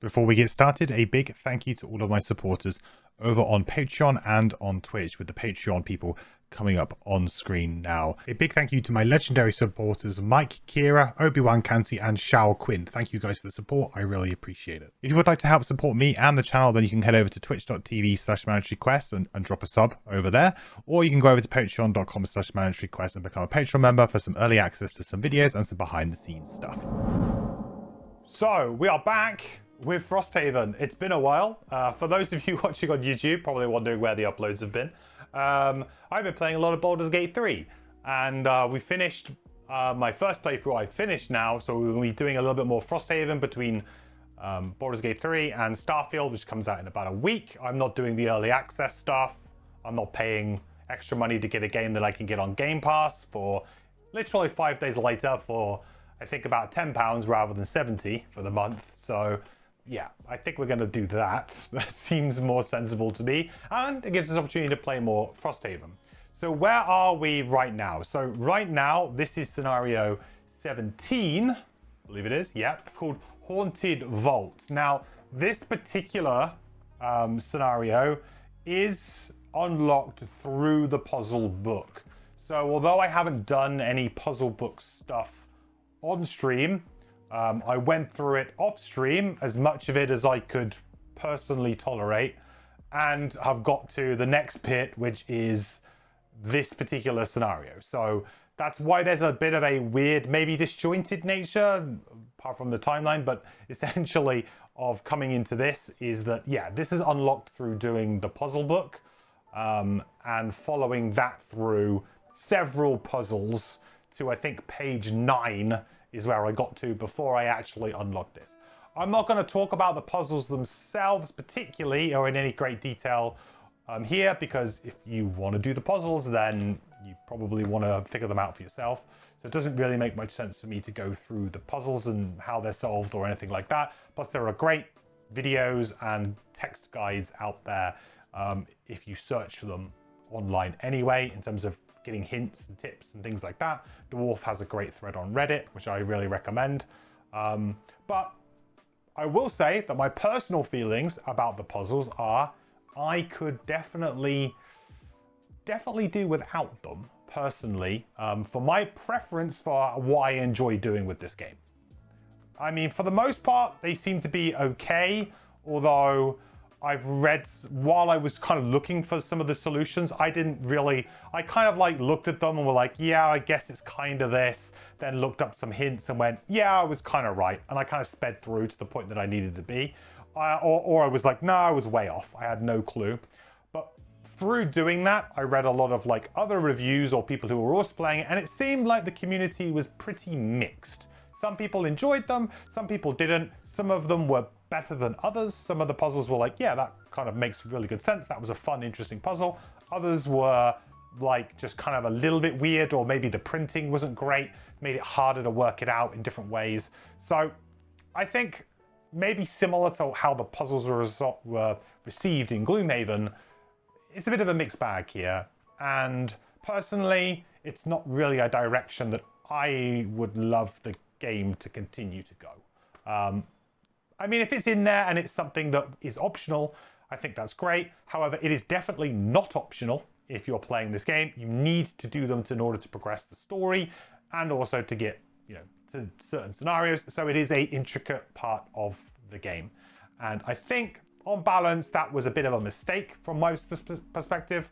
Before we get started, a big thank you to all of my supporters over on Patreon and on Twitch, with the Patreon people coming up on screen now. A big thank you to my legendary supporters Mike, Kira, Obi-Wan Canty and Shao Quinn. Thank you guys for the support. I really appreciate it. If you would like to help support me and the channel, then you can head over to twitch.tv/mandatoryquest and drop a sub over there, or you can go over to patreon.com/mandatoryquest and become a Patreon member for some early access to some videos and some behind the scenes stuff. So we are back with Frosthaven. It's been a while. For those of you watching on YouTube, probably wondering where the uploads have been. I've been playing a lot of Baldur's Gate 3, and we finished my first playthrough. I finished now, so we're going to be doing a little bit more Frosthaven between Baldur's Gate 3 and Starfield, which comes out in about a week. I'm not doing the early access stuff. I'm not paying extra money to get a game that I can get on Game Pass for literally 5 days later for, I think, about £10 rather than 70 for the month. So yeah, I think we're going to do that. That seems more sensible to me, and it gives us opportunity to play more Frosthaven. So where are we right now? So right now, this is scenario 17, I believe it is, yep, called Haunted Vault. Now, this particular scenario is unlocked through the puzzle book. So although I haven't done any puzzle book stuff on stream, I went through it off stream, as much of it as I could personally tolerate, and have got to the next pit, which is this particular scenario. So that's why there's a bit of a weird, maybe disjointed nature, apart from the timeline, but essentially of coming into this is that, yeah, this is unlocked through doing the puzzle book, and following that through several puzzles to, I think, page 9 is where I got to before I actually unlocked this. I'm not going to talk about the puzzles themselves particularly or in any great detail here, because if you want to do the puzzles, then you probably want to figure them out for yourself. So it doesn't really make much sense for me to go through the puzzles and how they're solved or anything like that. Plus, there are great videos and text guides out there if you search for them online anyway, in terms of getting hints and tips and things like that. Dwarf has a great thread on Reddit, which I really recommend. But I will say that my personal feelings about the puzzles are I could definitely do without them, personally, for my preference for what I enjoy doing with this game. I mean, for the most part, they seem to be okay, although I've read, while I was kind of looking for some of the solutions, I kind of like looked at them and were like, yeah, I guess it's kind of this, then looked up some hints and went, yeah, I was kind of right. And I kind of sped through to the point that I needed to be. Or I was like, no, I was way off. I had no clue. But through doing that, I read a lot of like other reviews or people who were also playing it, and it seemed like the community was pretty mixed. Some people enjoyed them, some people didn't. Some of them were better than others. Some of the puzzles were like, yeah, that kind of makes really good sense. That was a fun, interesting puzzle. Others were like just kind of a little bit weird, or maybe the printing wasn't great, made it harder to work it out in different ways. So I think maybe similar to how the puzzles were received in Gloomhaven, it's a bit of a mixed bag here. And personally, it's not really a direction that I would love the game to continue to go. I mean, if it's in there and it's something that is optional, I think that's great. However, it is definitely not optional if you're playing this game. You need to do them in order to progress the story and also to get, to certain scenarios. So it is an intricate part of the game. And I think on balance, that was a bit of a mistake from my perspective.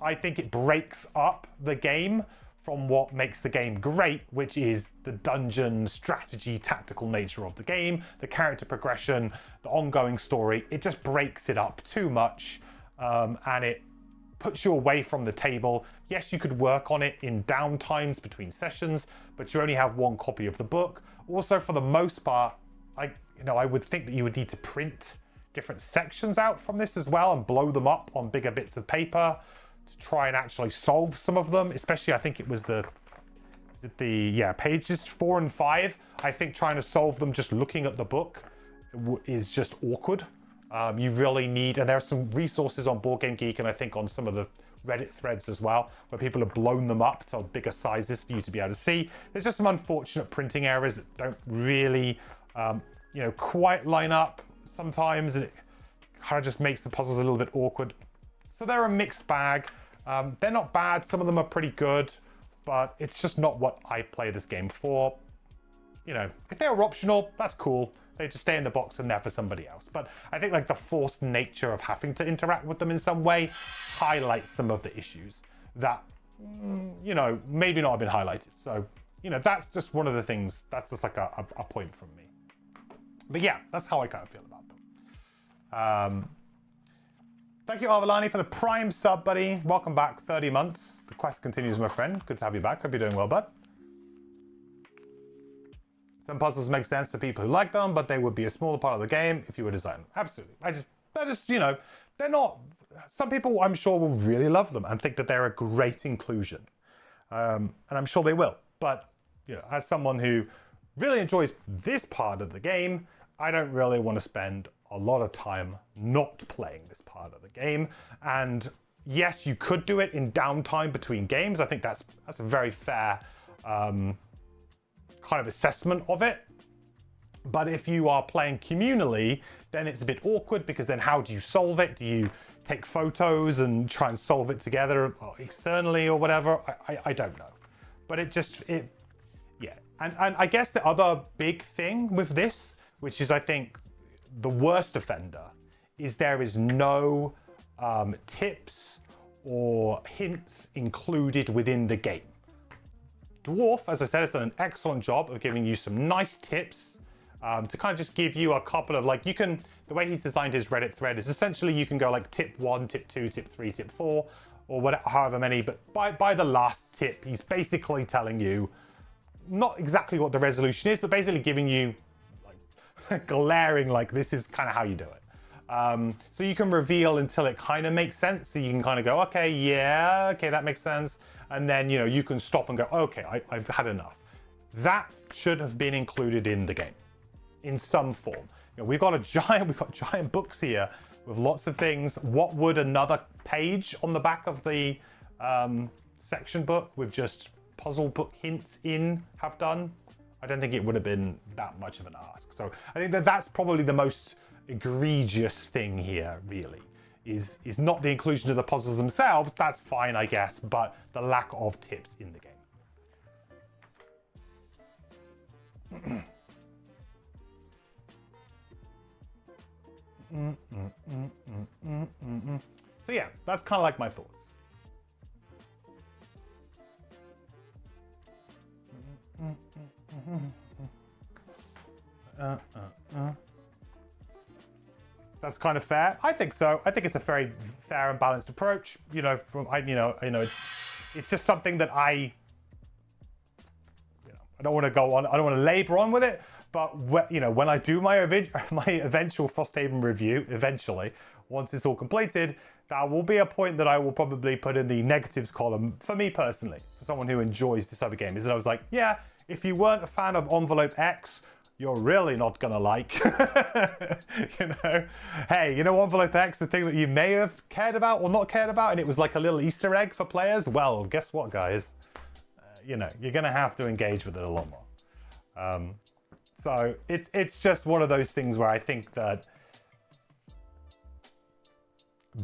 I think it breaks up the game from what makes the game great, which is the dungeon strategy, tactical nature of the game, the character progression, the ongoing story. It just breaks it up too much, and it puts you away from the table. Yes, you could work on it in downtimes between sessions, but you only have one copy of the book. Also, for the most part, I would think that you would need to print different sections out from this as well and blow them up on bigger bits of paper to try and actually solve some of them, especially I think it was pages 4 and 5. I think trying to solve them just looking at the book is just awkward. You really need, and there are some resources on Boardgame Geek and I think on some of the Reddit threads as well, where people have blown them up to bigger sizes for you to be able to see. There's just some unfortunate printing errors that don't really you know, quite line up sometimes, and it kind of just makes the puzzles a little bit awkward. So they're a mixed bag. They're not bad. Some of them are pretty good, but it's just not what I play this game for. You know, if they were optional, that's cool. They just stay in the box and they're for somebody else. But I think like the forced nature of having to interact with them in some way highlights some of the issues that, you know, maybe not have been highlighted. So, you know, that's just one of the things, that's just like a point from me. But yeah, that's how I kind of feel about them. Thank you, Arvalani, for the Prime sub, buddy. Welcome back, 30 months. The quest continues, my friend. Good to have you back. Hope you're doing well, bud. Some puzzles make sense to people who like them, but they would be a smaller part of the game if you were designing them. Absolutely. They're just, you know, they're not, some people I'm sure will really love them and think that they're a great inclusion. And I'm sure they will. But, you know, as someone who really enjoys this part of the game, I don't really want to spend a lot of time not playing this part of the game. And yes, you could do it in downtime between games. I think that's a very fair kind of assessment of it. But if you are playing communally, then it's a bit awkward, because then how do you solve it? Do you take photos and try and solve it together or externally or whatever? I don't know. But yeah. And I guess the other big thing with this, which is I think the worst offender, is there is no tips or hints included within the game. Dwarf, as I said, has done an excellent job of giving you some nice tips to kind of just give you a couple of, like, you can, the way he's designed his Reddit thread is essentially you can go like tip 1, tip 2, tip 3, tip 4, or whatever, however many, but by the last tip, he's basically telling you not exactly what the resolution is, but basically giving you like glaring, like, this is kind of how you do it. So you can reveal until it kind of makes sense. So you can kind of go, okay, yeah, okay, that makes sense. And then, you know, you can stop and go, okay, I've had enough. That should have been included in the game in some form. You know, we've got giant books here with lots of things. What would another page on the back of the section book with just puzzle book hints in have done? I don't think it would have been that much of an ask. So I think that's probably the most egregious thing here, really, is not the inclusion of the puzzles themselves. That's fine, I guess, but the lack of tips in the game. So yeah, that's kind of like my thoughts. That's kind of fair. I think so. I think it's a very fair and balanced approach. You know, it's just something that I don't want to go on. I don't want to labor on with it. But when I do my eventual Frosthaven review, eventually, once it's all completed, that will be a point that I will probably put in the negatives column for me personally, for someone who enjoys this type of game. Is that I was like, yeah, if you weren't a fan of Envelope X, you're really not gonna like. You know, hey, you know Envelope X, the thing that you may have cared about or not cared about, and it was like a little Easter egg for players. Well, guess what, guys? You know, you're gonna have to engage with it a lot more. So it's just one of those things where I think that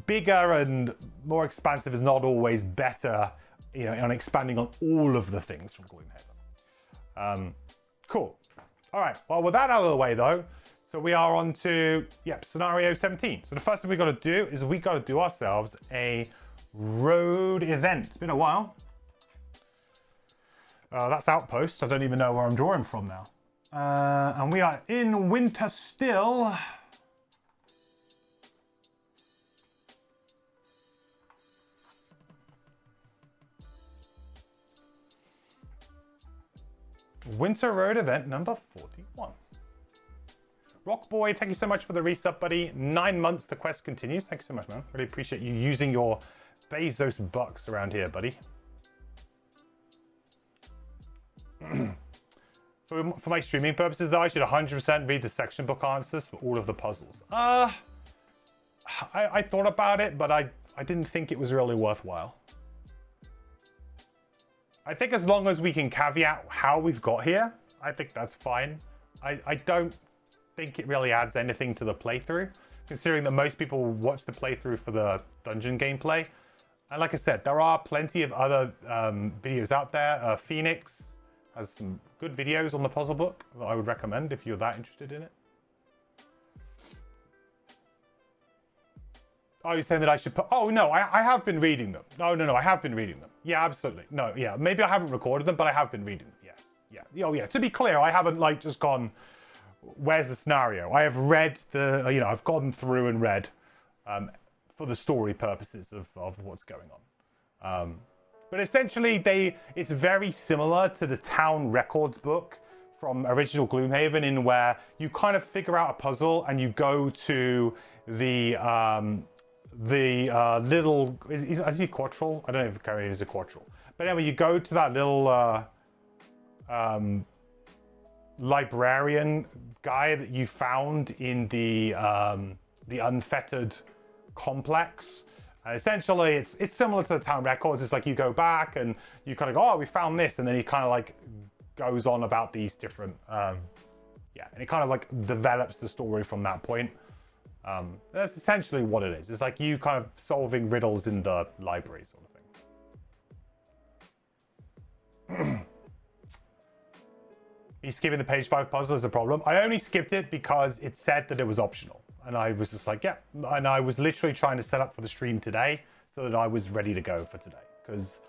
bigger and more expansive is not always better, you know, on expanding on all of the things from Gloomhaven. Cool. All right, well, with that out of the way, though, so we are on to, scenario 17. So the first thing we got to do is we got to do ourselves a road event. It's been a while. That's Outpost. I don't even know where I'm drawing from now. And we are in winter still. Winter Road event number 41. Rock Boy, thank you so much for the resub, buddy. 9 months, the quest continues. Thank you so much, man. Really appreciate you using your Bezos bucks around here, buddy. For my streaming purposes, though, I should 100% read the section book answers for all of the puzzles. I thought about it, but I didn't think it was really worthwhile. I think as long as we can caveat how we've got here, I think that's fine. I don't think it really adds anything to the playthrough, considering that most people watch the playthrough for the dungeon gameplay. And like I said, there are plenty of other videos out there. Phoenix has some good videos on the puzzle book that I would recommend if you're that interested in it. Oh, you're saying that I should put... Oh, no, I have been reading them. No, I have been reading them. Yeah, absolutely. No, yeah, maybe I haven't recorded them, but I have been reading them. Yes, yeah. Oh, yeah, to be clear, I haven't, like, just gone, where's the scenario? I have read the... You know, I've gone through and read for the story purposes of what's going on. But essentially, it's very similar to the town records book from original Gloomhaven, in where you kind of figure out a puzzle and you go to the little... Is he quattral? I don't know if it is a quattral. But anyway, you go to that little librarian guy that you found in the unfettered complex. And essentially, it's similar to the town records. It's like you go back and you kind of go, oh, we found this. And then he kind of like goes on about these different... yeah, and it kind of like develops the story from that point. That's essentially what it is. It's like you kind of solving riddles in the library sort of thing. Me skipping the page 5 puzzle is a problem. I only skipped it because it said that it was optional. And I was just like, yeah. And I was literally trying to set up for the stream today so that I was ready to go for today. Because,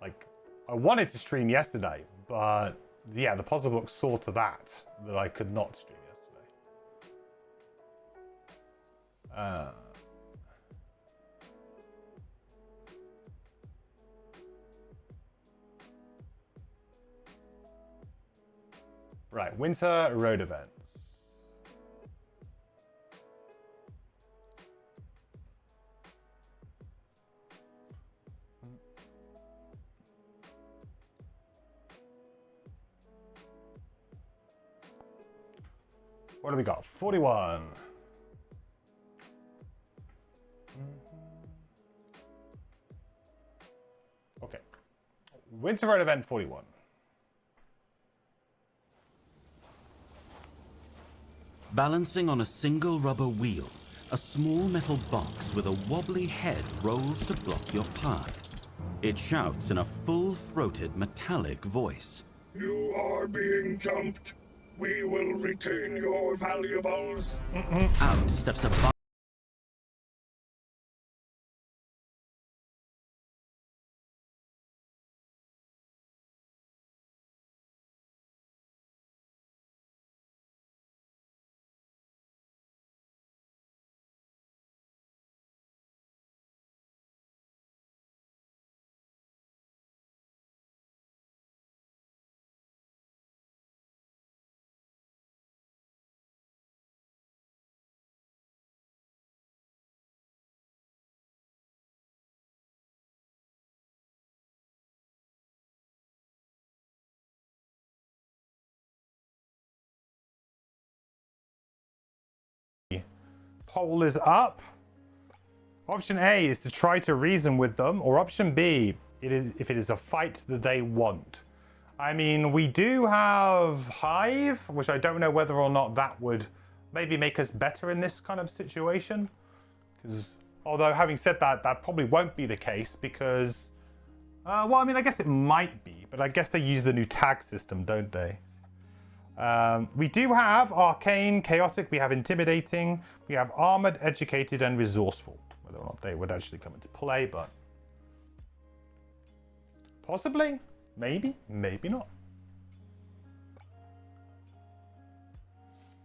like, I wanted to stream yesterday, but yeah, the puzzle book saw to that I could not stream yesterday. Right, winter road events. What do we got? 41. Okay. Winter road event 41. Balancing on a single rubber wheel, a small metal box with a wobbly head rolls to block your path. It shouts in a full-throated metallic voice. You are being jumped. We will retain your valuables. Out steps a Poll is up. Option A is to try to reason with them, or option B, if it is a fight that they want. I mean, we do have Hive, which I don't know whether or not that would maybe make us better in this kind of situation. Because, although having said that, that probably won't be the case because, well, I mean, I guess it might be, but I guess they use the new tag system, don't they? We do have Arcane, Chaotic, we have Intimidating, we have Armored, Educated, and Resourceful. Whether or not they would actually come into play, but... possibly? Maybe? Maybe not.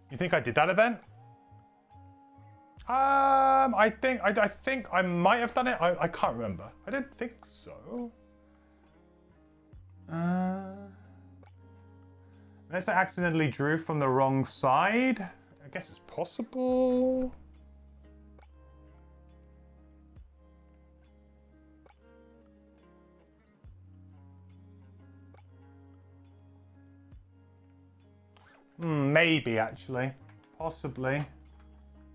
You think I did that event? I think I might have done it. I can't remember. I don't think so. Unless I accidentally drew from the wrong side. I guess it's possible. Maybe, actually. Possibly.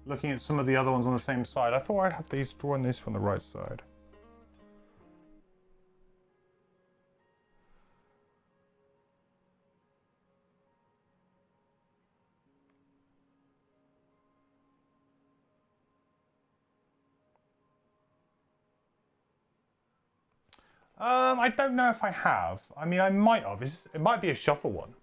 Looking at some of the other ones on the same side. I thought I had these drawing this from the right side. I don't know if I have. I mean, I might have. It might be a shuffle one.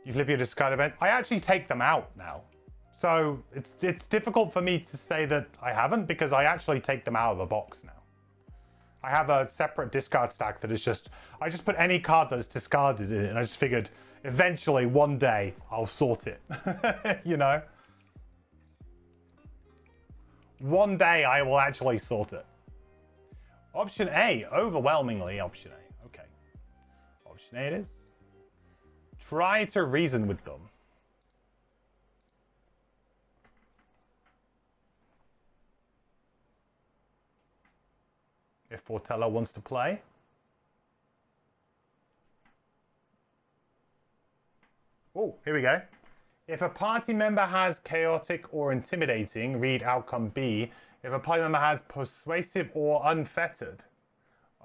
You flip your discard event. I actually take them out now. So it's difficult for me to say that I haven't because I actually take them out of the box now. I have a separate discard stack that is just, I just put any card that's discarded in it, and I just figured eventually one day I'll sort it, you know? One day I will actually sort it. Option A, overwhelmingly option A. Okay. Option A it is. Try to reason with them. If Fortello wants to play. Oh, here we go. If a party member has chaotic or intimidating, read outcome B. If a party member has persuasive or unfettered.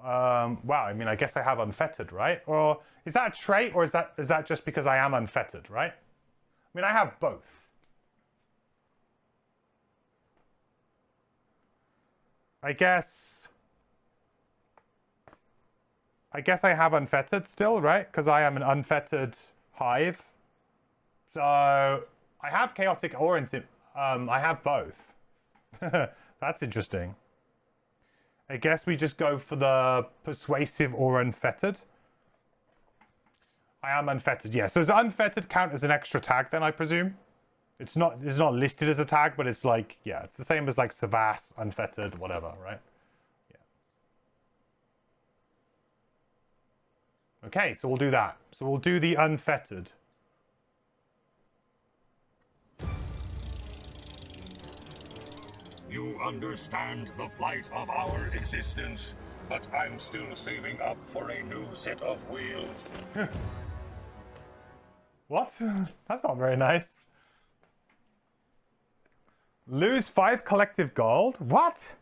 Wow, I mean, I guess I have unfettered, right? Or is that a trait, or is that just because I am unfettered, right? I mean, I have both. I guess I have unfettered still, right? Because I am an unfettered hive. So I have chaotic or I have both. That's interesting. I guess we just go for the persuasive or unfettered. I am unfettered, yeah. So does unfettered count as an extra tag then, I presume? It's not listed as a tag, but it's like, yeah, it's the same as like Savas, unfettered, whatever, right? Yeah. Okay, so we'll do that. So we'll do the unfettered. You understand the plight of our existence, but I'm still saving up for a new set of wheels. What? That's not very nice. Lose 5 collective gold? What?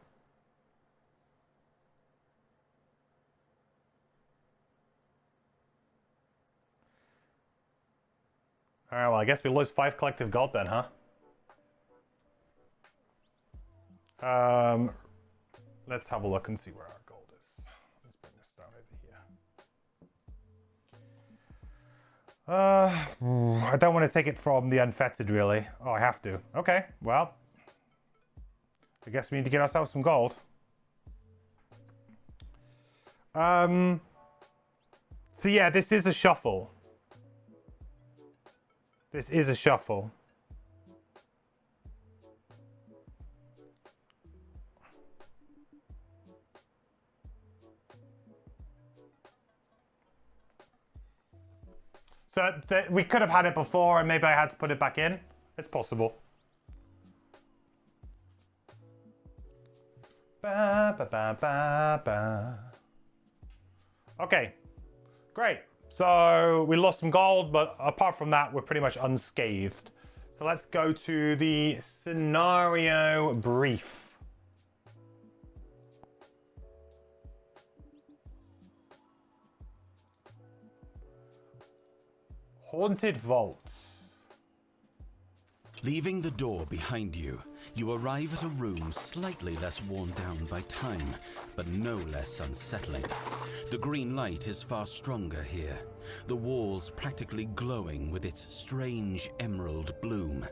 Alright, well, I guess we lose 5 collective gold then, huh? Let's have a look and see where our gold is. Let's bring this down over here. I don't want to take it from the unfettered, really. Oh, I have to. Okay, well. I guess we need to get ourselves some gold. So yeah, this is a shuffle. This is a shuffle. So we could have had it before and maybe I had to put it back in. It's possible. Ba, ba, ba, ba, ba. Okay, great. So we lost some gold, but apart from that, we're pretty much unscathed. So let's go to the scenario brief. Haunted Vault. Leaving the door behind you, you arrive at a room slightly less worn down by time, but no less unsettling. The green light is far stronger here, the walls practically glowing with its strange emerald bloom.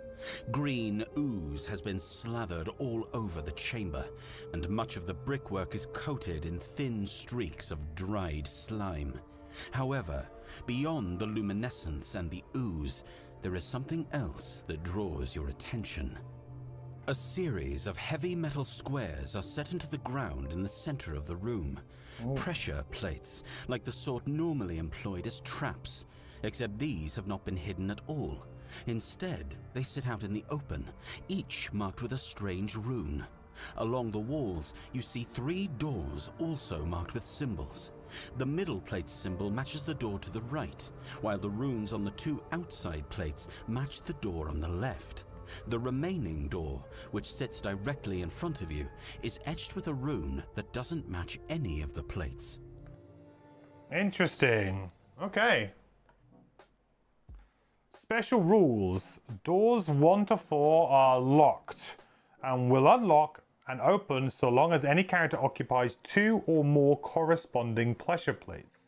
Green ooze has been slathered all over the chamber, and much of the brickwork is coated in thin streaks of dried slime. However, beyond the luminescence and the ooze, there is something else that draws your attention. A series of heavy metal squares are set into the ground in the center of the room. Pressure plates, like the sort normally employed as traps, except these have not been hidden at all. Instead, they sit out in the open, each marked with a strange rune. Along the walls, you see 3 doors also marked with symbols. The middle plate symbol matches the door to the right, while the runes on the 2 outside plates match the door on the left. The remaining door, which sits directly in front of you, is etched with a rune that doesn't match any of the plates. Interesting. Okay. Special rules. Doors 1 to 4 are locked and will unlock and open so long as any character occupies 2 or more corresponding pressure plates.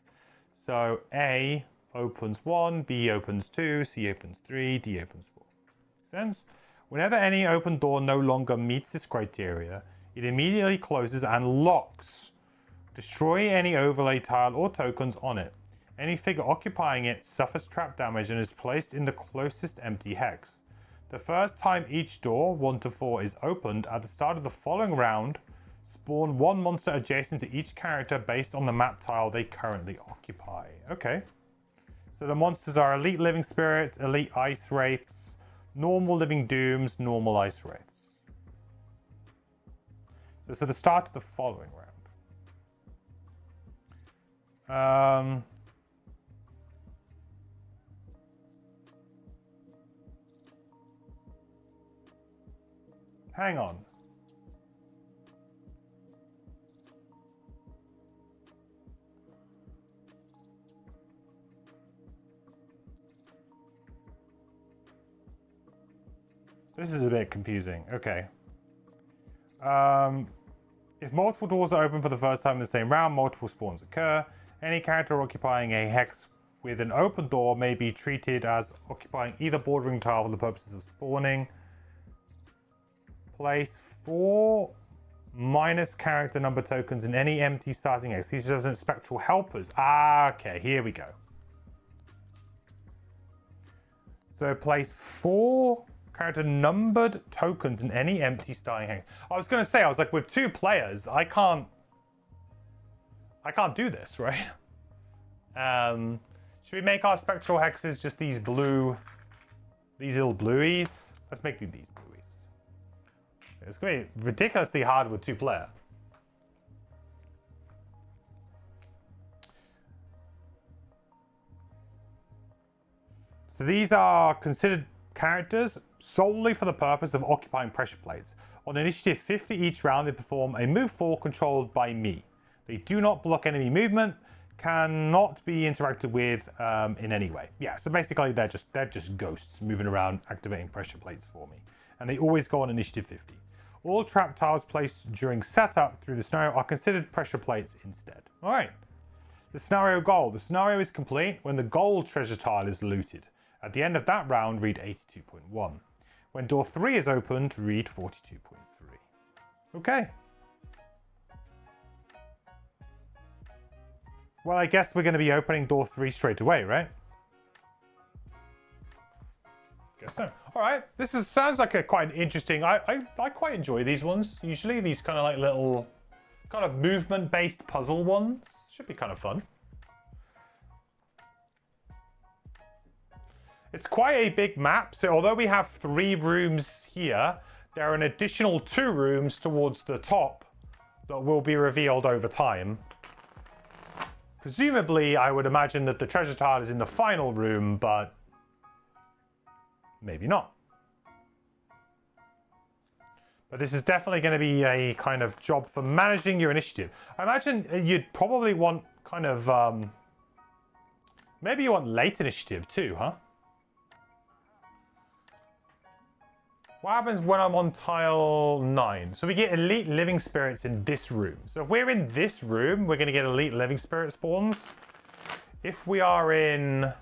So A opens 1, B opens 2, C opens 3, D opens 4. Makes sense? Whenever any open door no longer meets this criteria, it immediately closes and locks. Destroy any overlay tile or tokens on it. Any figure occupying it suffers trap damage and is placed in the closest empty hex. The first time each door, 1 to 4, is opened at the start of the following round, spawn 1 monster adjacent to each character based on the map tile they currently occupy. Okay. So the monsters are Elite Living Spirits, Elite Ice Wraiths, Normal Living Dooms, Normal Ice Wraiths. So the start of the following round. Hang on. This is a bit confusing. Okay. If multiple doors are open for the first time in the same round, multiple spawns occur. Any character occupying a hex with an open door may be treated as occupying either bordering tile for the purposes of spawning. Place 4 minus character number tokens in any empty starting hex. These represent spectral helpers. Okay, here we go. So place 4 character numbered tokens in any empty starting hex. I was going to say, I was like, with 2 players, I can't do this, right? Should we make our spectral hexes just these little blueies? Let's make these blueies. It's going to be ridiculously hard with 2 player. So these are considered characters solely for the purpose of occupying pressure plates. On initiative 50 each round, they perform a move 4 controlled by me. They do not block enemy movement, cannot be interacted with in any way. Yeah, so basically they're just ghosts moving around, activating pressure plates for me. And they always go on initiative 50. All trap tiles placed during setup through the scenario are considered pressure plates instead. All right. The scenario goal. The scenario is complete when the gold treasure tile is looted. At the end of that round, read 82.1. When door 3 is opened, read 42.3. Okay. Well, I guess we're going to be opening door 3 straight away, right? Guess so. All right. Sounds like quite an interesting. I quite enjoy these ones. Usually these kind of like little kind of movement-based puzzle ones should be kind of fun. It's quite a big map. So although we have 3 rooms here, there are an additional 2 rooms towards the top that will be revealed over time. Presumably, I would imagine that the treasure tile is in the final room, but maybe not. But this is definitely going to be a kind of job for managing your initiative. I imagine you'd probably want kind of, maybe you want late initiative too, huh? What happens when I'm on tile 9? So we get elite living spirits in this room. So if we're in this room, we're going to get elite living spirit spawns. If we are in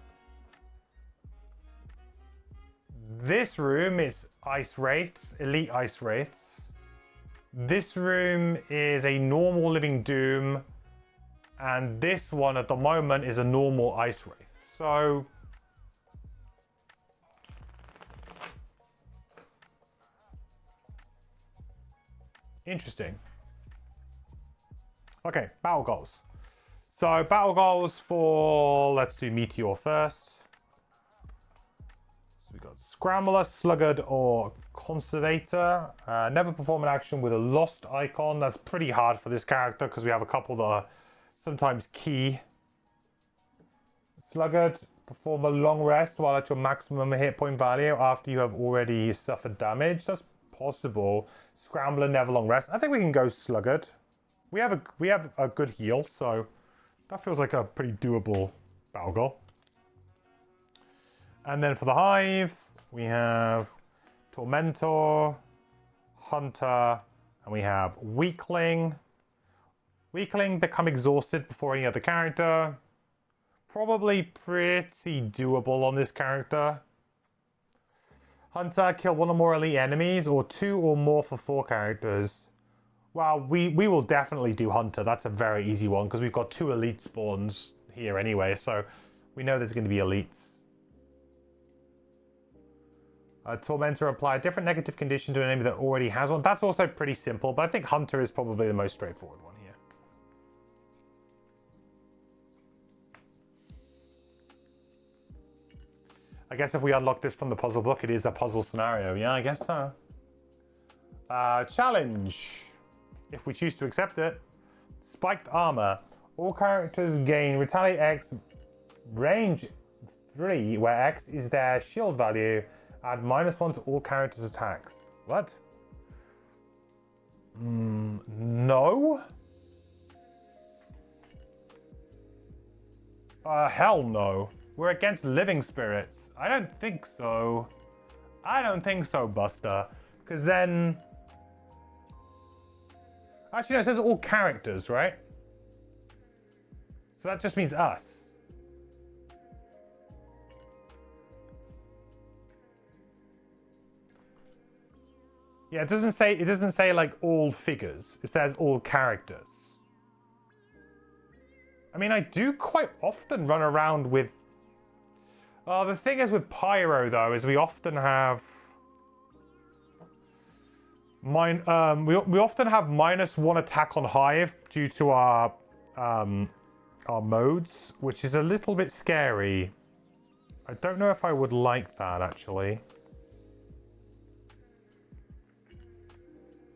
this room, it's ice wraiths, elite ice wraiths. This room is a normal living doom. And this one at the moment is a normal ice wraith. So interesting. Okay, battle goals. So battle goals for, let's do Meteor first. So we got Scrambler, Sluggard, or Conservator. Never perform an action with a lost icon. That's pretty hard for this character because we have a couple that are sometimes key. Sluggard, Perform a long rest while at your maximum hit point value after you have already suffered damage. That's possible. Scramble and never long rest. I think we can go sluggard. We have a good heal, so that feels like a pretty doable battle goal. And then for the hive, we have Tormentor, Hunter, and we have Weakling. Weakling become exhausted before any other character. Probably pretty doable on this character. Hunter, kill 1 or more elite enemies, or 2 or more for 4 characters. Well, we will definitely do Hunter. That's a very easy one, because we've got 2 elite spawns here anyway, so we know there's going to be elites. Tormentor, apply a different negative condition to an enemy that already has one. That's also pretty simple, but I think Hunter is probably the most straightforward one here. I guess if we unlock this from the puzzle book, it is a puzzle scenario. Yeah, I guess so. Challenge. If we choose to accept it. Spiked armor. All characters gain Retaliate X range 3, where X is their shield value. Add -1 to all characters' attacks. What? No? Hell no. We're against living spirits. I don't think so. I don't think so, Buster. Because then... Actually, no, it says all characters, right? So that just means us. Yeah, it doesn't say like all figures. It says all characters. I mean, I do quite often run around with... the thing is with Pyro, though, is we often have... we often have -1 attack on Hive due to our modes, which is a little bit scary. I don't know if I would like that, actually.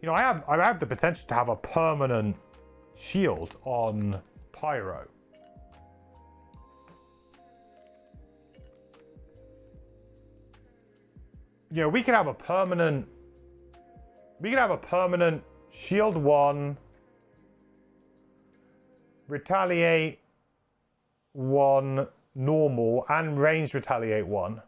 You know, I have the potential to have a permanent shield on Pyro. Yeah, we could have a permanent... We could have a permanent shield 1, retaliate 1, normal, and range retaliate 1.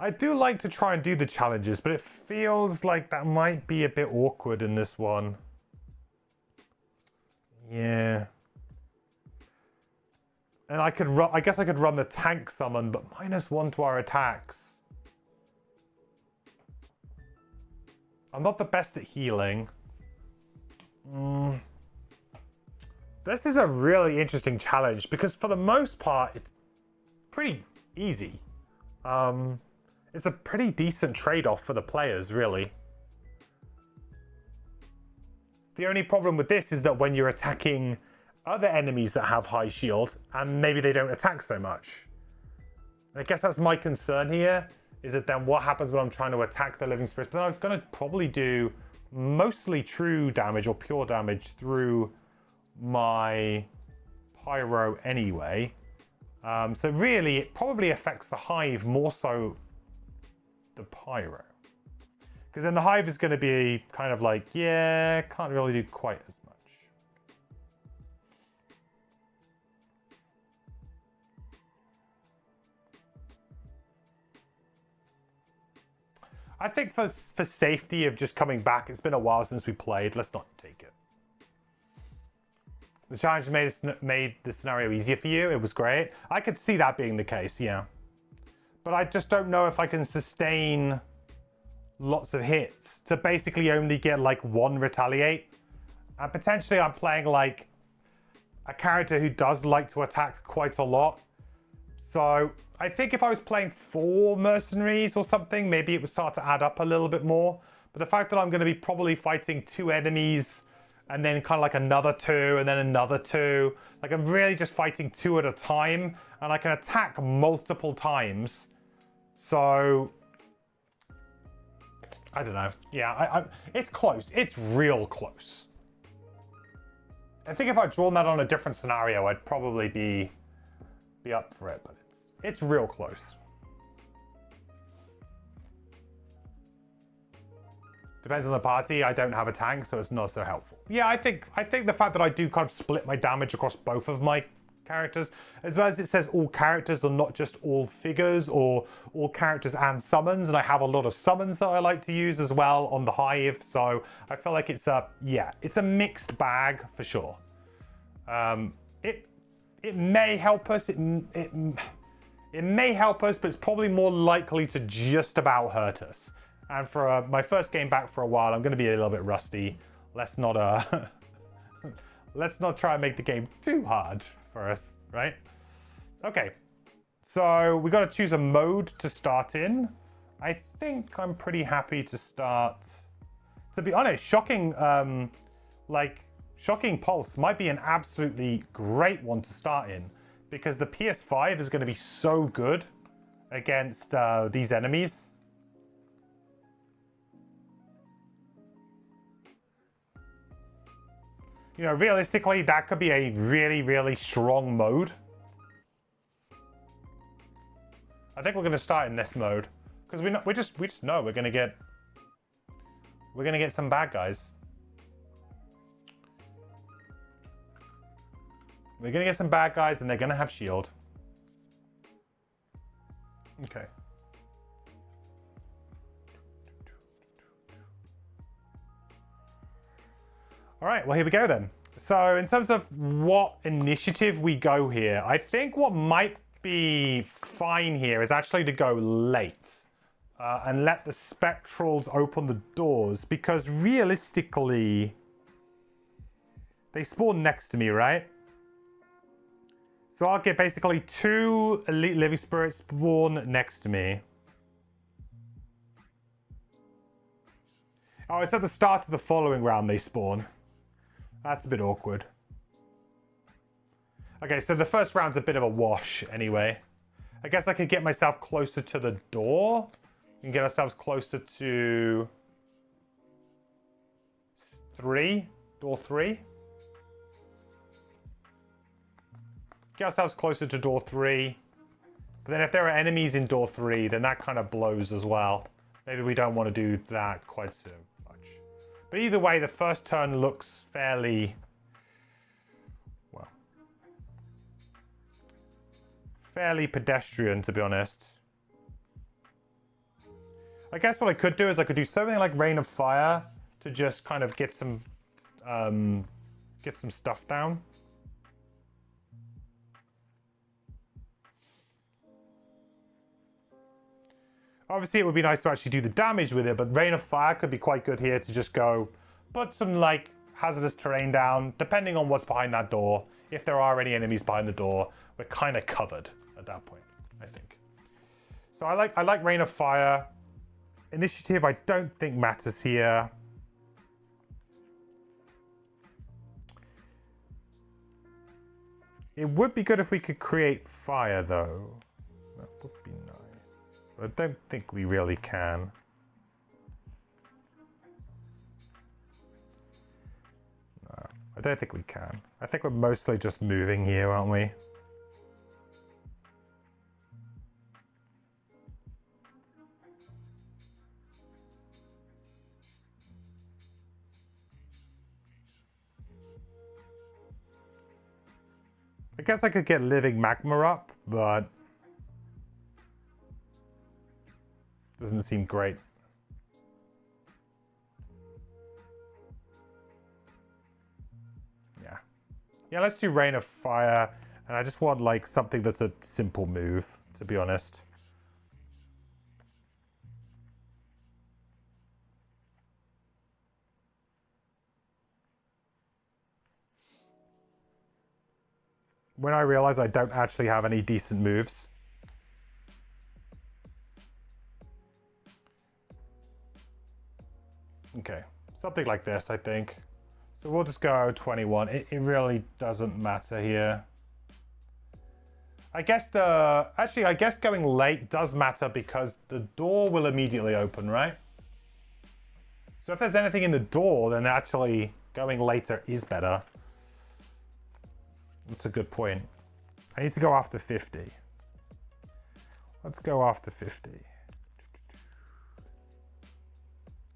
I do like to try and do the challenges, but it feels like that might be a bit awkward in this one. Yeah. And I guess I could run the tank summon, but -1 to our attacks. I'm not the best at healing. This is a really interesting challenge because for the most part, it's pretty easy. It's a pretty decent trade-off for the players, really. The only problem with this is that when you're attacking other enemies that have high shield, and maybe they don't attack so much. I guess that's my concern here, is that then what happens when I'm trying to attack the living spirits? But I'm going to probably do mostly true damage or pure damage through my Pyro anyway. So really, it probably affects the Hive more so the Pyro. Because then the Hive is going to be kind of like, yeah, can't really do quite as much. I think for safety of just coming back, it's been a while since we played. Let's not take it. The challenge made the scenario easier for you. It was great. I could see that being the case, yeah. But I just don't know if I can sustain lots of hits to basically only get like 1 retaliate. And potentially I'm playing like a character who does like to attack quite a lot. So I think if I was playing 4 mercenaries or something, maybe it would start to add up a little bit more. But the fact that I'm going to be probably fighting 2 enemies and then kind of like another 2 and then another 2. Like I'm really just fighting 2 at a time and I can attack multiple times. So I don't know. Yeah, it's close. It's real close. I think if I'd drawn that on a different scenario, I'd probably be up for it, but it's real close. Depends on the party. I don't have a tank, so it's not so helpful. Yeah, I think the fact that I do kind of split my damage across both of my characters, as well as it says all characters and not just all figures or all characters and summons, and I have a lot of summons that I like to use as well on the Hive, so I feel like it's a mixed bag for sure. It may help us. It may help us, but it's probably more likely to just about hurt us. And for my first game back for a while, I'm going to be a little bit rusty. Let's not let's not try and make the game too hard for us, right? Okay, so we got to choose a mode to start in. I think I'm pretty happy to start. To be honest, Shocking Pulse might be an absolutely great one to start in, because the PS5 is going to be so good against these enemies. You know, realistically, that could be a really, really strong mode. I think we're going to start in this mode because we just know we're going to get some bad guys. We're going to get some bad guys, and they're going to have shield. Okay. All right, well, here we go then. So in terms of what initiative we go here, I think what might be fine here is actually to go late and let the spectrals open the doors, because realistically, they spawn next to me, right? So I'll get basically 2 elite living spirits spawn next to me. Oh, it's at the start of the following round they spawn. That's a bit awkward. Okay, so the first round's a bit of a wash anyway. I guess I could get myself closer to the door. We can get ourselves closer to 3, door 3. Get ourselves closer to door 3. But then if there are enemies in door 3, then that kind of blows as well. Maybe we don't want to do that quite so much. But either way, the first turn looks fairly, well, fairly pedestrian, to be honest. I guess what I could do is I could do something like Rain of Fire to just kind of get some stuff down. Obviously, it would be nice to actually do the damage with it, but Rain of Fire could be quite good here to just go put some, like, hazardous terrain down, depending on what's behind that door. If there are any enemies behind the door, we're kind of covered at that point, I think. So I like Rain of Fire. Initiative, I don't think matters here. It would be good if we could create fire, though. That would be nice. I don't think we really can. No, I don't think we can. I think we're mostly just moving here, aren't we? I guess I could get Living Magma up, but doesn't seem great. Yeah, let's do Rain of Fire. And I just want, like, something that's a simple move, to be honest. When I realize I don't actually have any decent moves. Okay, something like this, I think. So we'll just go 21. It really doesn't matter here. I guess I guess going late does matter because the door will immediately open, right? So if there's anything in the door, then actually going later is better. That's a good point. I need to go after 50. Let's go after 50.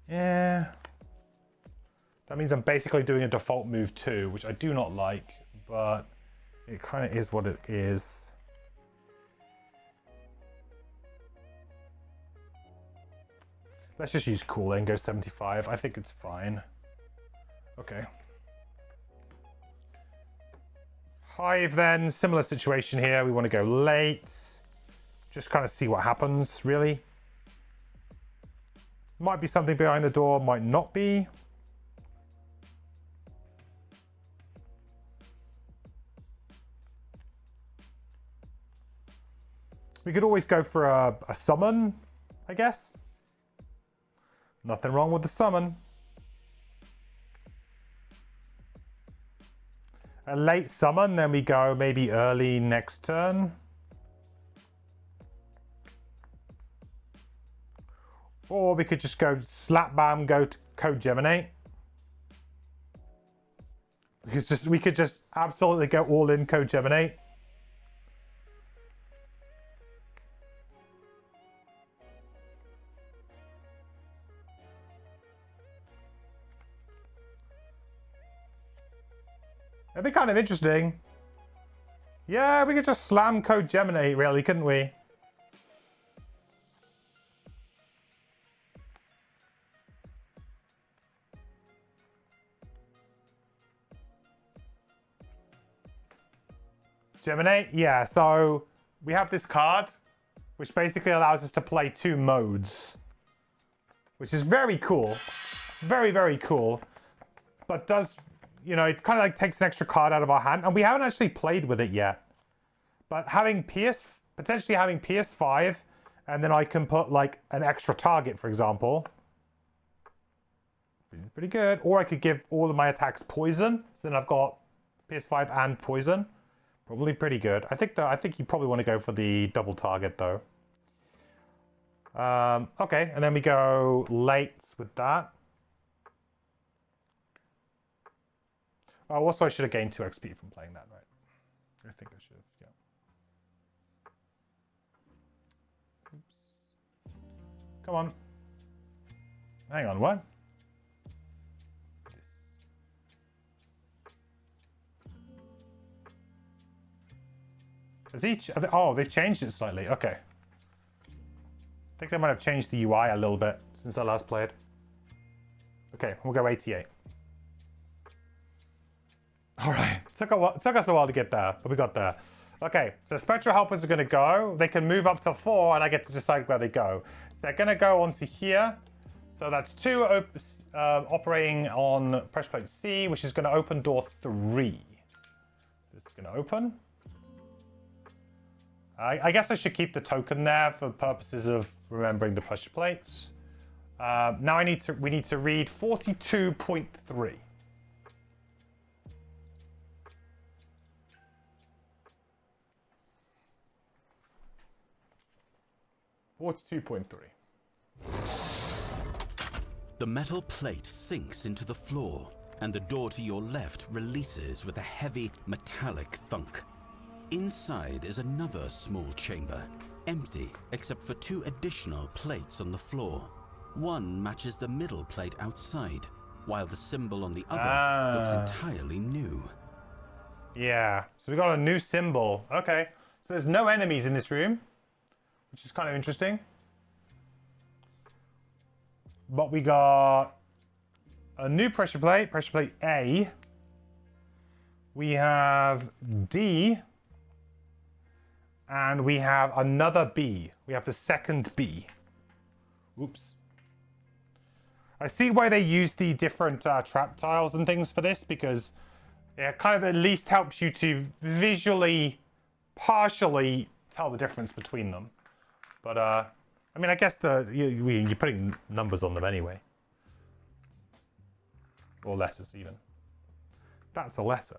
Yeah. That means I'm basically doing a default move too, which I do not like, but it kind of is what it is. Let's just use cooling, go 75. I think it's fine. Okay. Hive then, similar situation here. We want to go late. Just kind of see what happens, really. Might be something behind the door, might not be. We could always go for a summon, I guess. Nothing wrong with the summon. A late summon, then we go maybe early next turn. Or we could just go slap bam, go to code Geminate. We could just absolutely go all in code Geminate. It'd be kind of interesting. Yeah, we could just slam code Geminate, really, couldn't we? Geminate? Yeah, so we have this card, which basically allows us to play 2 modes. Which is very cool. Very, very cool. But does... You know, it kind of like takes an extra card out of our hand, and we haven't actually played with it yet. But having potentially having PS5, and then I can put like an extra target, for example. Pretty good. Or I could give all of my attacks poison, so then I've got PS5 and poison. Probably pretty good. I think you probably want to go for the double target though. Okay, and then we go late with that. Oh, also I should have gained 2 XP from playing that, right? I think I should have, yeah. Oops. Come on. Hang on, what? Has each... Oh, they've changed it slightly. Okay. I think they might have changed the UI a little bit since I last played. Okay, we'll go 88. All right, took us a while to get there, but we got there. Okay, so Spectral Helpers are going to go. They can move up to 4, and I get to decide where they go. So they're going to go onto here. So that's 2 operating on pressure plate C, which is going to open door 3. This is going to open. I guess I should keep the token there for purposes of remembering the pressure plates. Now we need to read 42.3. 42.3. The metal plate sinks into the floor, and the door to your left releases with a heavy metallic thunk. Inside is another small chamber, empty except for 2 additional plates on the floor. One matches the middle plate outside, while the symbol on the other looks entirely new. Yeah, so we got a new symbol. Okay, so there's no enemies in this room, which is kind of interesting. But we got a new pressure plate A. We have D. And we have another B. We have the second B. Oops. I see why they use the different trap tiles and things for this, because it kind of at least helps you to visually, partially tell the difference between them. But, I mean, I guess you're putting numbers on them anyway. Or letters, even. That's a letter.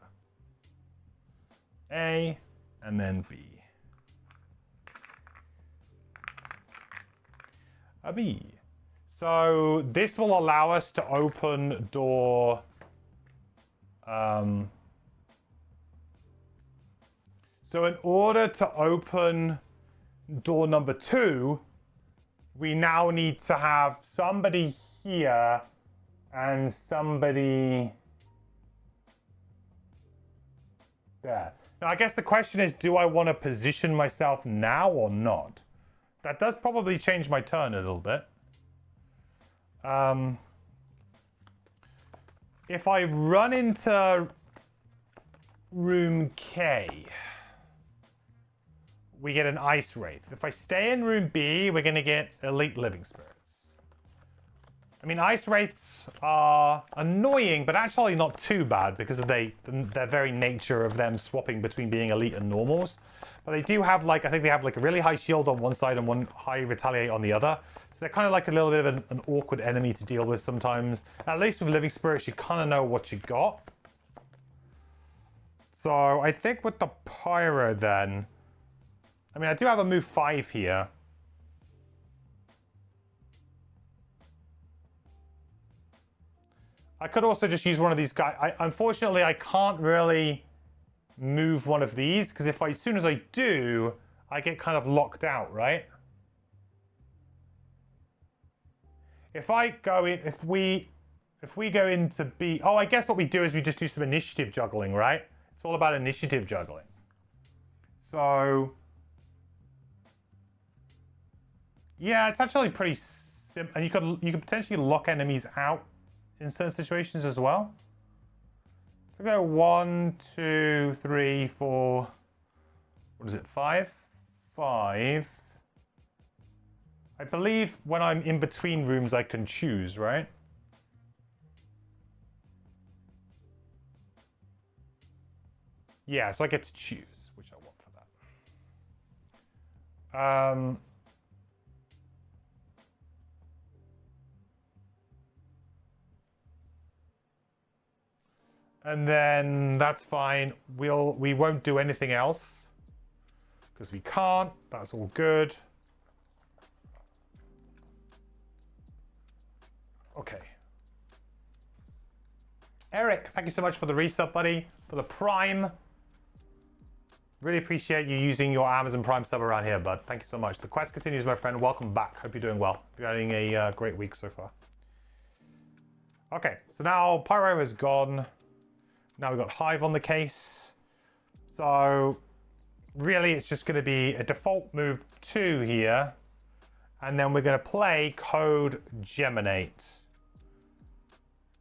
A, and then B. A B. So this will allow us to open door So in order to open door number 2, we now need to have somebody here and somebody there. Now, I guess the question is, do I want to position myself now or not? That does probably change my turn a little bit. If I run into room K, we get an ice wraith. If I stay in room B, we're going to get elite living spirits. I mean, ice wraiths are annoying, but actually not too bad because of their very nature of them swapping between being elite and normals. But they do have, like, I think they have like a really high shield on one side and one high retaliate on the other. So they're kind of like a little bit of an awkward enemy to deal with sometimes. At least with living spirits, you kind of know what you got. So I think with the pyro then, I mean, I do have a move 5 here. I could also just use one of these guys. Unfortunately, I can't really move one of these because as soon as I do, I get kind of locked out, right? If I go in, if we go into B, oh, I guess what we do is we just do some initiative juggling, right? It's all about initiative juggling. So, yeah, it's actually pretty simple, and you could potentially lock enemies out in certain situations as well. So go 1, 2, 3, 4. What is it? 5? 5. I believe when I'm in between rooms, I can choose, right? Yeah, so I get to choose which I want for that. And then that's fine. We won't do anything else because we can't. That's all good. Okay. Eric, thank you so much for the resub, buddy, for the Prime. Really appreciate you using your Amazon Prime sub around here, bud. Thank you so much. The quest continues, my friend. Welcome back. Hope you're doing well. You're having a great week so far. Okay, so now Pyro is gone. Now we've got Hive on the case. So really it's just going to be a default move 2 here. And then we're going to play Code Geminate,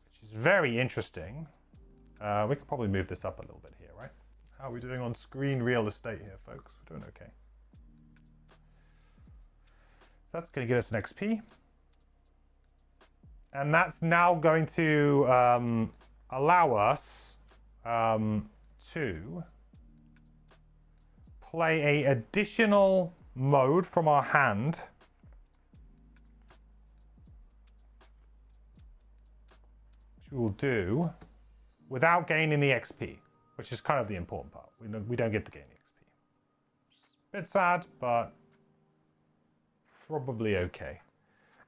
which is very interesting. We could probably move this up a little bit here, right? How are we doing on screen real estate here, folks? We're doing okay. So that's going to get us an XP. And that's now going to allow us to play an additional mode from our hand. Which we will do without gaining the XP, which is kind of the important part. We don't get to gain the XP. A bit sad, but probably okay.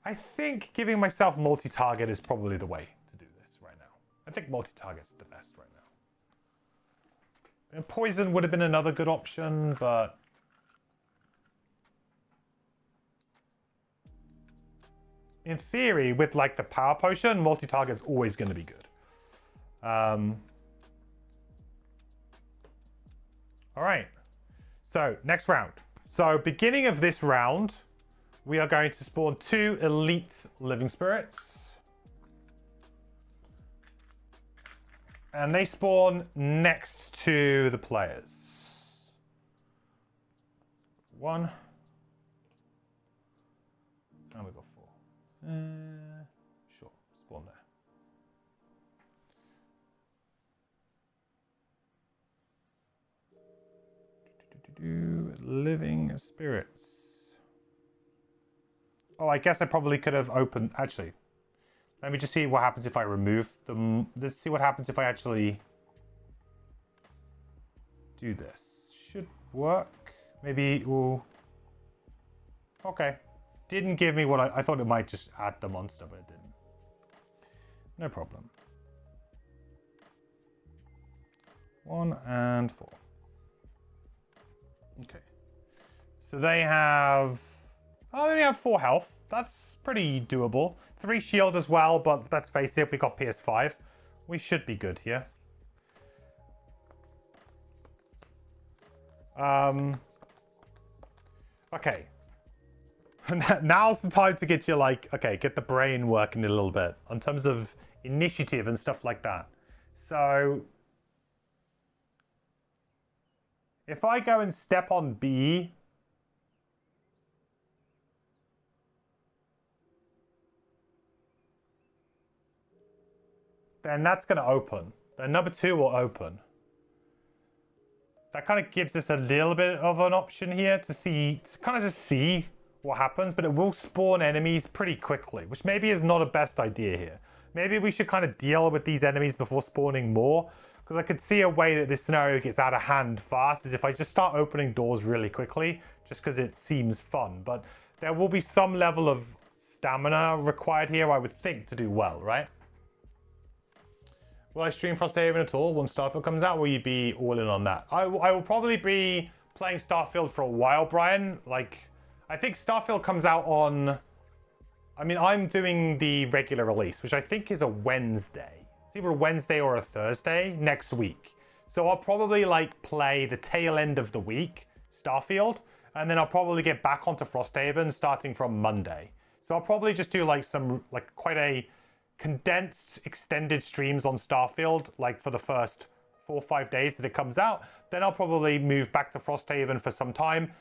I think giving myself multi-target is probably the way to do this right now. I think multi-target's the best right now. And poison would have been another good option, but in theory, with like the power potion, multi-target's always going to be good. All right. So next round. So beginning of this round, we are going to spawn 2 elite living spirits. And they spawn next to the players. 1. And we got 4. Sure, spawn there. Living spirits. Oh, I guess I probably could have opened... Actually, let me just see what happens if I remove them. Let's see what happens if I actually do this. Should work. Maybe we'll... Okay. Didn't give me what I thought it might just add the monster, but it didn't. No problem. 1 and 4. Okay. So they have... Oh, they only have 4 health. That's pretty doable. 3 shield as well, but let's face it, we got PS5. We should be good here. Okay. Now's the time to get your, like, okay, get the brain working a little bit in terms of initiative and stuff like that. So if I go and step on B, then that's going to open. Then number 2 will open. That kind of gives us a little bit of an option here to see, to kind of just see what happens, but it will spawn enemies pretty quickly, which maybe is not a best idea here. Maybe we should kind of deal with these enemies before spawning more, because I could see a way that this scenario gets out of hand fast is if I just start opening doors really quickly, just because it seems fun. But there will be some level of stamina required here, I would think, to do well, right? Will I stream Frosthaven at all when Starfield comes out? Will you be all in on that? I will probably be playing Starfield for a while, Brian. Like, I think Starfield comes out on... I mean, I'm doing the regular release, which I think is a Wednesday. It's either a Wednesday or a Thursday next week. So I'll probably, like, play the tail end of the week, Starfield, and then I'll probably get back onto Frosthaven starting from Monday. So I'll probably just do, like, some, like, quite a... condensed extended streams on Starfield, like for the first 4 or 5 days that it comes out. Then I'll probably move back to Frosthaven for some time.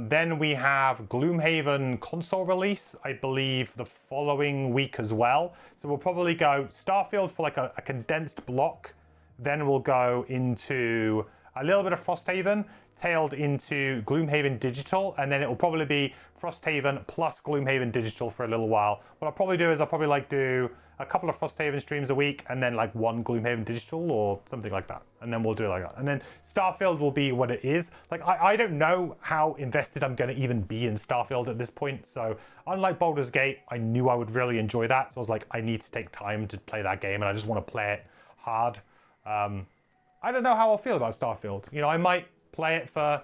Then we have Gloomhaven console release, I believe, the following week as well. So we'll probably go Starfield for like a condensed block. Then we'll go into a little bit of Frosthaven, tailed into Gloomhaven Digital, and then it will probably be Frosthaven plus Gloomhaven Digital for a little while. What I'll probably do is I'll probably like do a couple of Frosthaven streams a week and then like 1 Gloomhaven Digital or something like that. And then we'll do it like that. And then Starfield will be what it is. Like, I don't know how invested I'm going to even be in Starfield at this point. So unlike Baldur's Gate, I knew I would really enjoy that. So I was like, I need to take time to play that game and I just want to play it hard. I don't know how I'll feel about Starfield. You know, I might play it for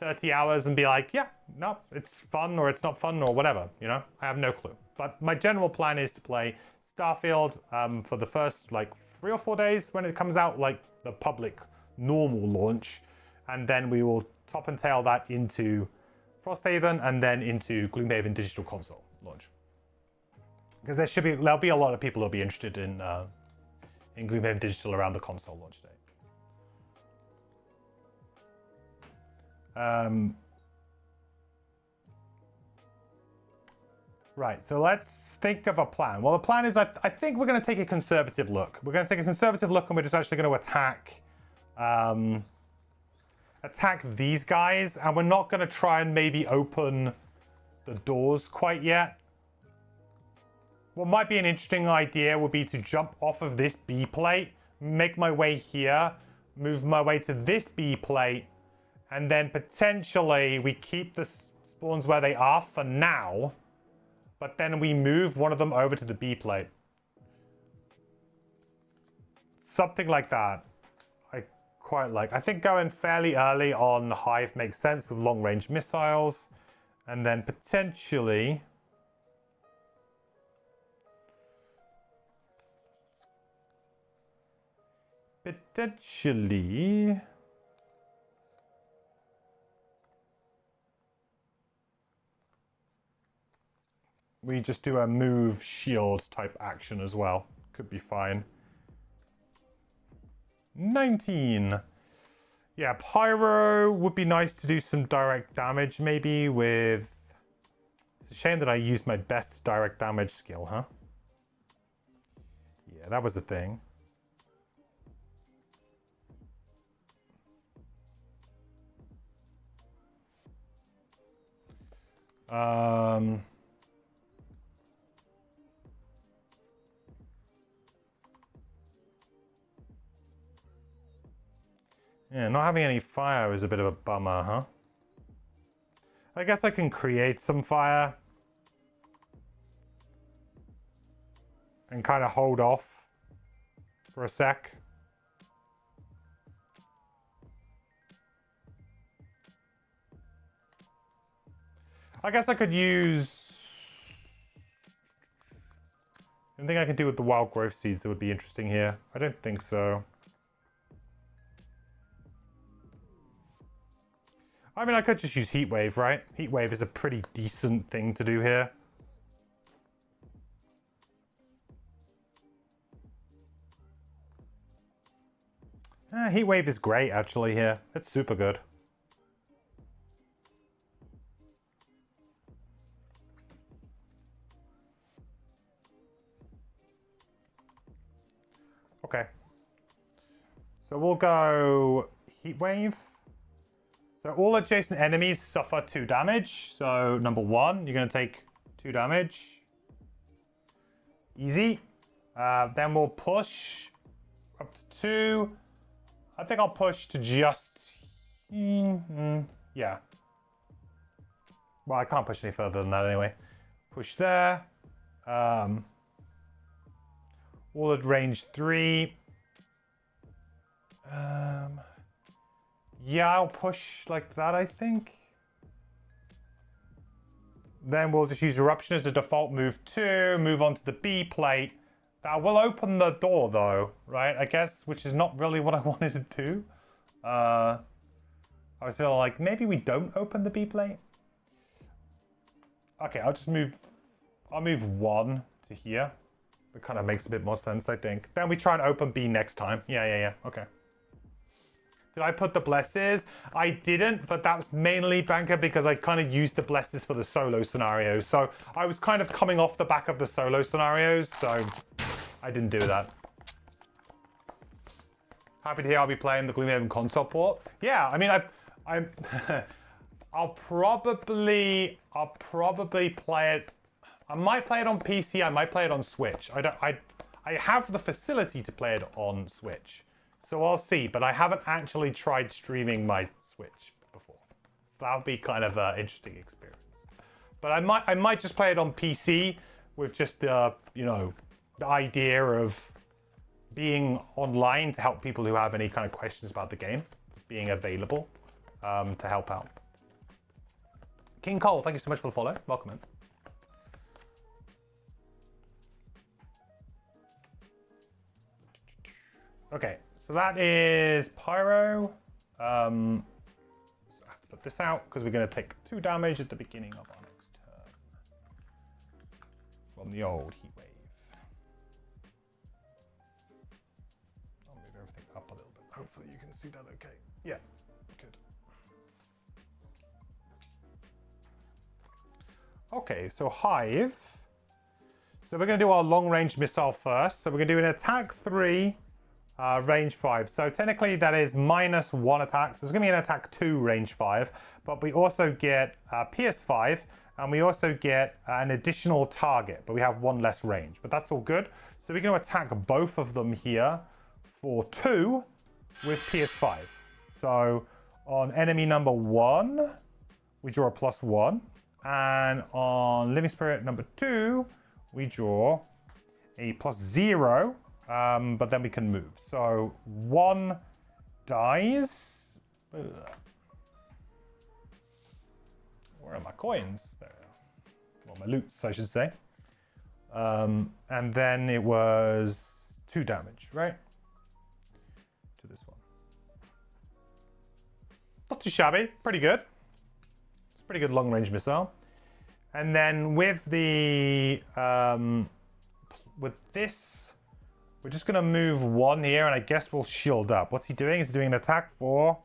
30 hours and be like, yeah, no, it's fun or it's not fun or whatever, you know? I have no clue. But my general plan is to play Starfield for the first like 3 or 4 days when it comes out, like the public normal launch. And then we will top and tail that into Frosthaven and then into Gloomhaven Digital Console launch. Because there'll be a lot of people who'll be interested in Gloomhaven Digital around the console launch date. Right, so let's think of a plan. Well, the plan is I think we're going to take a conservative look. We're going to take a conservative look and we're just actually going to attack these guys. And we're not going to try and maybe open the doors quite yet. What might be an interesting idea would be to jump off of this B plate, make my way here, move my way to this B plate, and then potentially we keep the spawns where they are for now, but then we move one of them over to the B plate. Something like that. I quite like. I think going fairly early on Hive makes sense with long-range missiles, and then potentially... we just do a move shield type action as well. Could be fine. 19. Yeah, Pyro would be nice to do some direct damage maybe with... It's a shame that I used my best direct damage skill, huh? Yeah, that was the thing. Yeah, not having any fire is a bit of a bummer, huh? I guess I can create some fire. And kind of hold off for a sec. I guess I could use... Anything I can do with the wild growth seeds that would be interesting here? I don't think so. I mean, I could just use Heat Wave, right? Heat Wave is a pretty decent thing to do here. Heat Wave is great, actually, here. It's super good. Okay. So we'll go Heat Wave. So all adjacent enemies suffer 2 damage. So number 1, you're going to take 2 damage. Easy. Then we'll push up to 2. I think I'll push to just... yeah. Well, I can't push any further than that anyway. Push there. All at range 3. Yeah, I'll push like that, I think. Then we'll just use Eruption as a default move 2. Move on to the B plate. That will open the door, though, right? I guess, which is not really what I wanted to do. I was feeling like, maybe we don't open the B plate. Okay, I'll just move... I'll move 1 to here. That kind of makes a bit more sense, I think. Then we try and open B next time. Yeah. Okay. Did I put the blesses? I didn't, but that was mainly, Banker, because I kind of used the blesses for the solo scenarios. So I was kind of coming off the back of the solo scenarios, so I didn't do that. Happy to hear I'll be playing the Gloomhaven console port. Yeah, I mean, I'm I'll probably play it. I might play it on PC. I might play it on Switch. I have the facility to play it on Switch. So I'll see, but I haven't actually tried streaming my Switch before. So that'll be kind of an interesting experience. But I might just play it on PC with just the, you know, the idea of being online to help people who have any kind of questions about the game. Just being available to help out. King Cole, thank you so much for the follow. Welcome in. Okay. So that is Pyro. So I have to put this out because we're going to take 2 damage at the beginning of our next turn from the old Heat Wave. I'll move everything up a little bit. Hopefully you can see that okay. Yeah, good. Okay, so Hive. So we're going to do our long-range missile first. So we're going to do an attack 3. Range 5. So technically that is -1 attack. So it's going to be an attack 2 range 5. But we also get Pierce 5. And we also get an additional target. But we have 1 less range. But that's all good. So we're going to attack both of them here for 2 with Pierce 5. So on enemy number 1, we draw a +1. And on Living Spirit number 2, we draw a +0. But then we can move. So 1 dies. Ugh. Where are my coins? There. Well, my loots, I should say. And then it was 2 damage, right? To this one. Not too shabby. Pretty good. It's a pretty good long-range missile. And then with the with this. We're just going to move 1 here, and I guess we'll shield up. What's he doing? Is he doing an attack for...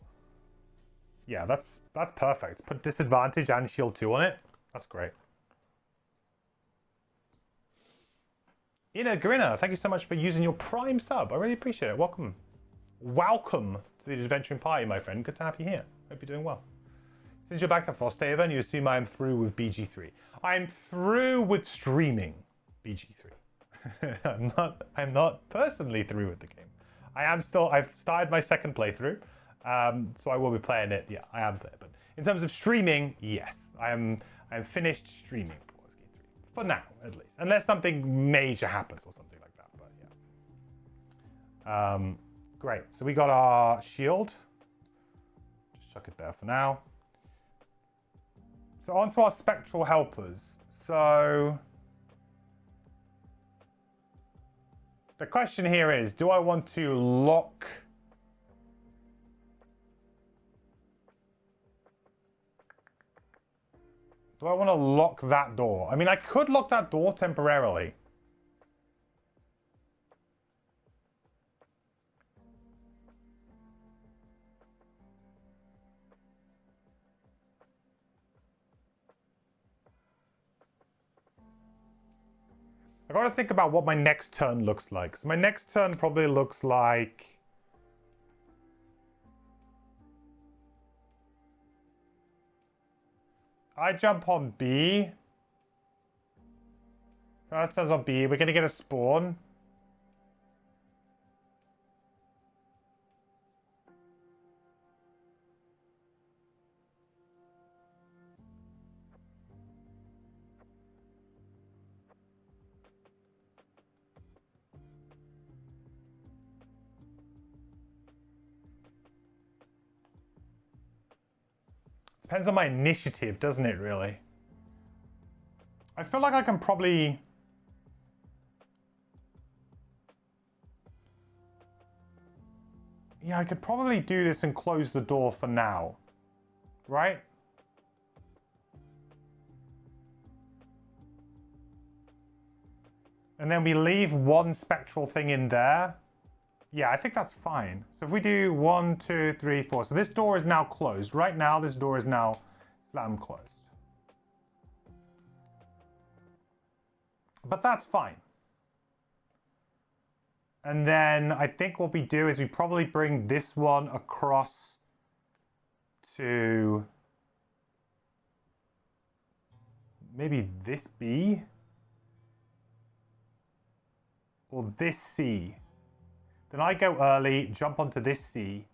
Yeah, that's perfect. Put disadvantage and shield 2 on it. That's great. Inner Grinner, thank you so much for using your Prime sub. I really appreciate it. Welcome. Welcome to the Adventuring Party, my friend. Good to have you here. Hope you're doing well. Since you're back to Frosthaven, you assume I am through with BG3. I'm through with streaming BG3. I'm not personally through with the game. I've started my 2nd playthrough, so I will be playing it. Yeah, I am playing. But in terms of streaming, yes, I'm finished streaming Boardgame 3 for now, at least, unless something major happens or something like that. But yeah, great. So we got our shield. Just chuck it there for now. So on to our spectral helpers. So the question here is, do I want to lock... Do I want to lock that door? I mean, I could lock that door temporarily. I gotta think about what my next turn looks like. So my next turn probably looks like... I jump on B. That says on B. We're gonna get a spawn. Depends on my initiative, doesn't it, really? I feel like I can probably... Yeah, I could probably do this and close the door for now. Right? And then we leave one spectral thing in there. Yeah, I think that's fine. So if we do 1, 2, 3, 4. So this door is now closed. Right now, this door is now slam closed. But that's fine. And then I think what we do is we probably bring this one across to maybe this B or this C. Then I go early, jump onto this C,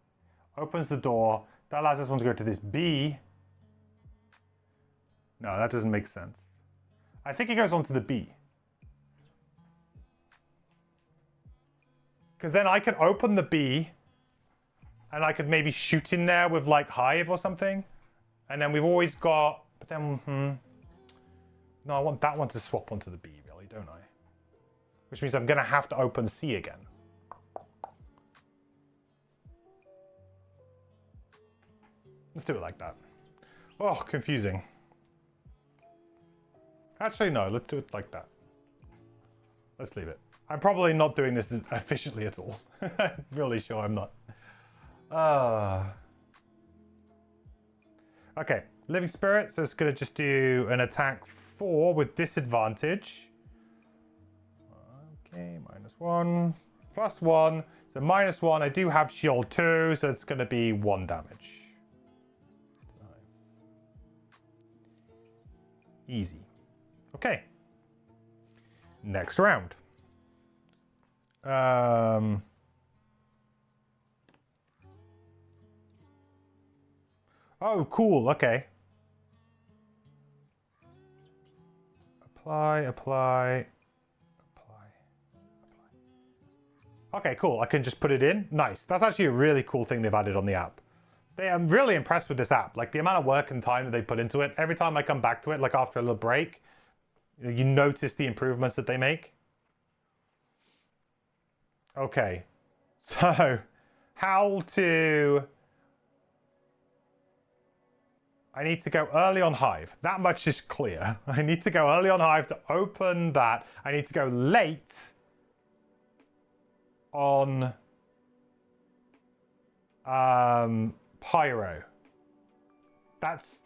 opens the door. That allows this one to go to this B. No, that doesn't make sense. I think it goes onto the B. Because then I can open the B and I could maybe shoot in there with like Hive or something. And then we've always got, but then, no, I want that one to swap onto the B really, don't I? Which means I'm gonna have to open C again. Let's do it like that. Oh, confusing. Actually, no, let's do it like that. Let's leave it. I'm probably not doing this efficiently at all. I'm really sure I'm not. Okay, Living Spirit, so it's going to just do an attack 4 with disadvantage. Okay, -1, +1. So -1, I do have shield 2, so it's going to be 1 damage. Easy. Okay. Next round. Oh, cool. Okay. Apply. Okay, cool. I can just put it in. Nice. That's actually a really cool thing they've added on the app. I'm really impressed with this app. Like the amount of work and time that they put into it. Every time I come back to it, like after a little break, you notice the improvements that they make. Okay. So, how to... I need to go early on Hive. That much is clear. I need to go early on Hive to open that. I need to go late on Pyro. That's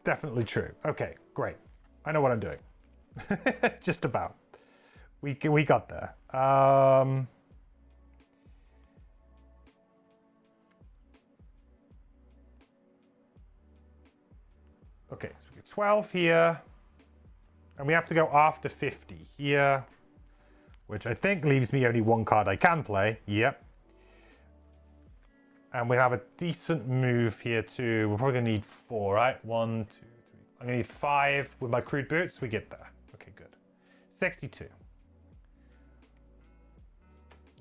definitely true. Okay, great. I know what I'm doing. Just about. We got there. Okay, so we get 12 here. And we have to go after 50 here. Which I think leaves me only 1 card I can play. Yep. And we have a decent move here too. We're probably going to need 4, right? 1, 2, 3. I'm going to need 5 with my crude boots. We get there. Okay, good. 62.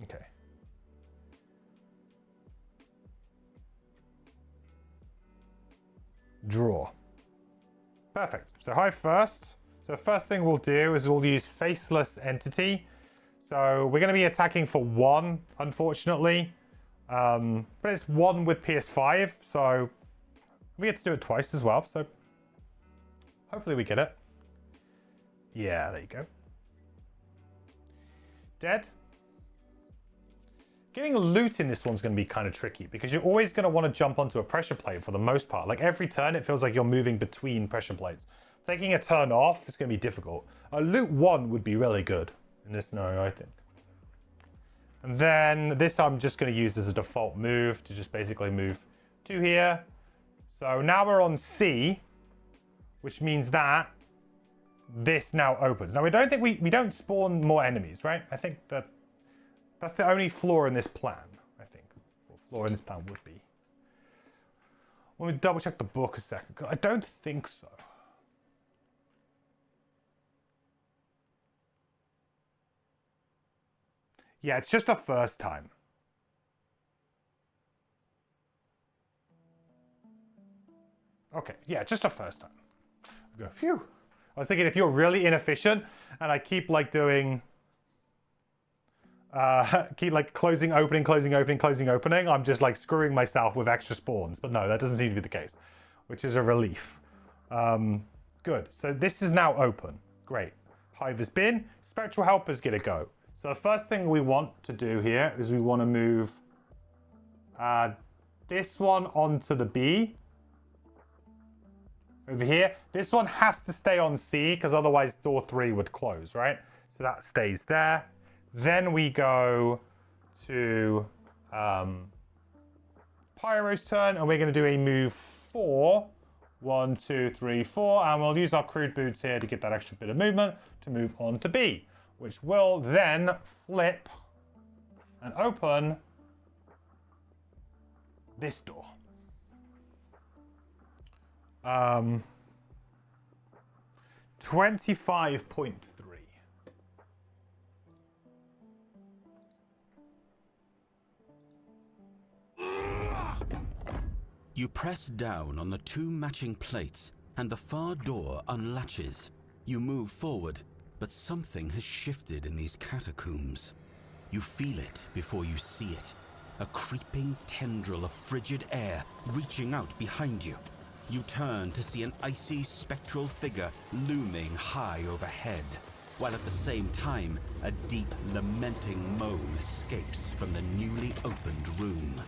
Okay. Draw. Perfect. So hive first. So the first thing we'll do is we'll use Faceless Entity. So we're going to be attacking for 1, unfortunately. But it's 1 with PS5, so we get to do it twice as well. So hopefully we get it. Yeah, there you go. Dead. Getting loot in this one's going to be kind of tricky because you're always going to want to jump onto a pressure plate for the most part. Like every turn, it feels like you're moving between pressure plates. Taking a turn off is going to be difficult. A loot 1 would be really good in this scenario, I think. And then this I'm just going to use as a default move to just basically move to here. So now we're on C, which means that this now opens. Now we don't think we don't spawn more enemies, right? I think that's the only flaw in this plan, I think. What flaw in this plan would be. Let me double check the book a second. I don't think so. Yeah, it's just a first time. Okay, yeah, just a first time. I go, phew. I was thinking if you're really inefficient and I keep like doing keep like closing, opening, closing, opening, closing, opening, I'm just like screwing myself with extra spawns. But no, that doesn't seem to be the case, which is a relief. Good. So this is now open. Great. Hive has been. Spectral Helper's gonna go. So the first thing we want to do here is we want to move this one onto the B. Over here. This one has to stay on C because otherwise door 3 would close, right? So that stays there. Then we go to Pyro's turn, and we're going to do a move 4. 1, 2, 3, 4, and we'll use our crude boots here to get that extra bit of movement to move on to B, which will then flip and open this door. 25.3. You press down on the 2 matching plates, and the far door unlatches. You move forward, but something has shifted in these catacombs. You feel it before you see it. A creeping tendril of frigid air reaching out behind you. You turn to see an icy spectral figure looming high overhead, while at the same time, a deep lamenting moan escapes from the newly opened room.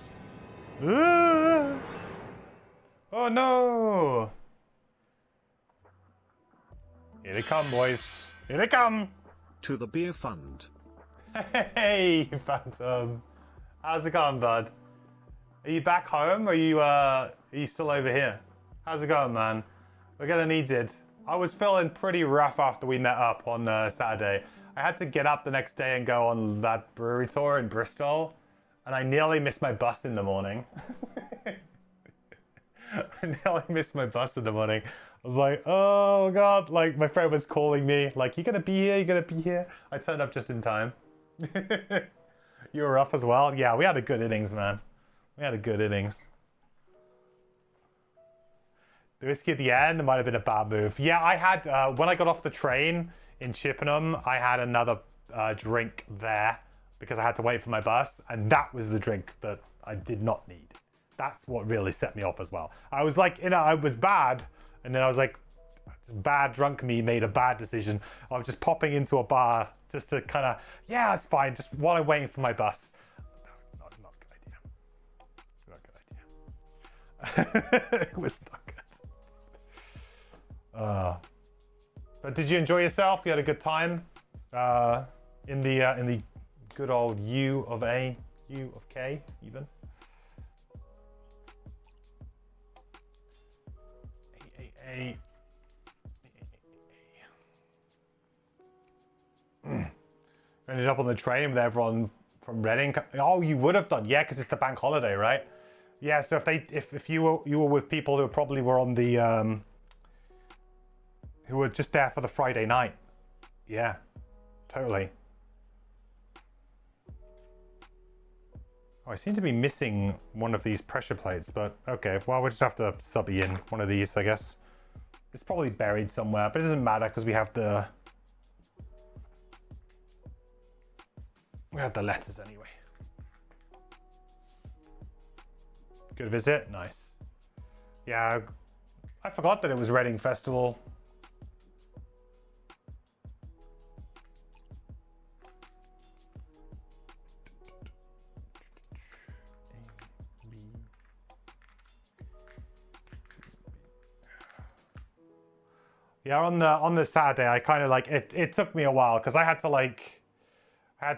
Oh no! Here they come, boys. Here they come! To the beer fund. Hey, Phantom. How's it going, bud? Are you back home, or are you still over here? How's it going, man? We're gonna need it. I was feeling pretty rough after we met up on Saturday. I had to get up the next day and go on that brewery tour in Bristol, and I nearly missed my bus in the morning. I nearly missed my bus in the morning. I was like, oh god, like my friend was calling me, like, you gonna be here, you gonna be here? I turned up just in time. You were rough as well? Yeah, we had a good innings, man. We had a good innings. The whiskey at the end might have been a bad move. Yeah, I had, when I got off the train in Chippenham, I had another drink there because I had to wait for my bus, and that was the drink that I did not need. That's what really set me off as well. I was like, I was bad, and then I was like, bad drunk me made a bad decision of just popping into a bar just to kind of, yeah, it's fine, just while I'm waiting for my bus. Not a good idea. Not a good idea. It was not good. But did you enjoy yourself? You had a good time in the good old U of K even. Ended up on the train with everyone from Reading. Oh, you would have done, yeah, because it's the bank holiday, right? Yeah, so if you were with people who probably were on the who were just there for the Friday night, yeah, totally. Oh, I seem to be missing one of these pressure plates, but okay, well, we'll just have to sub in one of these, I guess. It's probably buried somewhere, but it doesn't matter because we have the letters anyway. Good visit, nice. Yeah, I forgot that it was Reading Festival. Yeah, on the Saturday, I kind of like it took me a while because I had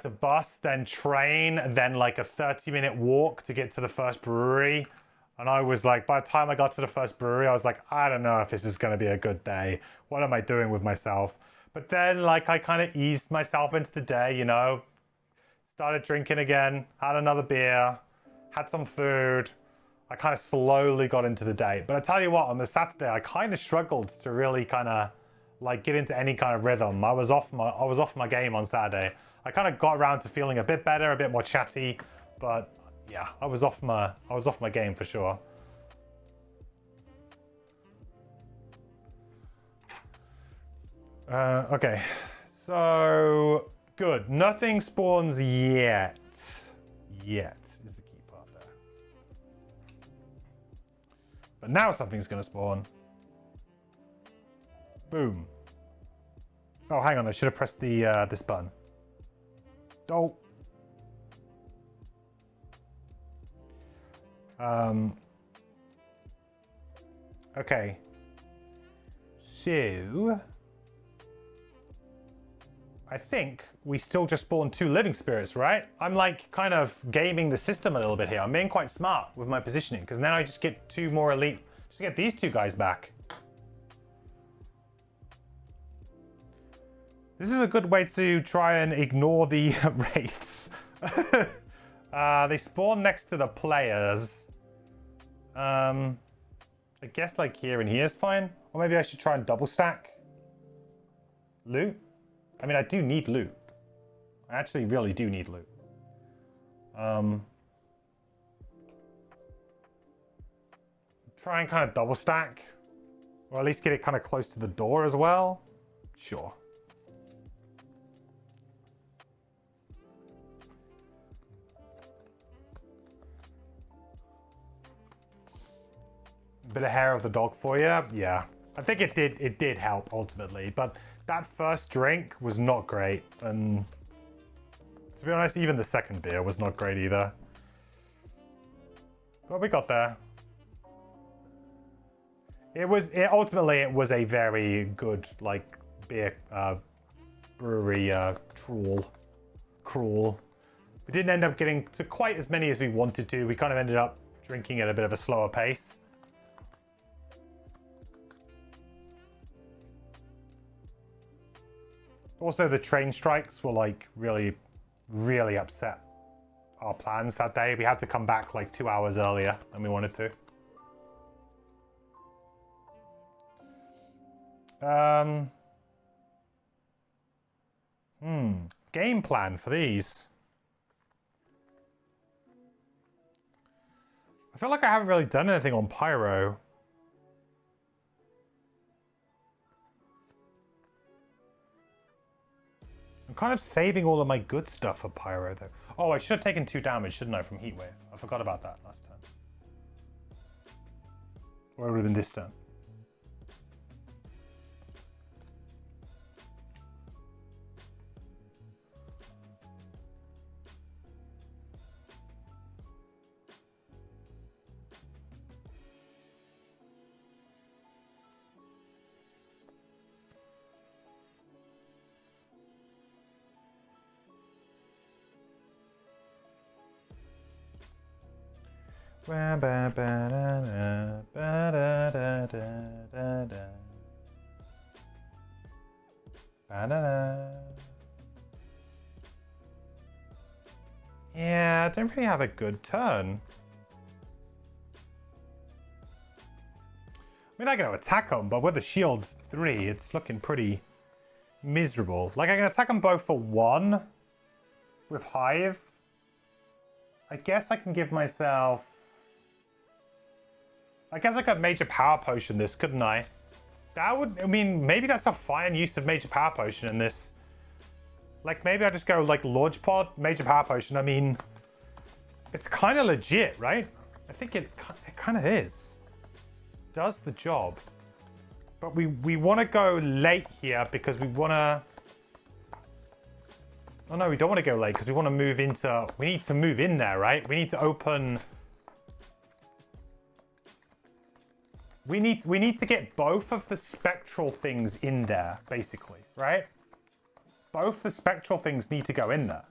to bus, then train, and then like a 30-minute walk to get to the first brewery. And I was like, by the time I got to the first brewery, I was like, I don't know if this is going to be a good day. What am I doing with myself? But then like I kind of eased myself into the day, you know, started drinking again, had another beer, had some food. I kind of slowly got into the day. But I tell you what, on the Saturday, I kind of struggled to really kind of like get into any kind of rhythm. I was off my game on Saturday. I kind of got around to feeling a bit better, a bit more chatty, but yeah, I was off my game for sure. Okay, so good. Nothing spawns yet. Yet is the key part there. But now something's gonna spawn. Boom. Oh, hang on, I should have pressed the this button. Oh. Okay. So I think we still just spawn 2 living spirits, right? I'm like kind of gaming the system a little bit here. I'm being quite smart with my positioning because then I just get 2 more elite. Just get these 2 guys back. This is a good way to try and ignore the raids. They spawn next to the players. I guess like here and here is fine. Or maybe I should try and double stack. Loot? I mean, I do need loot. I actually really do need loot. Try and kind of double stack. Or at least get it kind of close to the door as well. Sure. Bit of hair of the dog for you. Yeah, I think it did help ultimately, but that first drink was not great, and to be honest, even the second beer was not great either. But we got there. Ultimately it was a very good like beer brewery crawl. We didn't end up getting to quite as many as we wanted to. We kind of ended up drinking at a bit of a slower pace. Also, the train strikes were like really upset our plans that day. We had to come back like 2 hours earlier than we wanted to. Game plan for these. I feel like I haven't really done anything on Pyro. I'm kind of saving all of my good stuff for Pyro, though. Oh, I should have taken 2 damage, shouldn't I, from Heatwave? I forgot about that last turn. Or it would have been this turn. Yeah, I don't really have a good turn. I mean, I can attack them, but with a shield 3, it's looking pretty miserable. Like, I can attack them both for 1 with Hive. I guess I can give myself... I guess I could Major Power Potion this, couldn't I? That would, I mean, maybe that's a fine use of Major Power Potion in this. Like, maybe I just go, like, Launch Pod, Major Power Potion. I mean, it's kind of legit, right? I think it kind of is. Does the job. But we want to go late here because we want to... Oh, no, we don't want to go late because we want to move into... We need to move in there, right? We need to open... We need to get both of the spectral things in there, basically, right? Both the spectral things need to go in there.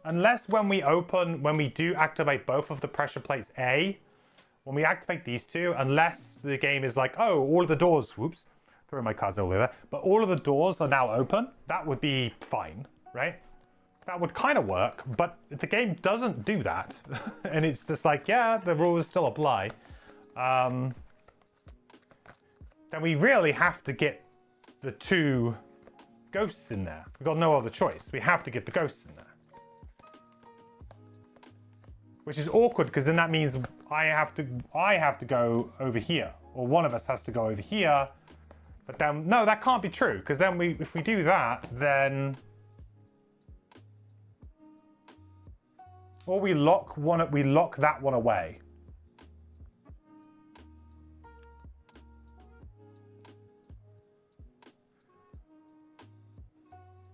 Unless when we do activate both of the pressure plates A, when we activate these two, unless the game is like, oh, all of the doors, whoops, throwing my cards all over, but all of the doors are now open, that would be fine, right? That would kind of work, but if the game doesn't do that, and it's just like, yeah, the rules still apply, then we really have to get the two ghosts in there. We've got no other choice. We have to get the ghosts in there. Which is awkward because then that means I have to go over here, or one of us has to go over here. But then no, that can't be true because then if we do that, then or we lock that one away.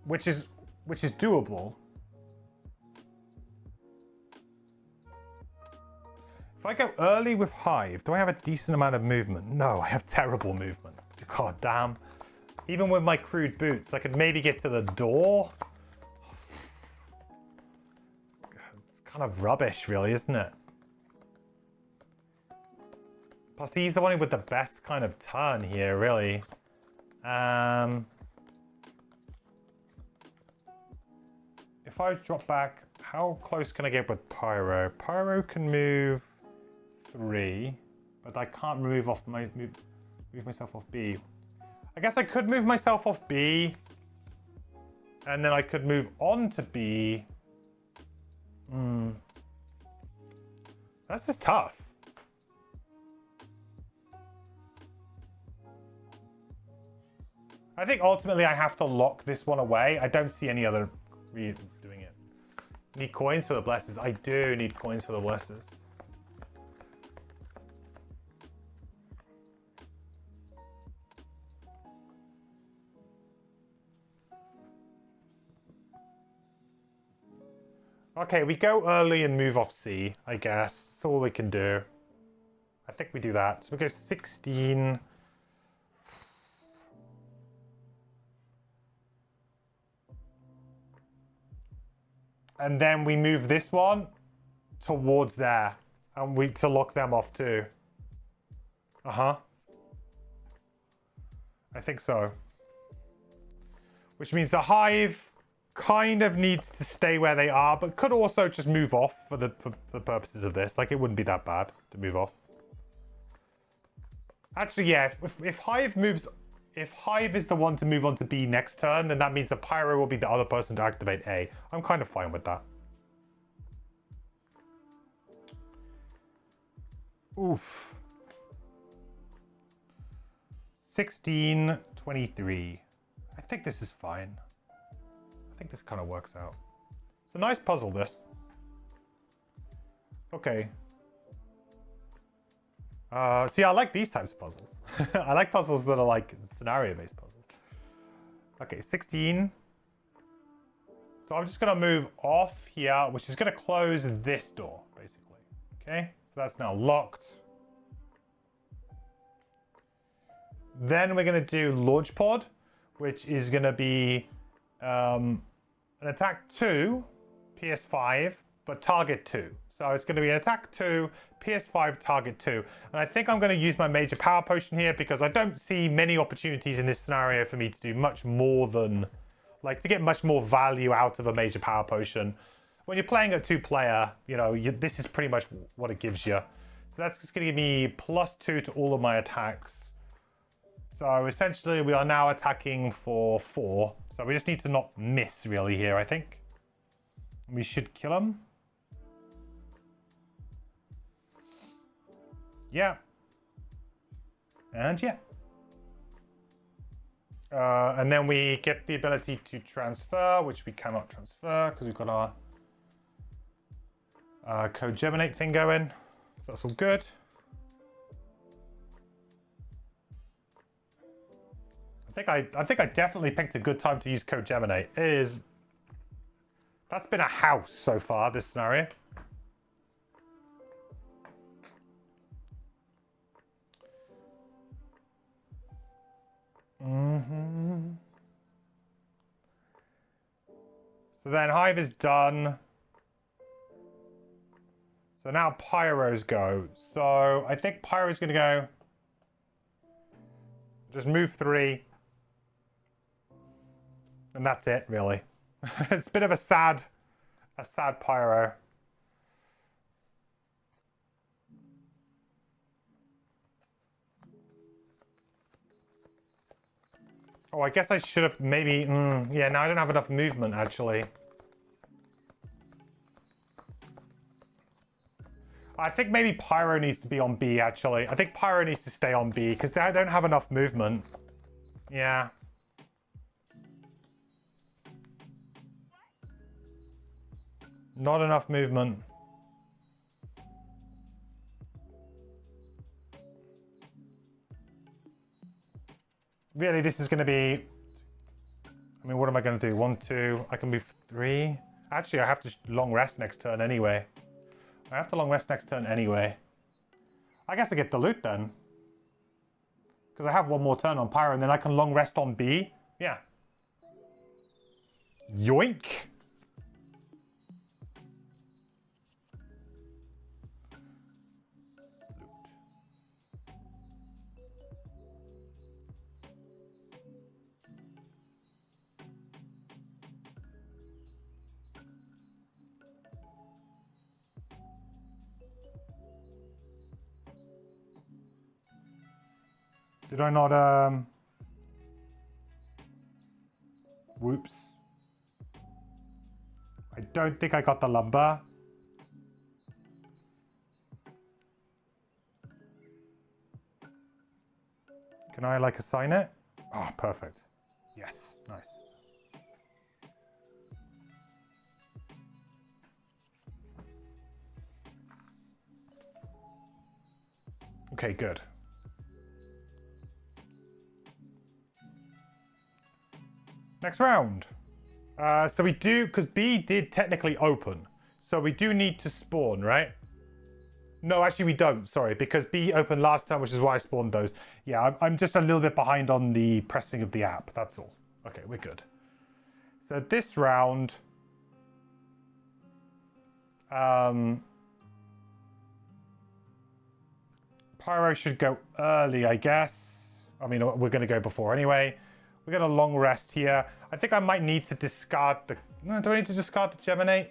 Which is doable. If I go early with Hive, do I have a decent amount of movement? No, I have terrible movement. God damn. Even with my crude boots, I could maybe get to the door. It's kind of rubbish, really, isn't it? Plus, he's the one with the best kind of turn here, really. If I drop back, how close can I get with Pyro? Pyro can move 3, but I can't move myself off B. I guess I could move myself off B, and then I could move on to B. That's just tough. I think ultimately I have to lock this one away. I don't see any other doing it. Need coins for the blessers. I do need coins for the blessers. Okay, we go early and move off C, I guess. That's all we can do. I think we do that. So we go 16. And then we move this one towards there. And to lock them off too. I think so. Which means the Hive kind of needs to stay where they are, but could also just move off for the purposes of this. Like, it wouldn't be that bad to move off. Actually, yeah, if Hive moves... If Hive is the one to move on to B next turn, then that means the Pyro will be the other person to activate A. I'm kind of fine with that. Oof. 16, 23. I think this is fine. I think this kind of works out. It's a nice puzzle, this. Okay. See, I like these types of puzzles. I like puzzles that are like scenario-based puzzles. Okay, 16. So I'm just going to move off here, which is going to close this door, basically. Okay, so that's now locked. Then we're going to do Launch Pod, which is going to be an attack 2, PS5, but target 2. So it's going to be an attack 2, PS5, target 2. And I think I'm going to use my Major Power Potion here because I don't see many opportunities in this scenario for me to do much more than, like, to get much more value out of a Major Power Potion. When you're playing a 2-player, you know, this is pretty much what it gives you. So that's just going to give me +2 to all of my attacks. So essentially we are now attacking for 4. So we just need to not miss really here, I think. We should kill him. Yeah. And yeah. And then we get the ability to transfer, which we cannot transfer because we've got our co-geminate thing going. So that's all good. I think I definitely picked a good time to use co-geminate. That's been a house so far, this scenario. So then Hive is done. So now Pyro's go. So I think Pyro's going to go. Just move 3. And that's it, really. It's a bit of a sad Pyro. Oh, I guess I should have maybe... yeah, no, I don't have enough movement, actually. I think maybe Pyro needs to be on B, actually. I think Pyro needs to stay on B, because I don't have enough movement. Yeah. Not enough movement. Really, this is going to be... I mean, what am I going to do? 1, 2... I can move 3. Actually, I have to long rest next turn anyway. I have to long rest next turn anyway. I guess I get the loot then. Because I have one more turn on Pyro, and then I can long rest on B. Yeah. Yoink! Did I not, whoops. I don't think I got the lumber. Can I, like, assign it? Oh, perfect. Yes, nice. Okay, good. Next round. So we do, because B did technically open. So we do need to spawn, right? No, actually we don't, sorry, because B opened last time, which is why I spawned those. Yeah, I'm just a little bit behind on the pressing of the app, that's all. Okay, we're good. So this round... Pyro should go early, I guess. I mean, we're going to go before anyway. We're going to long rest here. I think I might need to discard the... No, do I need to discard the Geminate?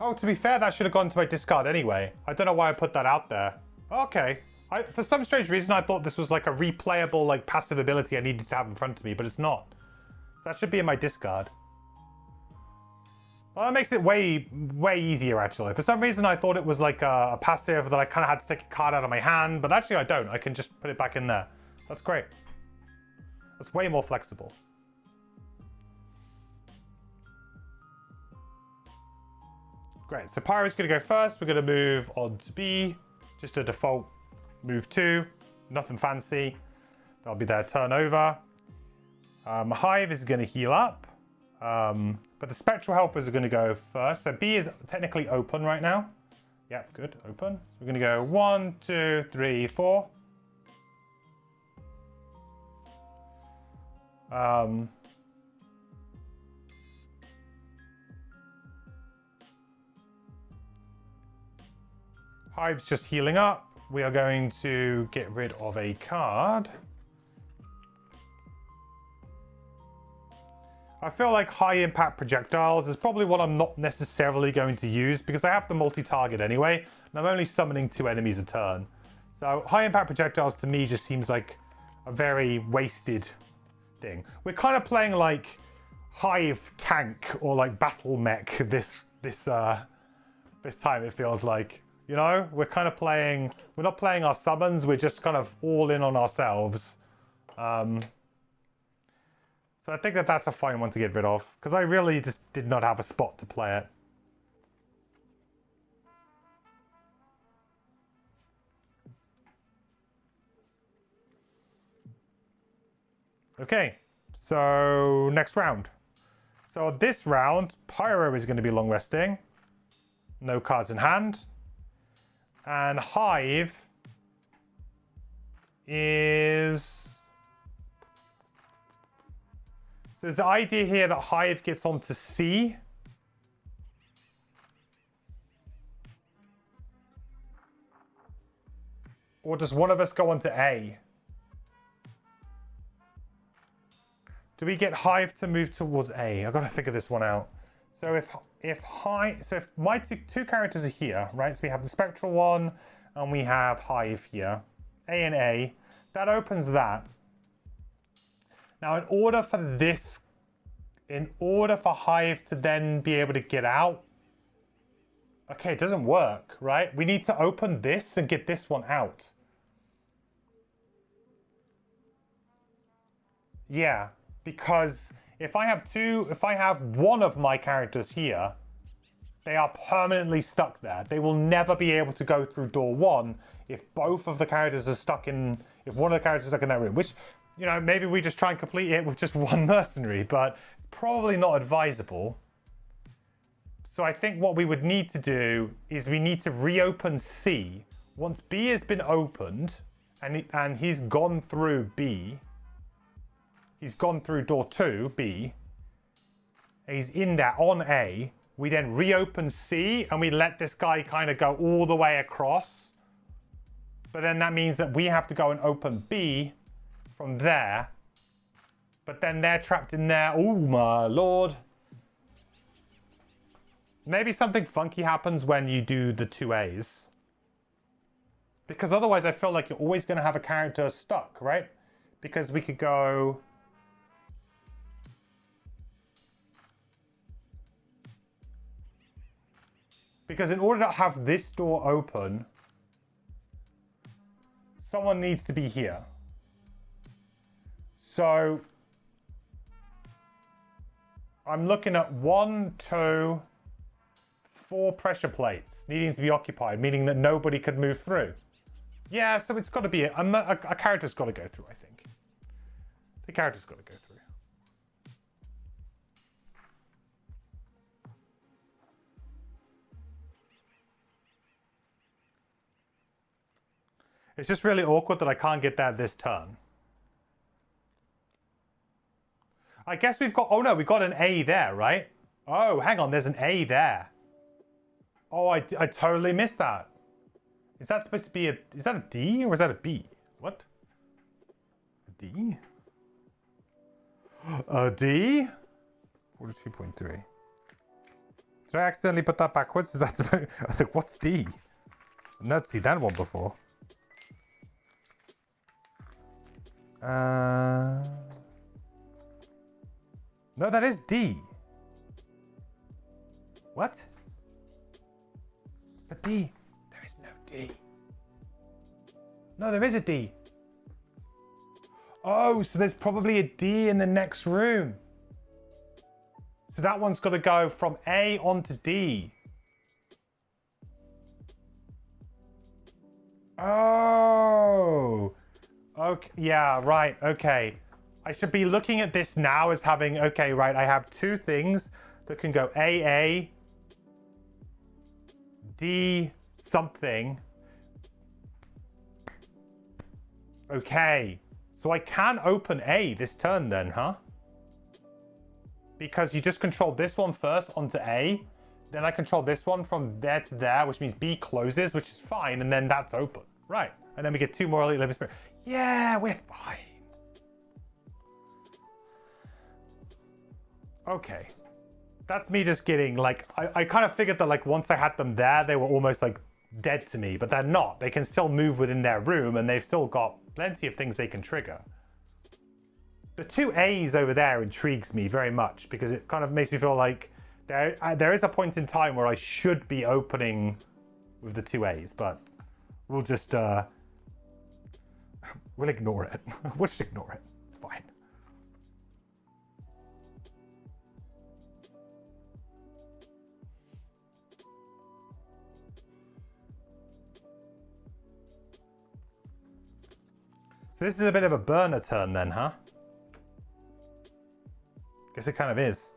Oh, to be fair, that should have gone to my discard anyway. I don't know why I put that out there. Okay. For some strange reason, I thought this was like a replayable, like, passive ability I needed to have in front of me, but it's not. So that should be in my discard. Well, that makes it way easier, actually. For some reason, I thought it was like a passive that I kind of had to take a card out of my hand, but actually I don't. I can just put it back in there. That's great. That's way more flexible. Great, so Pyro's going to go first. We're going to move on to B. Just a default move 2. Nothing fancy. That'll be their turn over. Hive is going to heal up. But the Spectral Helpers are going to go first. So B is technically open right now. Yep, good, open. So we're going to go 1, 2, 3, 4. Hive's just healing up. We are going to get rid of a card. I feel like high impact projectiles is probably what I'm not necessarily going to use because I have the multi-target anyway, and I'm only summoning 2 enemies a turn. So high impact projectiles to me just seems like a very wasted thing. We're kind of playing like hive tank or like battle mech this time. It feels like, you know, we're kind of playing, we're not playing our summons, we're just kind of all in on ourselves. So I think that that's a fine one to get rid of, because I really just did not have a spot to play it. Okay, so next round. So this round, Pyro is going to be long resting. No cards in hand. And Hive is... So is the idea here that Hive gets onto C? Or does one of us go onto A? Do we get Hive to move towards A? I've got to figure this one out. So if my two characters are here, right? So we have the Spectral one and we have Hive here. A and A. That opens that. Now in order for Hive to then be able to get out, okay, it doesn't work, right? We need to open this and get this one out. Yeah. Because if I have one of my characters here, they are permanently stuck there. They will never be able to go through door one if both of the characters are stuck in, if one of the characters is stuck in that room, which, you know, maybe we just try and complete it with just one mercenary, but it's probably not advisable. So I think what we would need to do is we need to reopen C. Once B has been opened and he's gone through B, he's gone through door 2, B. He's in there on A. We then reopen C and we let this guy kind of go all the way across. But then that means that we have to go and open B from there. But then they're trapped in there. Oh my lord. Maybe something funky happens when you do the 2 A's. Because otherwise I feel like you're always going to have a character stuck, right? Because we could go... Because in order to have this door open, someone needs to be here. So I'm looking at 1, 2, 4 pressure plates needing to be occupied, meaning that nobody could move through. Yeah, so it's got to be a character's got to go through, I think. The character's got to go through. It's just really awkward that I can't get that this turn. I guess we've got... Oh, no, we got an A there, right? Oh, hang on. There's an A there. Oh, I totally missed that. Is that supposed to be a... Is that a D or is that a B? What? A D? A D? 42.3. Did I accidentally put that backwards? Is that supposed... I was like, what's D? I've never seen that one before. No, that is D. What? But D. There is no D. No, there is a D. Oh, so there's probably a D in the next room. So that one's got to go from A onto D. Oh. Okay, yeah, right, okay. I should be looking at this now as having, okay, right, I have 2 things that can go AA, D something. Okay, so I can open A this turn then, huh? Because you just control this one first onto A, then I control this one from there to there, which means B closes, which is fine, and then that's open. Right, and then we get 2 more Elite Living Spirit. Yeah, we're fine. Okay. That's me just getting, like, I kind of figured that, like, once I had them there, they were almost, like, dead to me. But they're not. They can still move within their room, and they've still got plenty of things they can trigger. The two A's over there intrigues me very much because it kind of makes me feel like there is a point in time where I should be opening with the two A's, but we'll just we'll ignore it. We'll just ignore it. It's fine. So this is a bit of a burner turn then, huh? Guess it kind of is.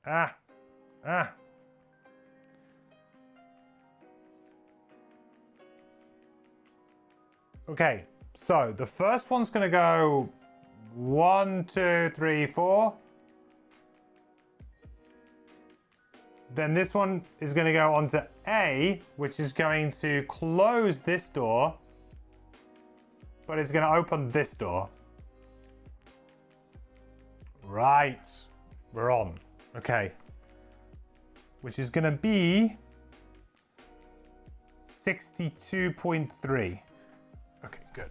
Ah. Okay, so the first one's gonna go 1, 2, 3, 4. Then this one is going to go onto A, which is going to close this door, but it's going to open this door. Right. We're on. Okay. Which is going to be 62.3. Okay, good.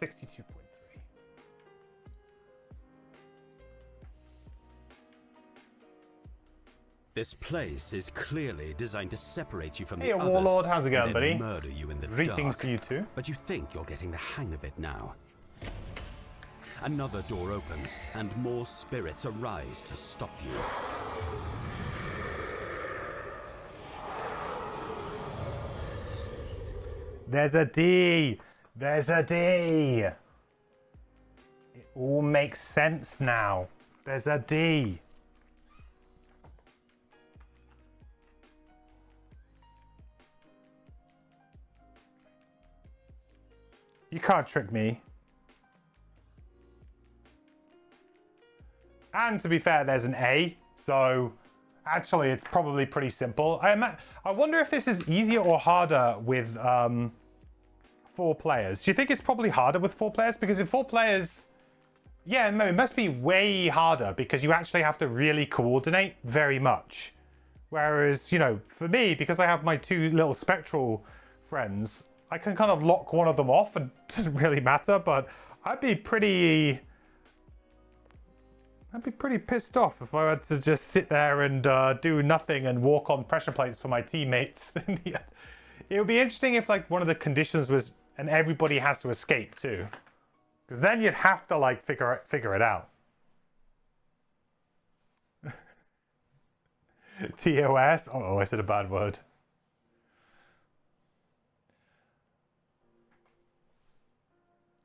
62.3. This place is clearly designed to separate you from Hey, the others. Warlord, how's it going, and buddy? then murder you in the Greetings dark. to you too. But you think you're getting the hang of it now. Another door opens, and more spirits arise to stop you. There's a D. There's a D. It all makes sense now. There's a D. You can't trick me. And to be fair, there's an A, so actually it's probably pretty simple. I wonder if this is easier or harder with 4 players. Do you think it's probably harder with 4 players? Because if 4 players, yeah, no, it must be way harder because you actually have to really coordinate very much. Whereas, you know, for me, because I have my 2 little spectral friends, I can kind of lock one of them off and it doesn't really matter, but I'd be pretty pissed off if I had to just sit there and do nothing and walk on pressure plates for my teammates. It would be interesting if like one of the conditions was, and everybody has to escape too. Because then you'd have to like figure it out. TOS? Oh, I said a bad word.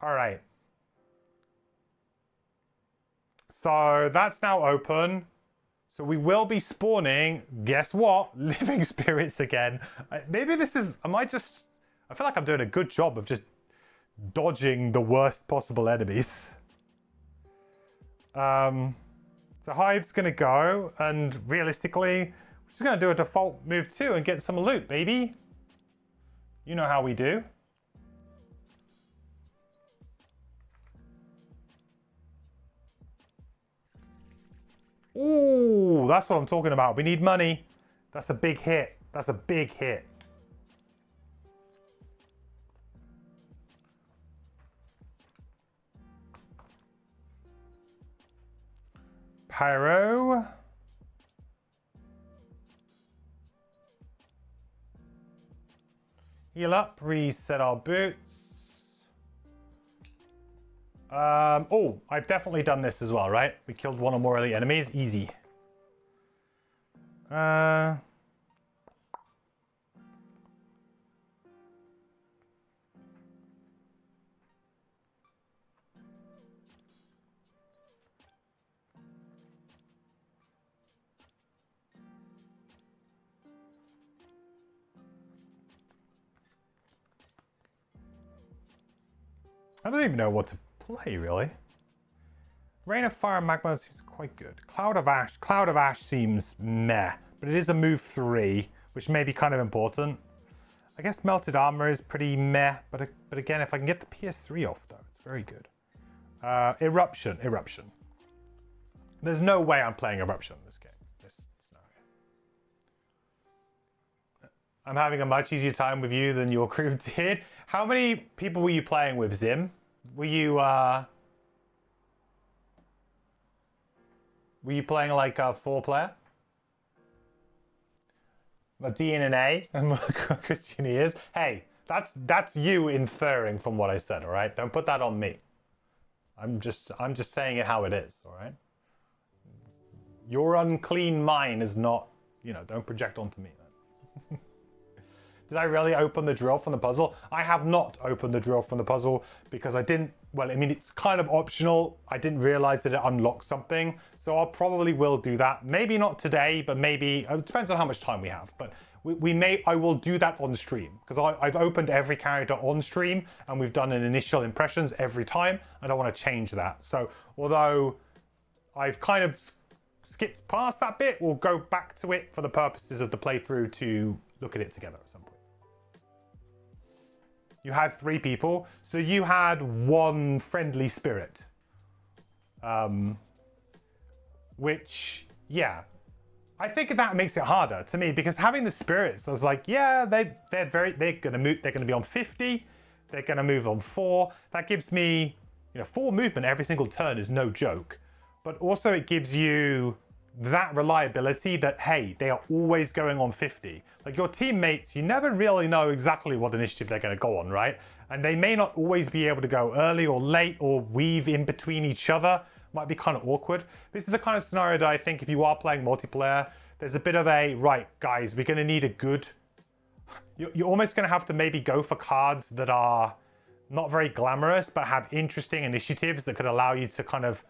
All right. So that's now open. So we will be spawning, guess what? Living spirits again. Maybe this is, I feel like I'm doing a good job of just dodging the worst possible enemies. So Hive's gonna go, and realistically, we're just gonna do a default move too and get some loot, baby. You know how we do. Ooh, that's what I'm talking about. We need money. That's a big hit. That's a big hit. Pyro. Heal up, reset our boots. Oh, I've definitely done this as well, right? We killed one or more of the enemies. Easy. I don't even know what to play, really. Rain of Fire and Magma seems quite good. Cloud of Ash seems meh, but it is a move 3, which may be kind of important. I guess Melted Armor is pretty meh, but again, if I can get the PS3 off, though, it's very good. Eruption. There's no way I'm playing Eruption in this game. There's no way. I'm having a much easier time with you than your crew did. How many people were you playing with, Zim? Were you playing like a 4-player? A D and an A, and Christian he is. Hey, that's you inferring from what I said, all right? Don't put that on me. I'm just saying it how it is, all right? Your unclean mind is not, you know, don't project onto me. Did I really open the drill from the puzzle? I have not opened the drill from the puzzle because I didn't, well, I mean, it's kind of optional. I didn't realize that it unlocked something. So I probably will do that. Maybe not today, but maybe, it depends on how much time we have. But I will do that on stream because I've opened every character on stream and we've done an initial impressions every time. I don't want to change that. So although I've kind of skipped past that bit, we'll go back to it for the purposes of the playthrough to look at it together at some point. You had 3 people, so you had 1 friendly spirit. Which, yeah, I think that makes it harder to me because having the spirits, I was like, yeah, they're gonna be on 50, they're gonna move on 4. That gives me, you know, 4 movement every single turn is no joke. But also it gives you that reliability that, hey, they are always going on 50. Like your teammates, you never really know exactly what initiative they're going to go on, right? And they may not always be able to go early or late or weave in between each other. Might be kind of awkward. This is the kind of scenario that I think if you are playing multiplayer, there's a bit of a, right, guys, we're going to need a good... You're almost going to have to maybe go for cards that are not very glamorous, but have interesting initiatives that could allow you to kind of...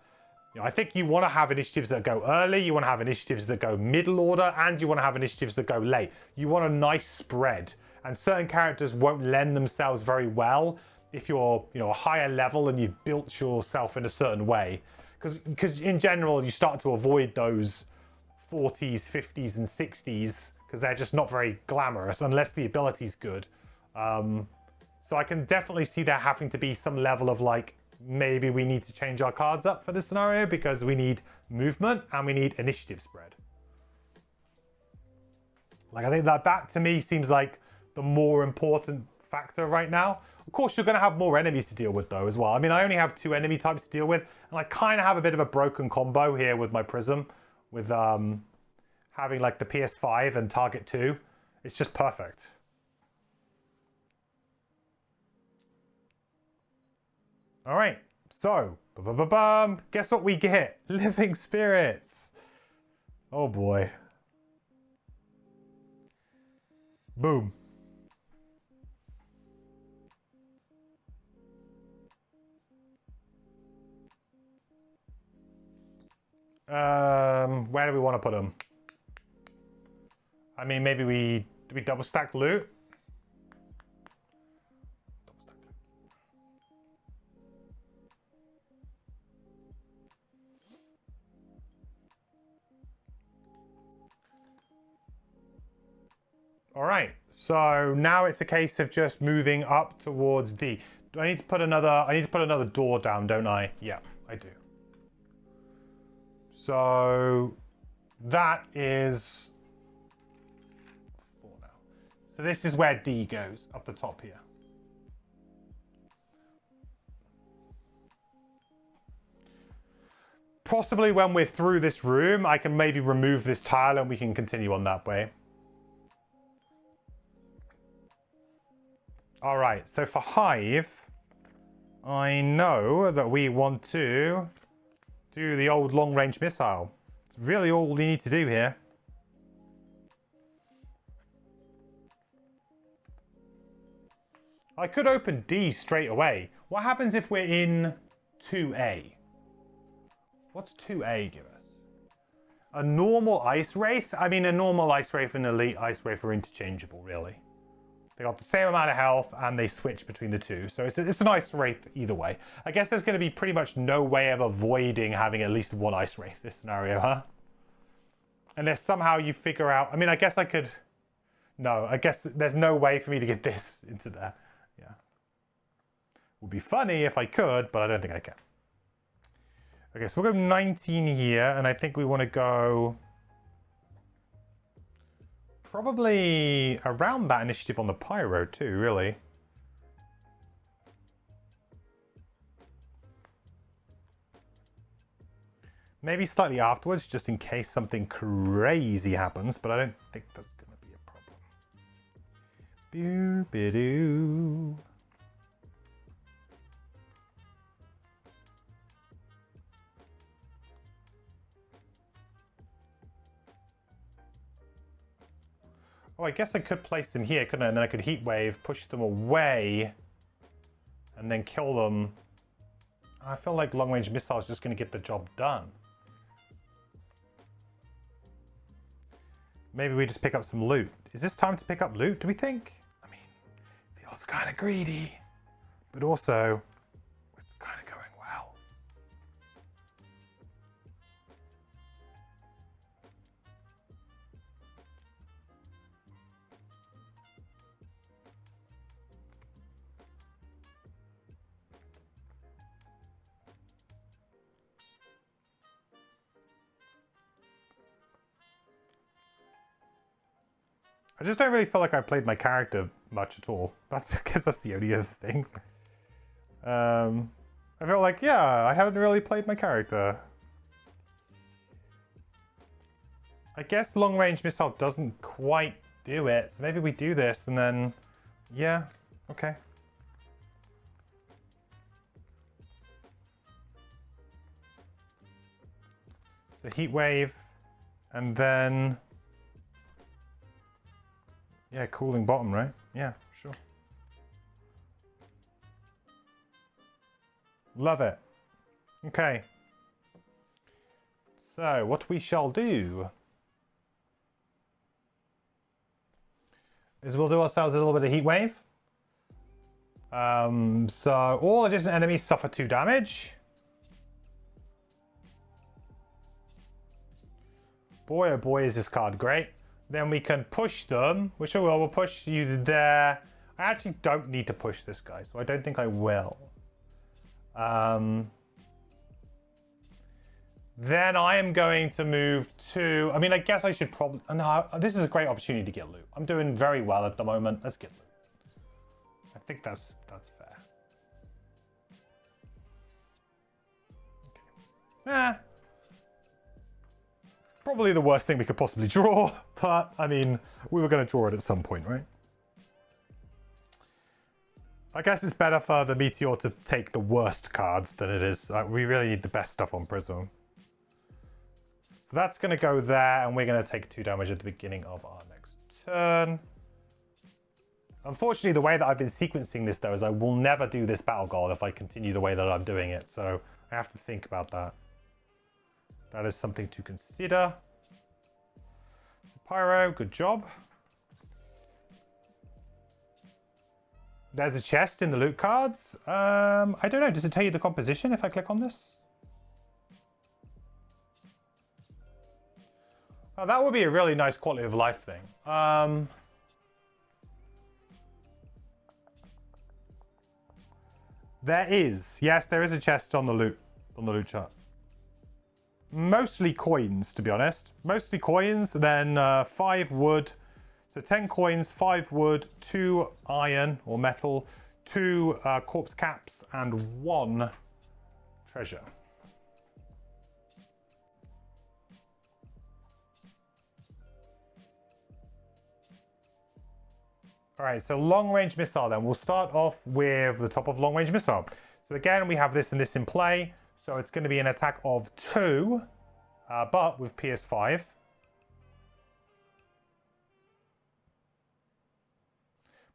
You know, I think you want to have initiatives that go early, you want to have initiatives that go middle order, and you want to have initiatives that go late. You want a nice spread. And certain characters won't lend themselves very well if you're, you know, a higher level and you've built yourself in a certain way. Because in general, you start to avoid those 40s, 50s, and 60s because they're just not very glamorous unless the ability's good. So I can definitely see there having to be some level of like, maybe we need to change our cards up for this scenario because we need movement and we need initiative spread. Like, I think that to me seems like the more important factor right now. Of course, you're going to have more enemies to deal with though as well. I mean, I only have 2 enemy types to deal with, and I kind of have a bit of a broken combo here with my Prism, with having like the PS5 and Target 2. It's just perfect. All right, so, guess what we get? Living spirits. Oh boy. Boom. Where do we want to put them? I mean, maybe do we double stack loot? All right, so now it's a case of just moving up towards D. Do I need to put another door down, don't I? Yeah, I do. So that is 4 now. So this is where D goes, up the top here. Possibly when we're through this room, I can maybe remove this tile and we can continue on that way. All right, so for Hive, I know that we want to do the old long-range missile. It's really all we need to do here. I could open D straight away. What happens if we're in 2A? What's 2A give us? A normal Ice Wraith? I mean, a normal Ice Wraith and Elite Ice Wraith are interchangeable, really. They got the same amount of health and they switch between the two. So it's a nice Wraith either way. I guess there's going to be pretty much no way of avoiding having at least 1 Ice Wraith this scenario, huh? Unless somehow you figure out... I mean, I guess I could... No, I guess there's no way for me to get this into there. Yeah. Would be funny if I could, but I don't think I can. Okay, so we'll go 19 here, and I think we want to go... Probably around that initiative on the Pyro too, really. Maybe slightly afterwards, just in case something crazy happens, but I don't think that's going to be a problem. Boo-ba-doo. Oh, I guess I could place them here, couldn't I? And then I could heat wave, push them away, and then kill them. I feel like long range missile is just going to get the job done. Maybe we just pick up some loot. Is this time to pick up loot, do we think? I mean, feels kind of greedy, but also it's kind of going well. I just don't really feel like I played my character much at all. I guess that's the only other thing. I feel like, yeah, I haven't really played my character. I guess long range missile doesn't quite do it. So maybe we do this and then, yeah, okay. So heat wave and then... yeah, cooling bottom, right? Yeah, sure. Love it. Okay. So, what we shall do is we'll do ourselves a little bit of heat wave. So, all adjacent enemies suffer 2 damage. Boy, oh boy, is this card great. Then we can push them, which I will. We'll push you there. I actually don't need to push this guy, so I don't think I will. Then I am going to move to... I mean, I guess I should probably... no, this is a great opportunity to get loot. I'm doing very well at the moment. Let's get loot. I think that's fair. Okay. Probably the worst thing we could possibly draw, but I mean, we were going to draw it at some point, right? I guess it's better for the Meteor to take the worst cards than it is. We really need the best stuff on Prism. So that's going to go there, and we're going to take 2 damage at the beginning of our next turn. Unfortunately, the way that I've been sequencing this, though, is I will never do this Battle God if I continue the way that I'm doing it. So I have to think about that. That is something to consider. Pyro, good job. There's a chest in the loot cards. I don't know. Does it tell you the composition if I click on this? Oh, that would be a really nice quality of life thing. There is. Yes, there is a chest on the loot chart. Mostly coins, to be honest. Mostly coins, then 5 wood. So 10 coins, 5 wood, 2 iron or metal, 2 corpse caps, and 1 treasure. All right, so long range missile then. We'll start off with the top of long range missile. So again, we have this and this in play. So it's going to be an attack of 2, but with PS5.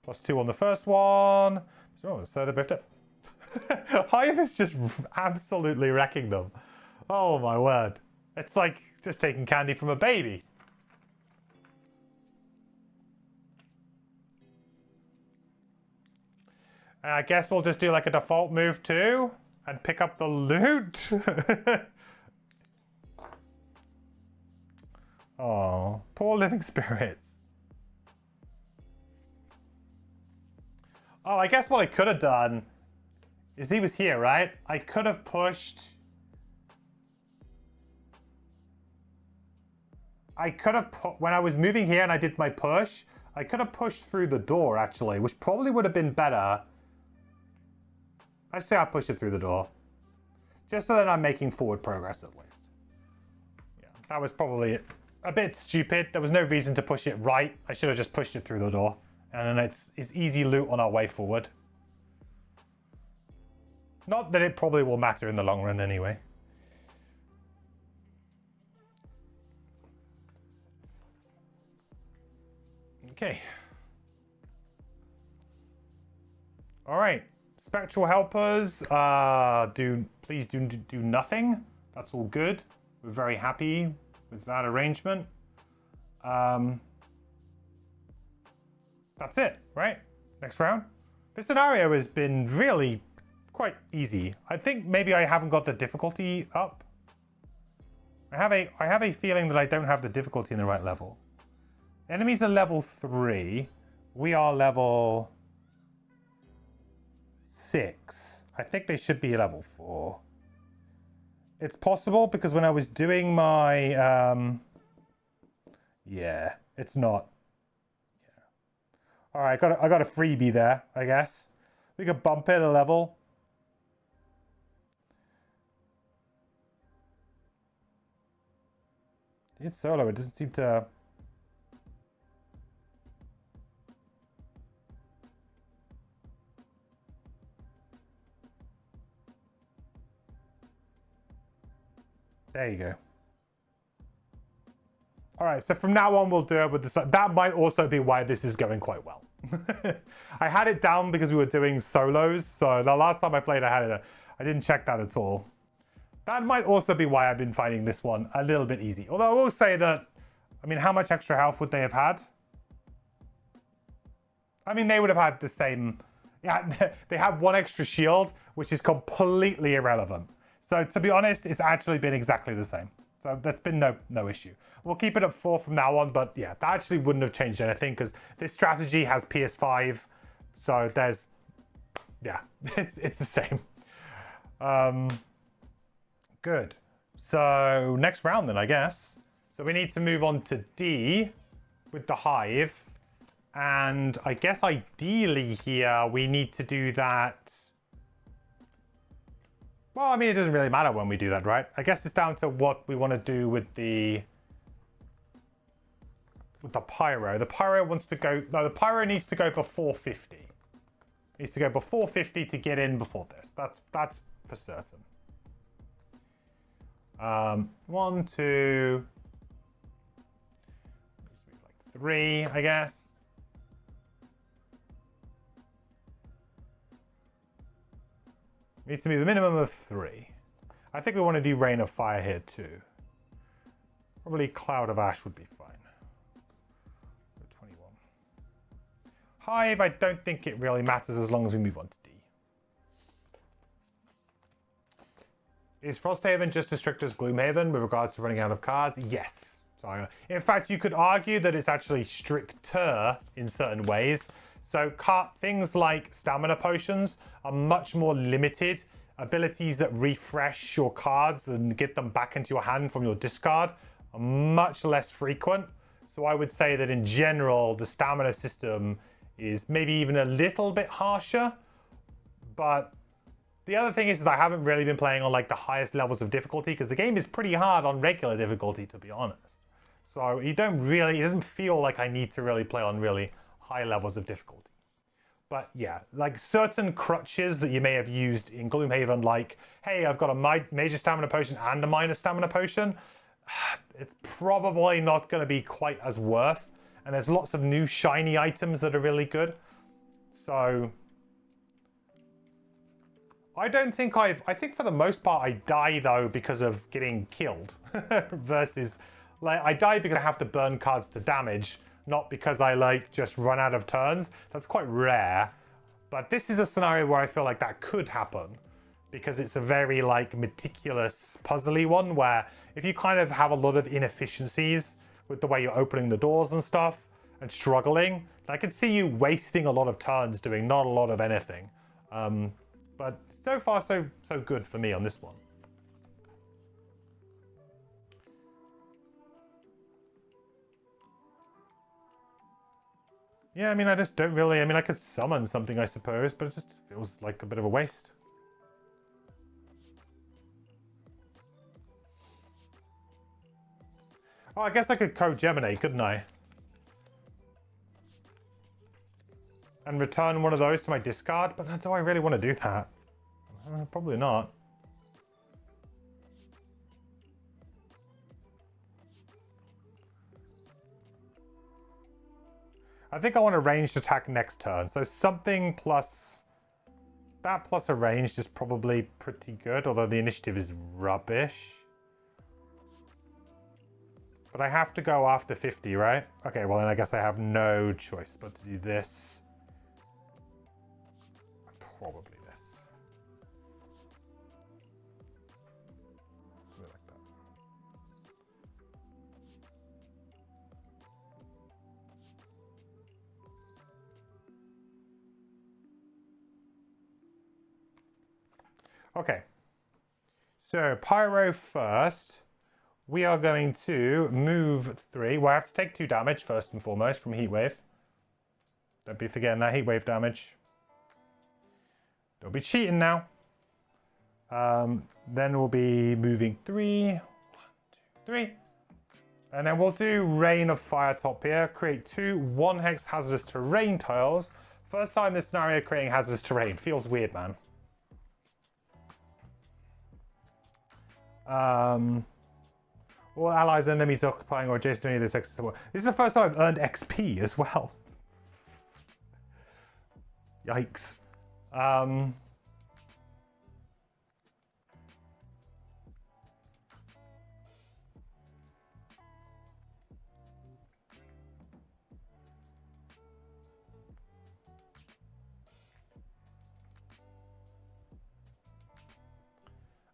Plus 2 on the first one. So they're both dead. Hive is just absolutely wrecking them. Oh my word. It's like just taking candy from a baby. I guess we'll just do like a default move too. And pick up the loot. Oh, poor living spirits. Oh, I guess what I could have done is he was here, right? I could have pushed. I could have put, when I was moving here and I did my push, I could have pushed through the door actually, which probably would have been better. I'd say I'll push it through the door. Just so that I'm making forward progress at least. Yeah, that was probably a bit stupid. There was no reason to push it right. I should have just pushed it through the door. And then it's easy loot on our way forward. Not that it probably will matter in the long run anyway. Okay. All right. Spectral helpers, please do nothing. That's all good. We're very happy with that arrangement. That's it, right? Next round. This scenario has been really quite easy. I think maybe I haven't got the difficulty up. I have a feeling that I don't have the difficulty in the right level. Enemies are level 3. We are level 6. I think they should be level 4. It's possible because when I was doing my yeah, it's not. Yeah. All right, I got a freebie there, I guess. We could bump it a level. It's solo. It doesn't seem to. There you go. All right, so from now on, we'll do it with the... That might also be why this is going quite well. I had it down because we were doing solos, so the last time I played, I didn't check that at all. That might also be why I've been finding this one a little bit easy. Although I will say that, I mean, how much extra health would they have had? I mean, they would have had the same... Yeah, they have one extra shield, which is completely irrelevant. So to be honest, it's actually been exactly the same. So that's been no issue. We'll keep it at 4 from now on, but yeah, that actually wouldn't have changed anything because this strategy has PS5. So there's, yeah, it's the same. Good. So next round then, I guess. So we need to move on to D with the hive. And I guess ideally here, we need to do that. Well, I mean, it doesn't really matter when we do that, right? I guess it's down to what we want to do with the pyro. The pyro wants to go... No, the pyro needs to go before 50. It needs to go before 50 to get in before this. That's for certain. 1, 2... 3, I guess. Need to move a minimum of 3. I think we want to do Rain of Fire here too. Probably Cloud of Ash would be fine. 21. Hive, I don't think it really matters as long as we move on to D. Is Frosthaven just as strict as Gloomhaven with regards to running out of cards? Yes. So, in fact, you could argue that it's actually stricter in certain ways. So things like stamina potions are much more limited. Abilities that refresh your cards and get them back into your hand from your discard are much less frequent. So I would say that in general, the stamina system is maybe even a little bit harsher. But the other thing is I haven't really been playing on like the highest levels of difficulty because the game is pretty hard on regular difficulty, to be honest. So it doesn't feel like I need to really play on really high levels of difficulty. But yeah, like certain crutches that you may have used in Gloomhaven, like, hey, I've got a major stamina potion and a minor stamina potion, it's probably not going to be quite as worth. And there's lots of new shiny items that are really good. So I think for the most part I die though because of getting killed versus like I die because I have to burn cards to damage. Not because I like just run out of turns. That's quite rare. But this is a scenario where I feel like that could happen because it's a very like meticulous puzzly one where if you kind of have a lot of inefficiencies with the way you're opening the doors and stuff and struggling, I could see you wasting a lot of turns doing not a lot of anything. But so far so good for me on this one. Yeah, I mean, I just don't really... I mean, I could summon something, I suppose, but it just feels like a bit of a waste. Oh, I guess I could co-geminate, couldn't I? And return one of those to my discard, but do I really want to do that? Probably not. I think I want a ranged attack next turn, so something plus... That plus a ranged is probably pretty good, although the initiative is rubbish. But I have to go after 50, right? Okay, well then I guess I have no choice but to do this. Probably this. Something like that. Okay. So, Pyro first. We are going to move 3. Well, I have to take 2 damage first and foremost from Heatwave. Don't be forgetting that Heatwave damage. Don't be cheating now. Then we'll be moving 3. 1, 2, 3. And then we'll do Rain of Fire top here. Create 2 1-hex hazardous terrain tiles. First time this scenario creating hazardous terrain. Feels weird, man. All allies and enemies occupying or adjacent to any of this extra support. This is the first time I've earned XP as well. Yikes. I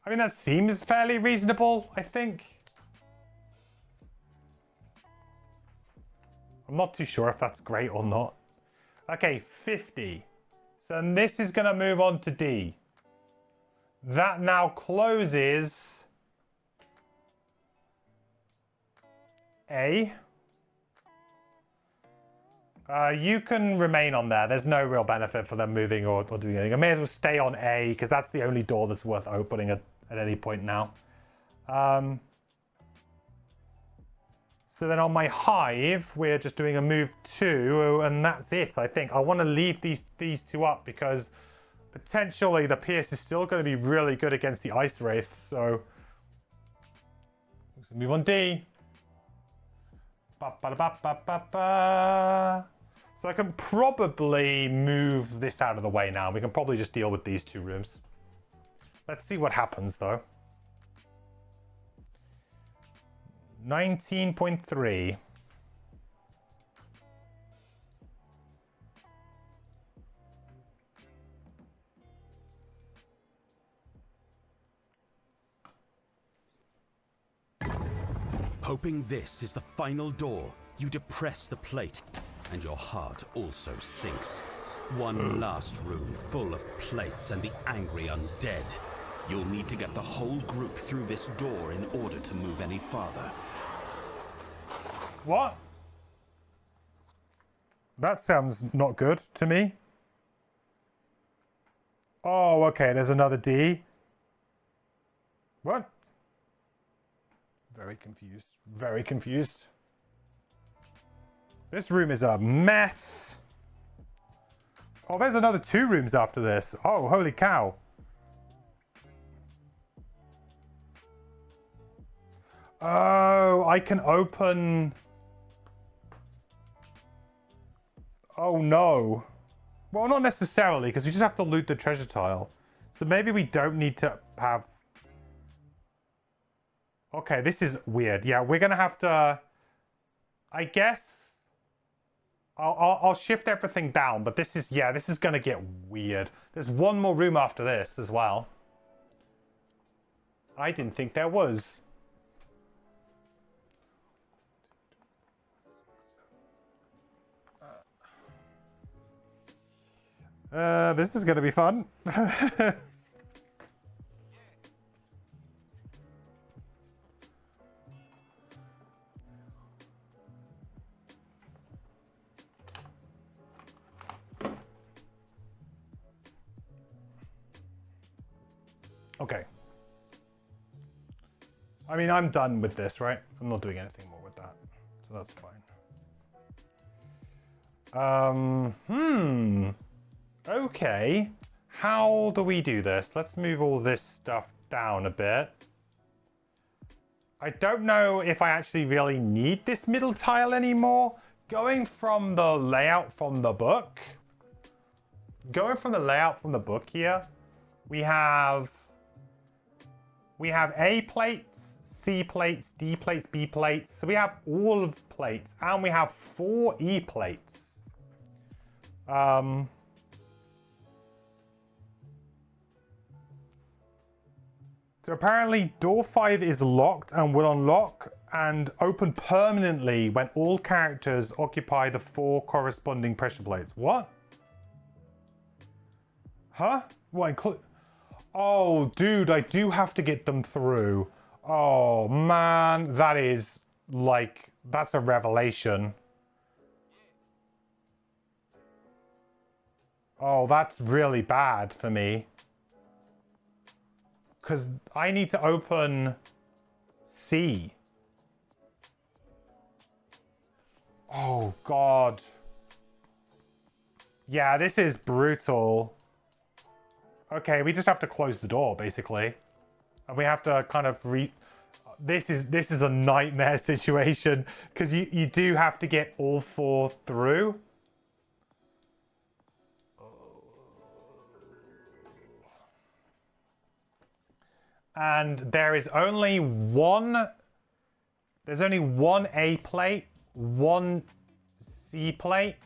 mean, that seems fairly reasonable, I think. I'm not too sure if that's great or not. Okay, 50. So this is going to move on to D. That now closes A. You can remain on there. There's no real benefit for them moving or doing anything. I may as well stay on A because that's the only door that's worth opening at any point now. So then on my hive, we're just doing a move 2, and that's it, I think. I want to leave these 2 up because potentially the Pierce is still going to be really good against the Ice Wraith, so... Let's move on D. Ba, ba, ba, ba, ba, ba. So I can probably move this out of the way now. We can probably just deal with these 2 rooms. Let's see what happens, though. 19.3. Hoping this is the final door, you depress the plate, and your heart also sinks. One last room full of plates and the angry undead. You'll need to get the whole group through this door in order to move any farther. What? That sounds not good to me. Oh, okay, there's another D. What? Very confused. Very confused. This room is a mess. Oh, there's another 2 rooms after this. Oh, holy cow. Oh, I can open... Oh, no. Well, not necessarily, because we just have to loot the treasure tile. So maybe we don't need to have... Okay, this is weird. Yeah, we're going to have to... I guess... I'll shift everything down, but this is... Yeah, this is going to get weird. There's one more room after this as well. I didn't think there was. This is going to be fun. Okay. I mean, I'm done with this, right? I'm not doing anything more with that. So that's fine. Okay. How do we do this? Let's move all this stuff down a bit. I don't know if I actually really need this middle tile anymore. Going from the layout from the book. Here, we have A plates, C plates, D plates, B plates. So we have all of plates, and we have 4 E plates. So apparently door 5 is locked and will unlock and open permanently when all characters occupy the 4 corresponding pressure plates. What? Huh? What? Oh, dude, I do have to get them through. Oh, man, that is, like, that's a revelation. Oh, that's really bad for me. Because I need to open C. Oh, God. Yeah, this is brutal. Okay, we just have to close the door, basically. And we have to kind of This is a nightmare situation, because you do have to get all 4 through. And there's only one A plate, 1 C plate,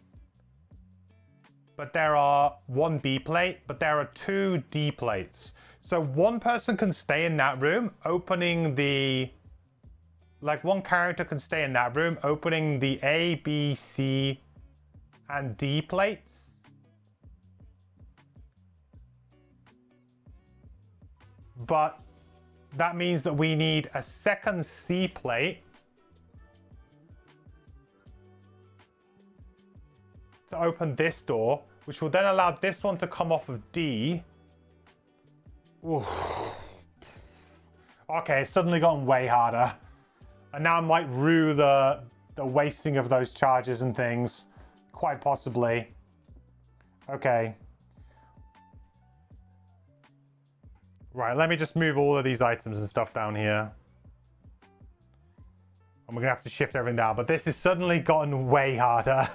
but there are 1 B plate, but there are 2 D plates. So one person can stay in that room, opening the, like one character can stay in that room, opening the A, B, C, and D plates. But that means that we need a second C plate to open this door, which will then allow this one to come off of D. Oof. Okay, it's suddenly gotten way harder. And now I might rue the wasting of those charges and things. Quite possibly. Okay. Right, let me just move all of these items and stuff down here. And we're gonna have to shift everything down, but this has suddenly gotten way harder.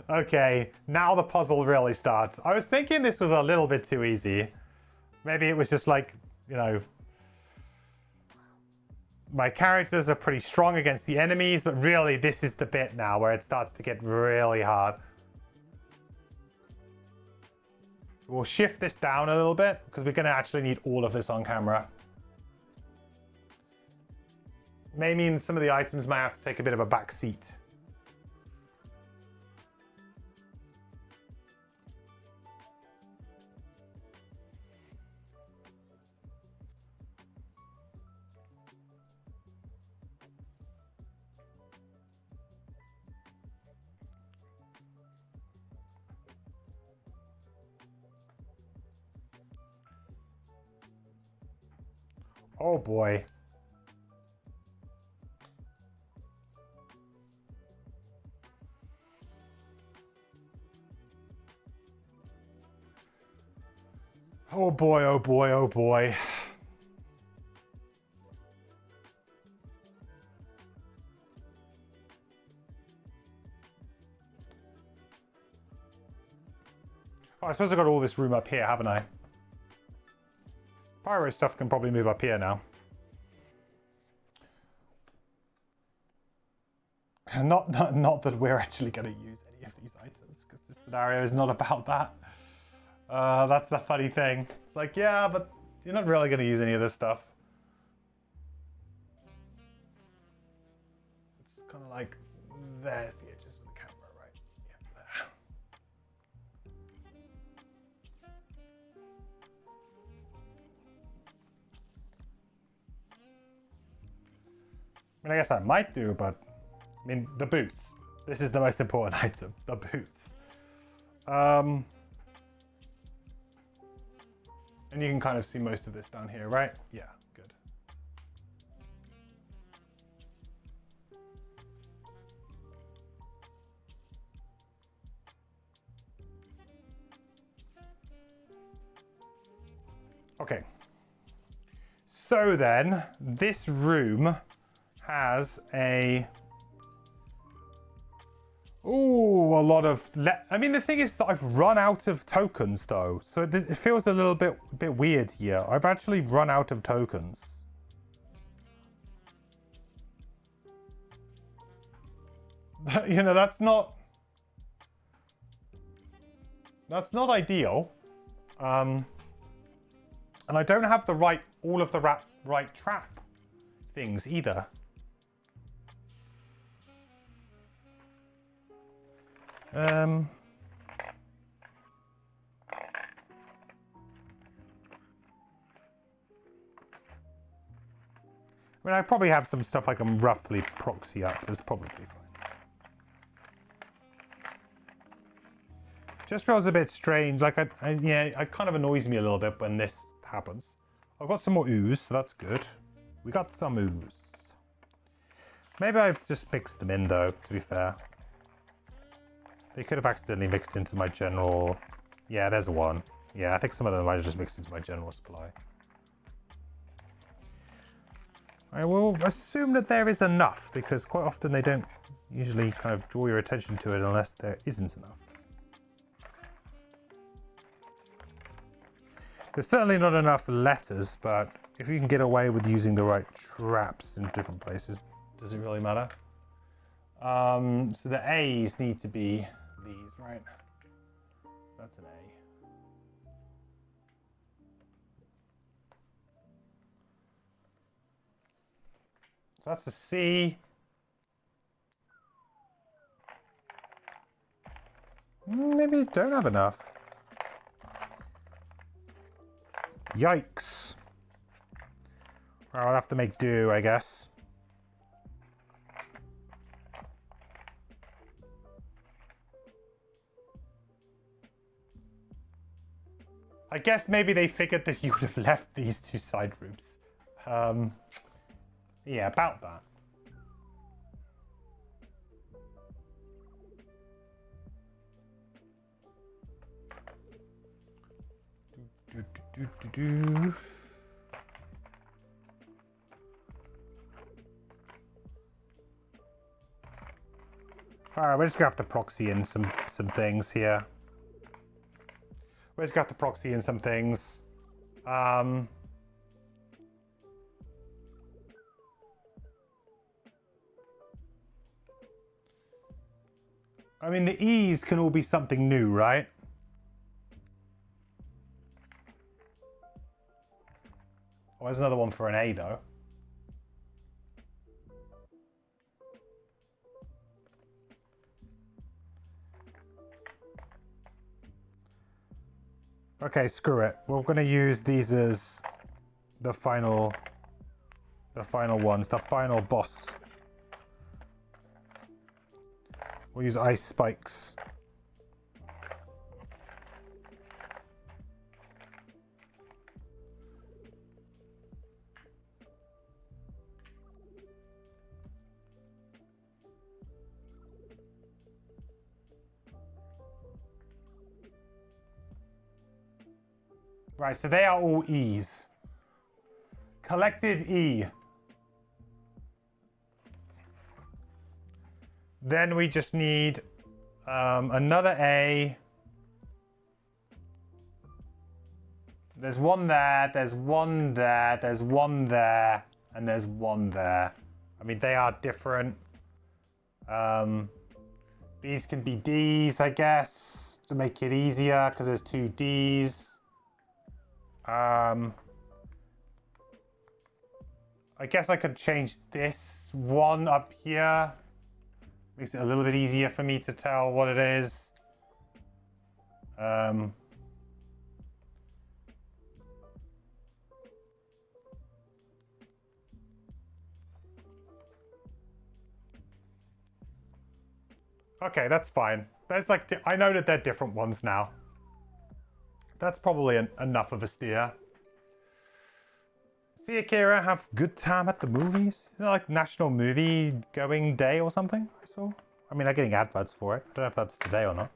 Okay, now the puzzle really starts. I was thinking this was a little bit too easy. Maybe it was just like, you know, my characters are pretty strong against the enemies, but really this is the bit now where it starts to get really hard. We'll shift this down a little bit because we're going to actually need all of this on camera. May mean some of the items might have to take a bit of a back seat. Oh boy. Oh boy, oh boy, oh boy. Oh, I suppose I got all this room up here, haven't I? Pyro stuff can probably move up here now. Not that we're actually going to use any of these items, because this scenario is not about that. That's the funny thing. It's like, yeah, but you're not really going to use any of this stuff. It's kind of like, there's the edges of the camera, right? Yeah, there. I mean, I guess I might do, but I mean, the boots. This is the most important item, the boots. And you can kind of see most of this down here, right? Yeah, good. Okay. So then, this room has a... Ooh, a lot of... I mean, the thing is that I've run out of tokens, though. So it feels a little bit weird here. I've actually run out of tokens. You know, that's not ideal. And I don't have all of the right trap things either. I mean, I probably have some stuff I can roughly proxy up. That's probably fine. Just feels a bit strange. Like, yeah, it kind of annoys me a little bit when this happens. I've got some more ooze, so that's good. We got some ooze. Maybe I've just mixed them in, though, to be fair. They could have accidentally mixed into my general... Yeah, there's one. Yeah, I think some of them might have just mixed into my general supply. I will assume that there is enough, because quite often they don't usually kind of draw your attention to it unless there isn't enough. There's certainly not enough letters, but if you can get away with using the right traps in different places, does it really matter? So the A's need to be these, right? That's an A. So that's a C. Maybe you don't have enough. Yikes. Well, I'll have to make do, I guess. I guess maybe they figured that you would have left these two side rooms. Yeah, about that. Alright, we're just gonna have to proxy in some things here. We're just gonna have to proxy in some things. I mean, the E's can all be something new, right? Oh, there's another one for an A, though. Okay, screw it. We're going to use these as the final ones, the final boss. We'll use ice spikes. Right, so they are all E's. Collective E. Then we just need another A. There's one there, there's one there, there's one there, and there's one there. I mean, they are different. These can be D's, I guess, to make it easier, because there's two D's. I guess I could change this one up here. Makes it a little bit easier for me to tell what it is. Okay, that's fine. There's like, I know that they're different ones now. That's probably enough of a steer. See Akira have good time at the movies? Is it like National Movie Going Day or something? I saw. I mean, I'm getting adverts for it. Don't know if that's today or not.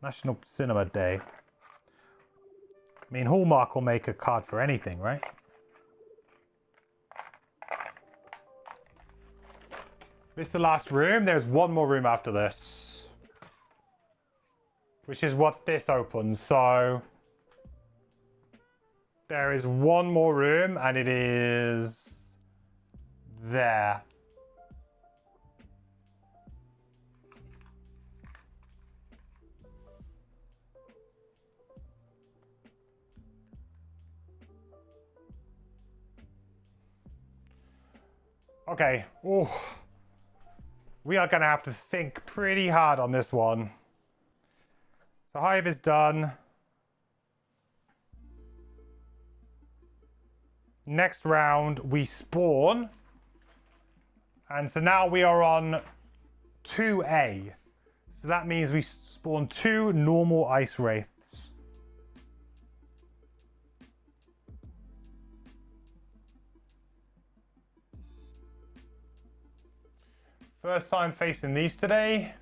National Cinema Day. I mean, Hallmark will make a card for anything, right? This is the last room. There's one more room after this, which is what this opens. So there is one more room, and it is there. Okay. Ooh. We are going to have to think pretty hard on this one. So Hive is done. Next round, we spawn. And so now we are on 2A. So that means we spawn 2 normal ice wraiths. First time facing these today.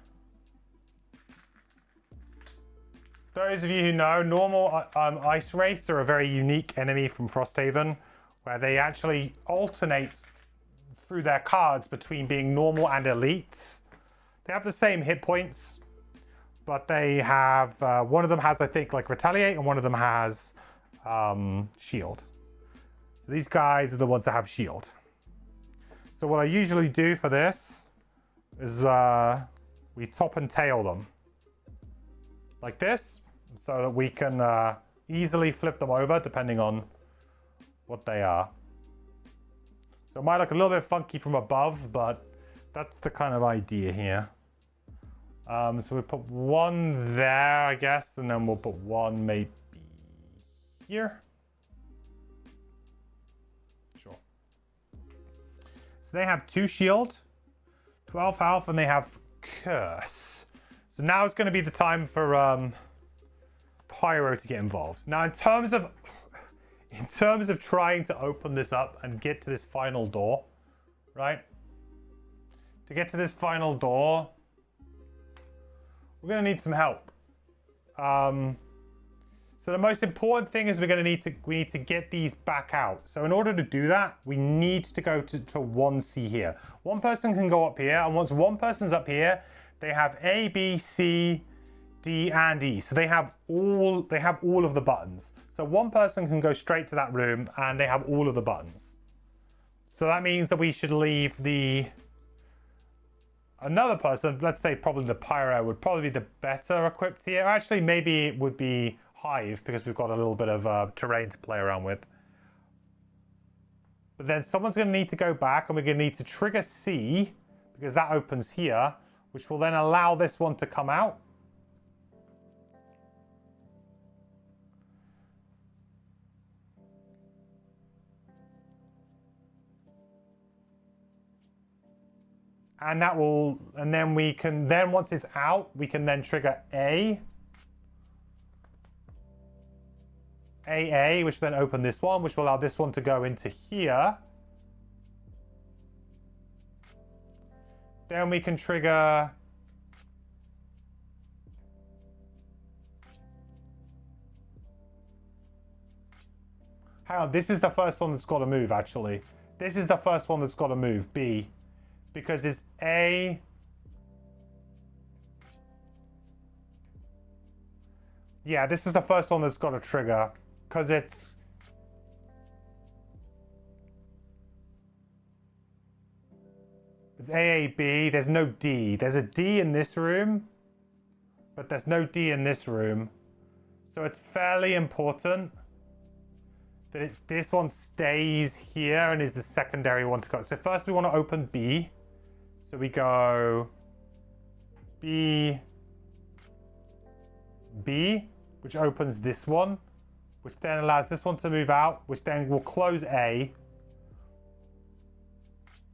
Those of you who know, normal ice wraiths are a very unique enemy from Frosthaven, where they actually alternate through their cards between being normal and elites. They have the same hit points, but they have, one of them has, I think, like Retaliate, and one of them has Shield. So these guys are the ones that have Shield. So what I usually do for this is we top and tail them like this, so that we can easily flip them over depending on what they are. So it might look a little bit funky from above, but that's the kind of idea here. So we put one there, I guess, and then we'll put one maybe here. Sure. So they have 2 shield, 12 health, and they have curse. So now it's going to be the time for Pyro to get involved. Now in terms of trying to open this up and get to this final door, right? To get to this final door, we're going to need some help. So the most important thing is we need to get these back out. So in order to do that, we need to go to 1C here. One person can go up here, and once one person's up here, they have A, B, C, D, and E. So they have all of the buttons. So one person can go straight to that room, and they have all of the buttons. So that means that we should leave another person, let's say probably the Pyro, would probably be the better equipped here. Actually, maybe it would be Hive, because we've got a little bit of terrain to play around with. But then someone's going to need to go back, and we're going to need to trigger C, because that opens here, which will then allow this one to come out. And that will, and then we can, then once it's out, we can then trigger A. AA, which will then open this one, which will allow this one to go into here. Then we can trigger hang on, this is the first one that's got to move, actually. This is the first one that's got to move, B. Because it's A. Yeah, this is the first one that's got to trigger. Because it's AAB, there's no D. There's a D in this room, but there's no D in this room. So it's fairly important that this one stays here and is the secondary one to go. So first we want to open B. So we go B, B, which opens this one, which then allows this one to move out, which then will close A.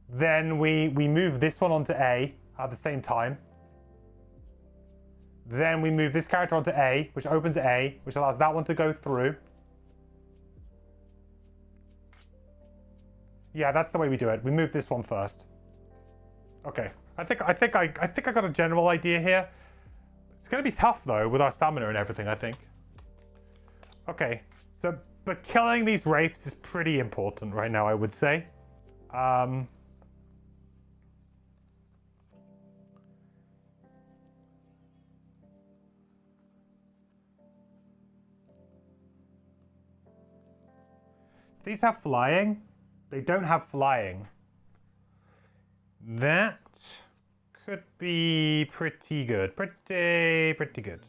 Then we move this one onto A at the same time. Then we move this character onto A, which opens A, which allows that one to go through. Yeah, that's the way we do it. We move this one first. Okay. I think I got a general idea here. It's gonna be tough though with our stamina and everything, I think. Okay. So, but killing these wraiths is pretty important right now, I would say. These have flying. They don't have flying. That could be pretty good. Pretty good.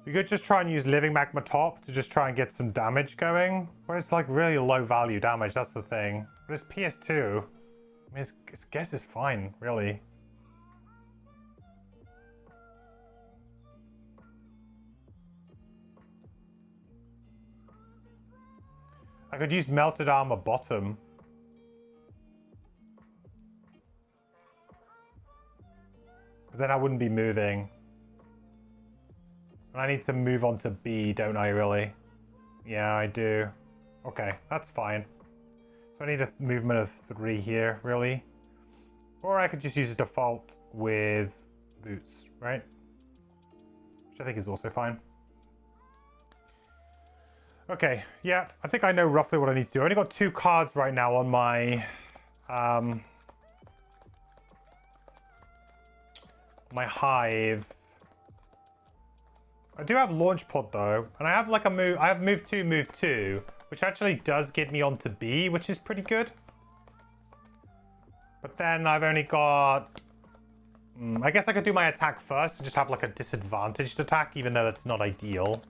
We could just try and use Living Magma Top to just try and get some damage going. But it's like really low value damage, that's the thing. But it's PS2. I mean, its guess is fine, really. I could use Melted Armor Bottom. But then I wouldn't be moving. I need to move on to B, don't I, really? Yeah, I do. Okay, that's fine. So I need a movement of 3 here, really. Or I could just use a default with boots, right? Which I think is also fine. Okay, yeah, I think I know roughly what I need to do. I only got 2 cards right now on my... my hive. I do have Launch Pod though, and I have like a move. I have move 2, which actually does get me onto B, which is pretty good. But then I've only got... I guess I could do my attack first and just have like a disadvantaged attack, even though that's not ideal.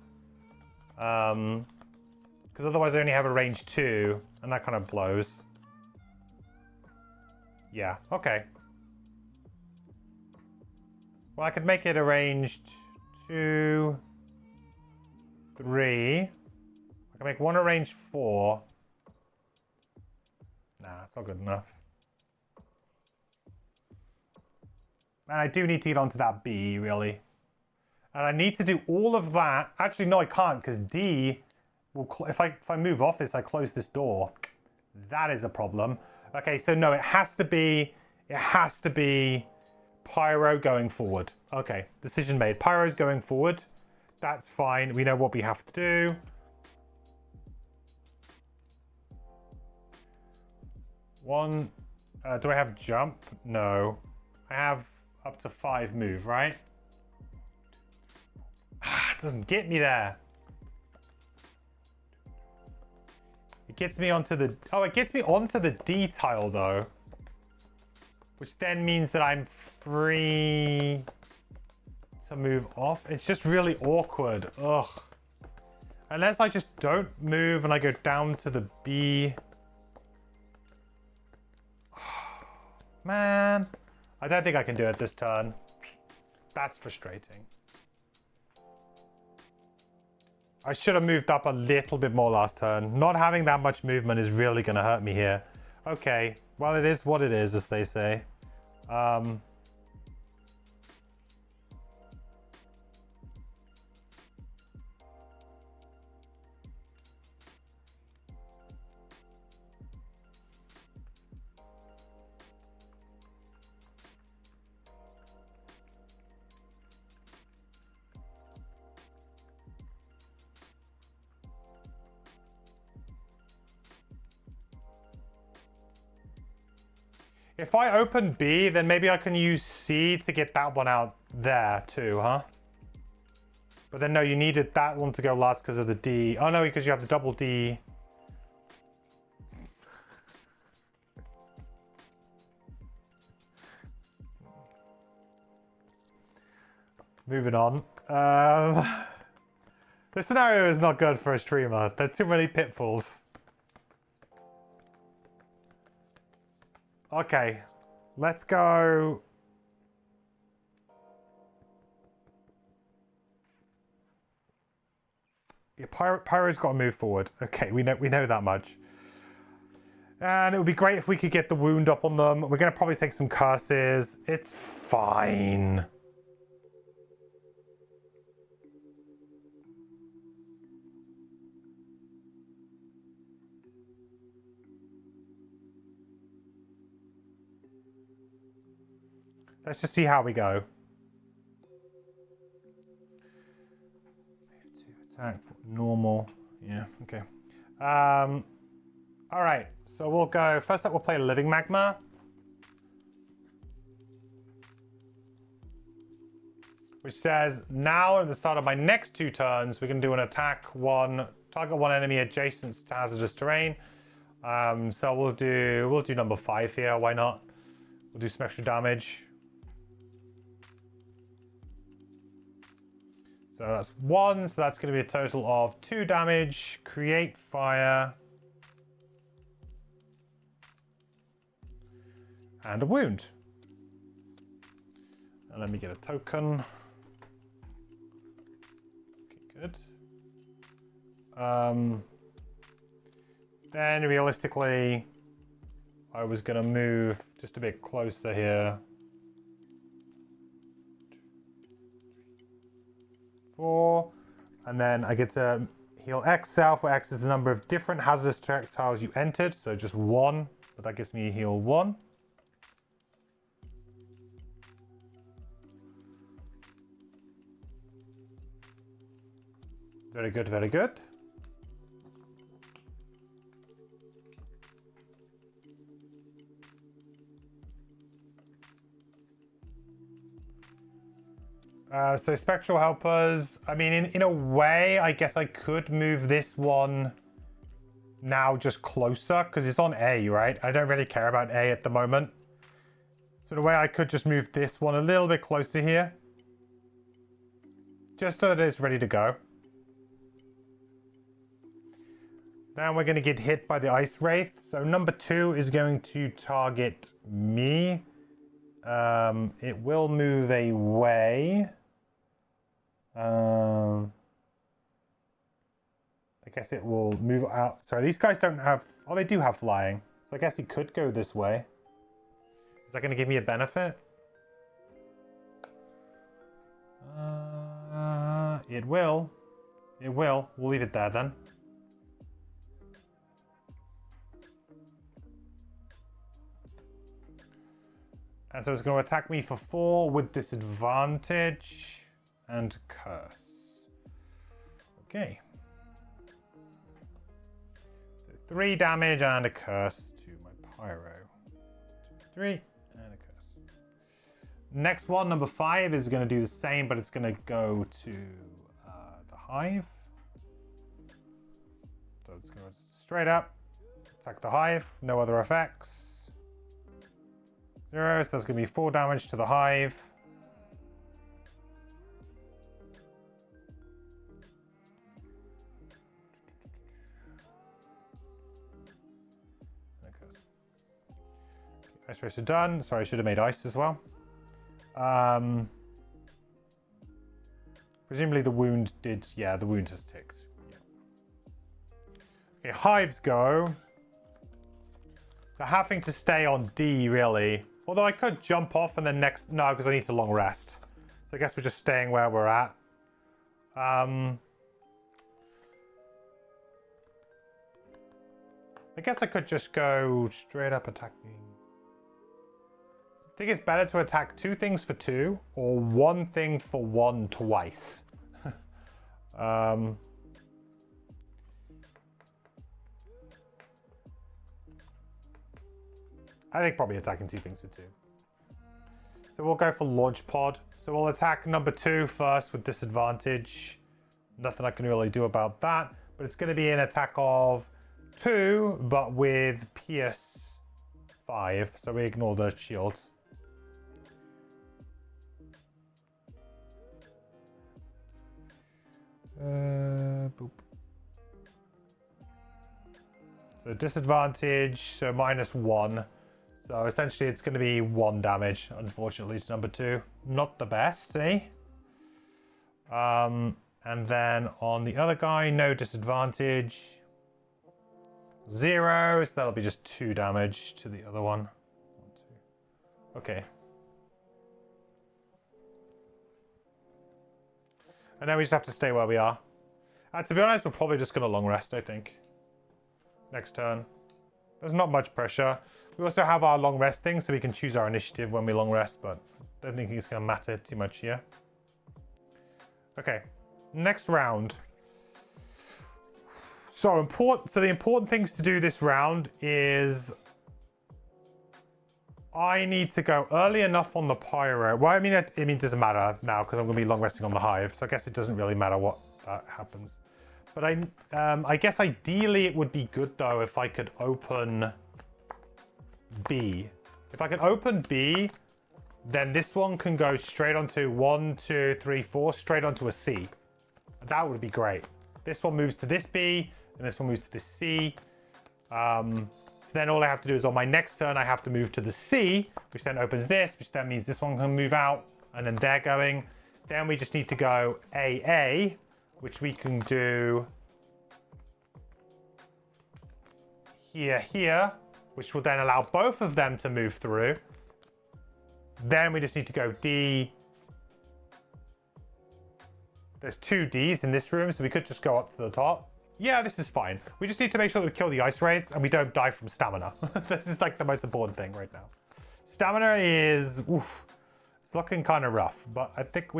Because otherwise I only have a range 2, and that kind of blows. Yeah, okay. Well, I could make it a ranged 2, 3. I can make one a range 4. Nah, it's not good enough. And I do need to get onto that B, really. And I need to do all of that. Actually, no, I can't, because D will... If I move off this, I close this door. That is a problem. Okay, so no, it has to be... It has to be Pyro going forward. Okay, decision made. Pyro's going forward. That's fine. We know what we have to do. One... do I have jump? No. I have up to 5 move, right? It doesn't get me there. It gets me onto the... Oh, it gets me onto the D tile, though. Which then means that I'm free to move off. It's just really awkward. Ugh. Unless I just don't move and I go down to the B. Man. I don't think I can do it this turn. That's frustrating. I should have moved up a little bit more last turn. Not having that much movement is really going to hurt me here. Okay. Well, it is what it is, as they say. If I open B, then maybe I can use C to get that one out there too, huh? But then no, you needed that one to go last because of the D. Oh no, because you have the double D. Moving on. The scenario is not good for a streamer. There are too many pitfalls. Okay, let's go. Yeah, Pyro's got to move forward. Okay, we know that much. And it would be great if we could get the wound up on them. We're going to probably take some curses. It's fine. Let's just see how we go. Attack, normal. Yeah, okay. All right, so we'll go. First up, we'll play Living Magma. Which says, now at the start of my next 2 turns, we can do an attack one, target one enemy adjacent to hazardous terrain. So we'll do number 5 here, why not? We'll do some extra damage. So that's 1, so that's going to be a total of 2 damage. Create fire. And a wound. And let me get a token. Okay, good. Then realistically, I was going to move just a bit closer here. 4, and then I get to heal X self, where X is the number of different hazardous projectiles you entered, so just 1, but that gives me a heal 1. Very good, very good. So Spectral Helpers, I mean, in a way, I guess I could move this one now just closer, because it's on A, right? I don't really care about A at the moment. So in a way, I could just move this one a little bit closer here. Just so that it's ready to go. Then we're going to get hit by the Ice Wraith. So number 2 is going to target me. It will move away. I guess it will move out. Sorry, these guys don't have... Oh, they do have flying. So I guess he could go this way. Is that going to give me a benefit? It will. It will. We'll leave it there then. And so it's going to attack me for 4 with disadvantage and curse. Okay. So 3 damage and a curse to my pyro. 2, 3, and a curse. Next one, number 5, is going to do the same, but it's going to go to the hive. So it's going to straight up attack the hive, no other effects. 0, so that's going to be 4 damage to the hive. Ice racer done. Sorry, I should have made ice as well. Presumably the wound did... Yeah, the wound has ticked. Yeah. Okay, hives go. They're having to stay on D, really. Although I could jump off and then next... No, because I need a long rest. So I guess we're just staying where we're at. I guess I could just go straight up attacking. I think it's better to attack 2 things for 2 or 1 thing for 1 twice. I think probably attacking 2 things for 2. So we'll go for launch pod. So we'll attack number 2 first with disadvantage. Nothing I can really do about that. But it's going to be an attack of 2, but with Pierce 5. So we ignore the shield. Boop. So disadvantage, so -1. So essentially it's going to be 1 damage, unfortunately, to number 2. Not the best, eh? And then on the other guy, no disadvantage. 0, so that'll be just 2 damage to the other one. 1, 2. Okay. And then we just have to stay where we are. And to be honest, we're probably just going to long rest, I think. Next turn. There's not much pressure. We also have our long rest thing, so we can choose our initiative when we long rest, but I don't think it's going to matter too much here. Okay, next round. So the important things to do this round is I need to go early enough on the pyro. Well, I mean, it doesn't matter now because I'm going to be long resting on the hive, so I guess it doesn't really matter what happens. But I guess ideally it would be good though if I could open B. If I can open B, then this one can go straight onto 1, 2, 3, 4, straight onto a C. That would be great. This one moves to this B, and this one moves to this C. So then all I have to do is on my next turn, I have to move to the C, which then opens this, which then means this one can move out, and then they're going. Then we just need to go AA, which we can do here, which will then allow both of them to move through. Then we just need to go D. There's 2 Ds in this room, so we could just go up to the top. Yeah, this is fine. We just need to make sure that we kill the ice wraiths and we don't die from stamina. This is like the most important thing right now. Stamina is, oof, it's looking kind of rough, but I think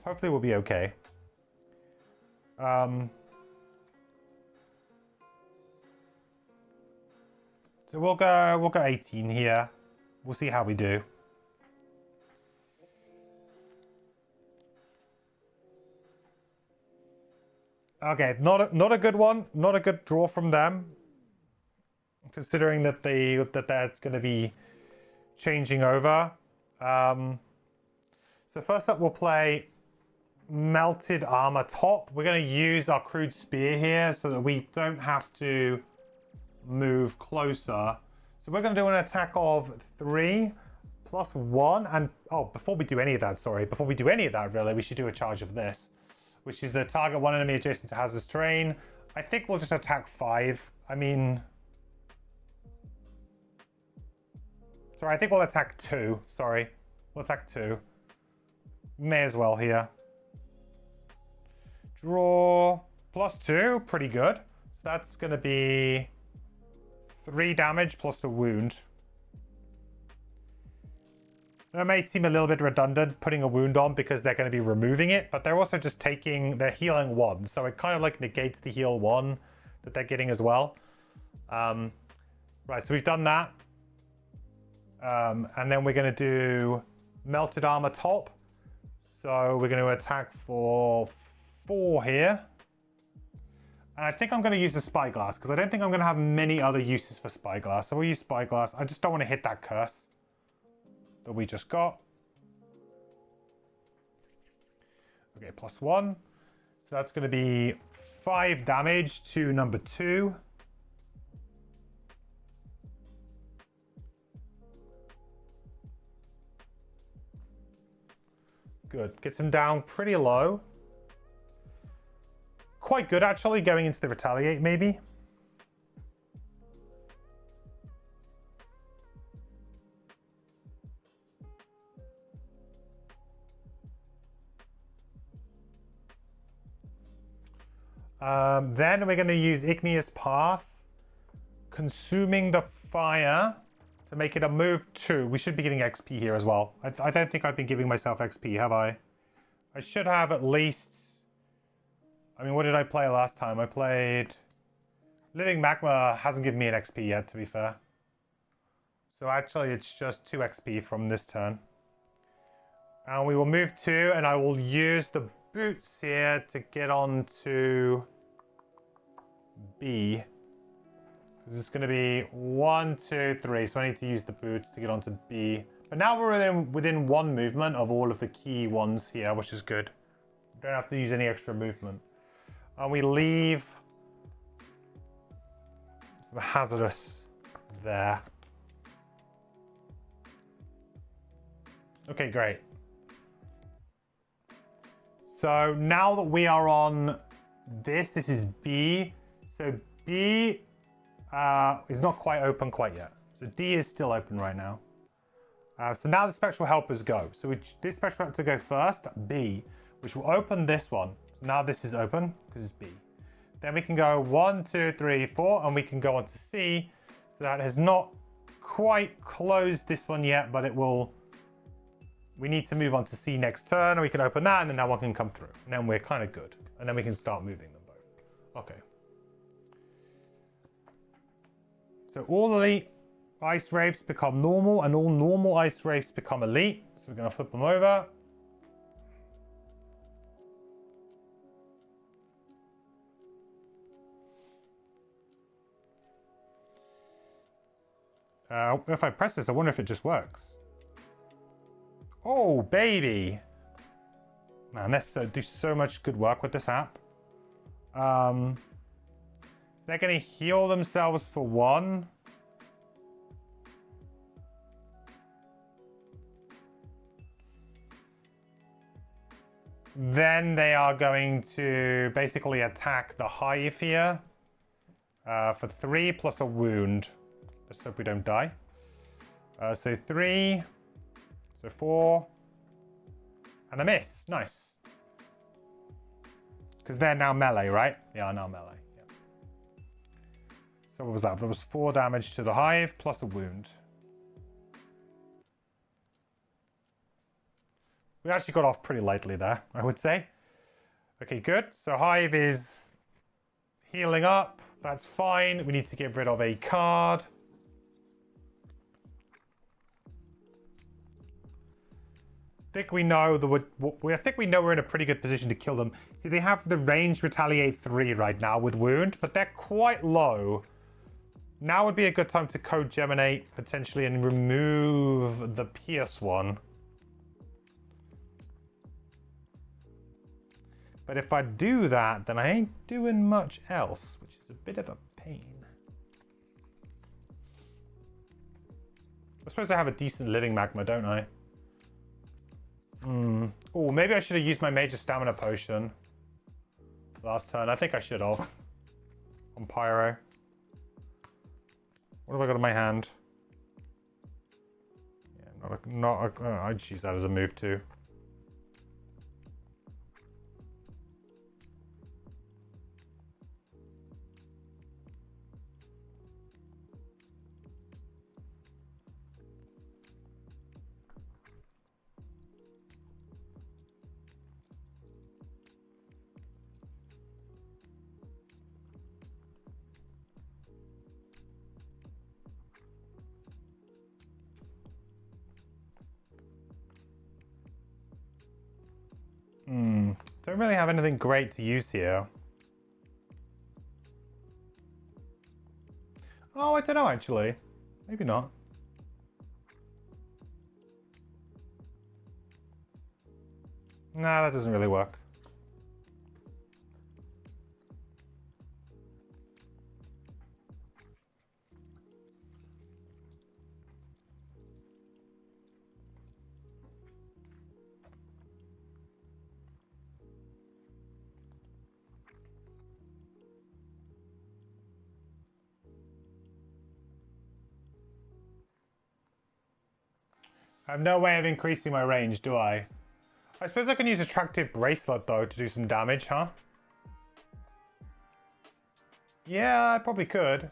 hopefully we'll be okay. So we'll go 18 here. We'll see how we do. Okay, not a good one. Not a good draw from them, considering that that's going to be changing over. So first up, we'll play Melted Armor Top. We're going to use our Crude Spear here so that we don't have to move closer. So we're going to do an attack of 3 + 1. And before we do any of that, really, we should do a charge of this, which is the target 1 enemy adjacent to hazardous terrain. I think we'll just attack 5. I think we'll attack 2. Sorry, we'll attack 2. May as well here. Draw +2, pretty good. So that's going to be 3 damage plus a wound. It may seem a little bit redundant putting a wound on because they're going to be removing it, but they're also just they're healing 1. So it kind of like negates the heal 1 that they're getting as well. Right, so we've done that. And then we're going to do Melted Armor Top. So we're going to attack for 4 here. And I think I'm going to use the Spyglass because I don't think I'm going to have many other uses for Spyglass. So we'll use Spyglass. I just don't want to hit that curse that we just got. Okay, +1. So that's going to be 5 damage to number 2. Good. Gets him down pretty low. Quite good, actually, going into the retaliate, maybe. Then we're going to use Igneous Path, consuming the fire to make it a move 2. We should be getting XP here as well. I don't think I've been giving myself XP, have I? I should have at least... I mean, what did I play last time? I played... Living Magma hasn't given me an XP yet, to be fair. So actually, it's just 2 XP from this turn. And we will move 2, and I will use the boots here to get on to B. Because it's going to be 1, 2, 3. So I need to use the boots to get onto B. But now we're within 1 movement of all of the key ones here, which is good. Don't have to use any extra movement. And we leave some hazardous there. Okay, great. So now that we are on this is B. So B is not quite open quite yet. So D is still open right now. So now the spectral helpers go. So this spectral helper to go first, B, which will open this one. So now this is open because it's B. Then we can go 1, 2, 3, 4, and we can go on to C. So that has not quite closed this one yet, but it will. We need to move on to C next turn, and we can open that, and then that one can come through. And then we're kind of good. And then we can start moving them both. Okay. So all elite ice wraiths become normal, and all normal ice wraiths become elite. So we're going to flip them over. If I press this, I wonder if it just works. Oh, baby. Man, let's do so much good work with this app. They're going to heal themselves for 1. Then they are going to basically attack the hive here for 3 plus a wound. Let's hope we don't die. So 3, so 4, and a miss. Nice. Because they're now melee, right? Yeah, now melee. Yeah. So what was that? That was 4 damage to the hive plus a wound. We actually got off pretty lightly there, I would say. Okay, good. So hive is healing up. That's fine. We need to get rid of a card. I think we know we're in a pretty good position to kill them. See, they have the range retaliate 3 right now with wound, but they're quite low. Now would be a good time to code geminate potentially and remove the pierce one. But if I do that, then I ain't doing much else, which is a bit of a pain. I suppose I have a decent living magma, don't I? Oh, maybe I should have used my major stamina potion last turn. I think I should have. On Pyro. What have I got in my hand? Yeah, I'd use that as a move too. Don't really have anything great to use here. Oh, I don't know actually. Maybe not. Nah, that doesn't really work. I have no way of increasing my range, do I? I suppose I can use Attractive Bracelet, though, to do some damage, huh? Yeah, I probably could.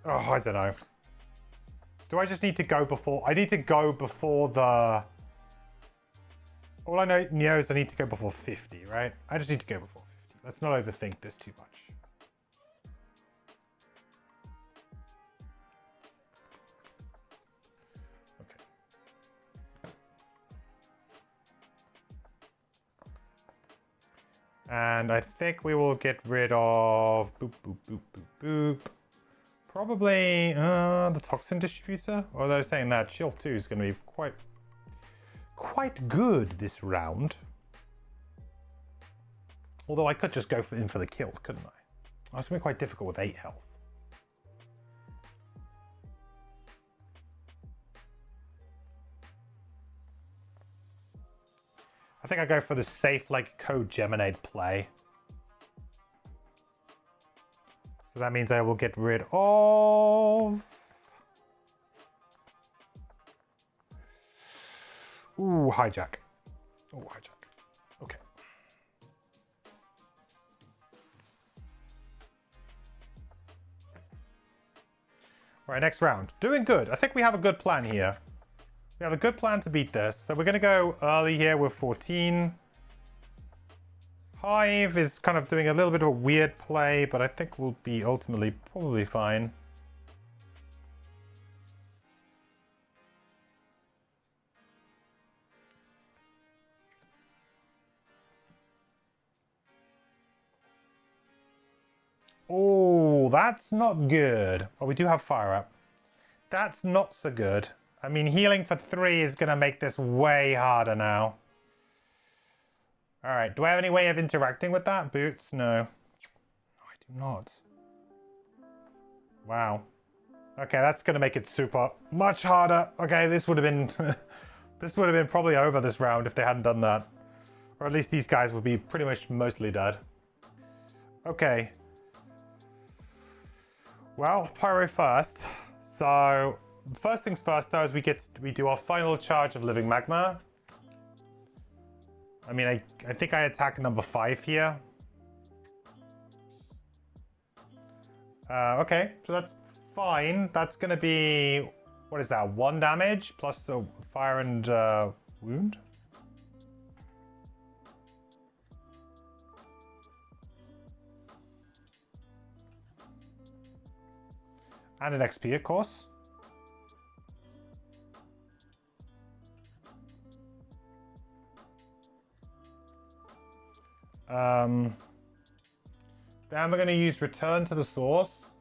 Oh, I don't know. Do I just need to go before... I need to go before the... All I know is I need to go before 50, right? I just need to go before 50. Let's not overthink this too much. Okay. And I think we will get rid of boop, boop, boop, boop, boop. Probably the toxin distributor. Although saying that, shield 2 is going to be quite good this round. Although I could just go in for the kill, couldn't I? That's going to be quite difficult with 8 health. I think I go for the safe, like, co-geminate play. So that means I will get rid of... Ooh, hijack. Ooh, hijack. Okay. All right, next round. Doing good. I think we have a good plan here. We have a good plan to beat this. So we're going to go early here with 14. Hive is kind of doing a little bit of a weird play, but I think we'll be ultimately probably fine. Oh, that's not good. Oh, we do have fire up. That's not so good. I mean, healing for 3 is going to make this way harder now. All right, do I have any way of interacting with that? Boots? No. No, I do not. Wow. Okay, that's going to make it super much harder. Okay, this would have been... this would have been probably over this round if they hadn't done that. Or at least these guys would be pretty much mostly dead. Okay. Well, Pyro first. So... First things first, though, is we do our final charge of Living Magma. I mean, I think I attack number 5 here. Okay, so that's fine. That's going to be, what is that, 1 damage plus the fire and wound? And an XP, of course. Then we're going to use Return to the Source.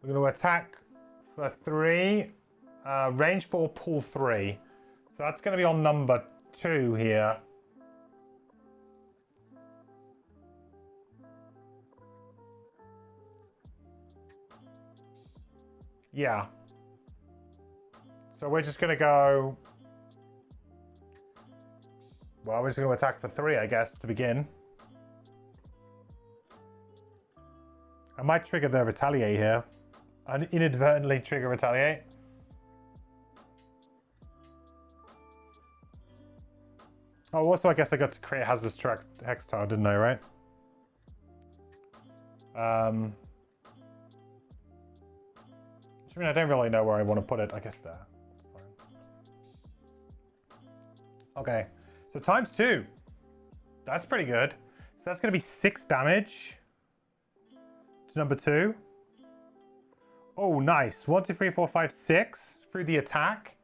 We're going to attack for 3, range 4, pull 3. So that's going to be on number 2 here. Yeah. So we're just going to go... Well, we're just going to attack for 3, I guess, to begin. I might trigger the Retaliate here. And inadvertently trigger Retaliate. Oh, also, I guess I got to create Hazardous Hex Tower, didn't I, right? I mean, I don't really know where I want to put it. I guess there. That's fine. Okay. So times 2. That's pretty good. So that's going to be 6 damage to number 2. Oh, nice. 1, 2, 3, 4, 5, 6 through the attack.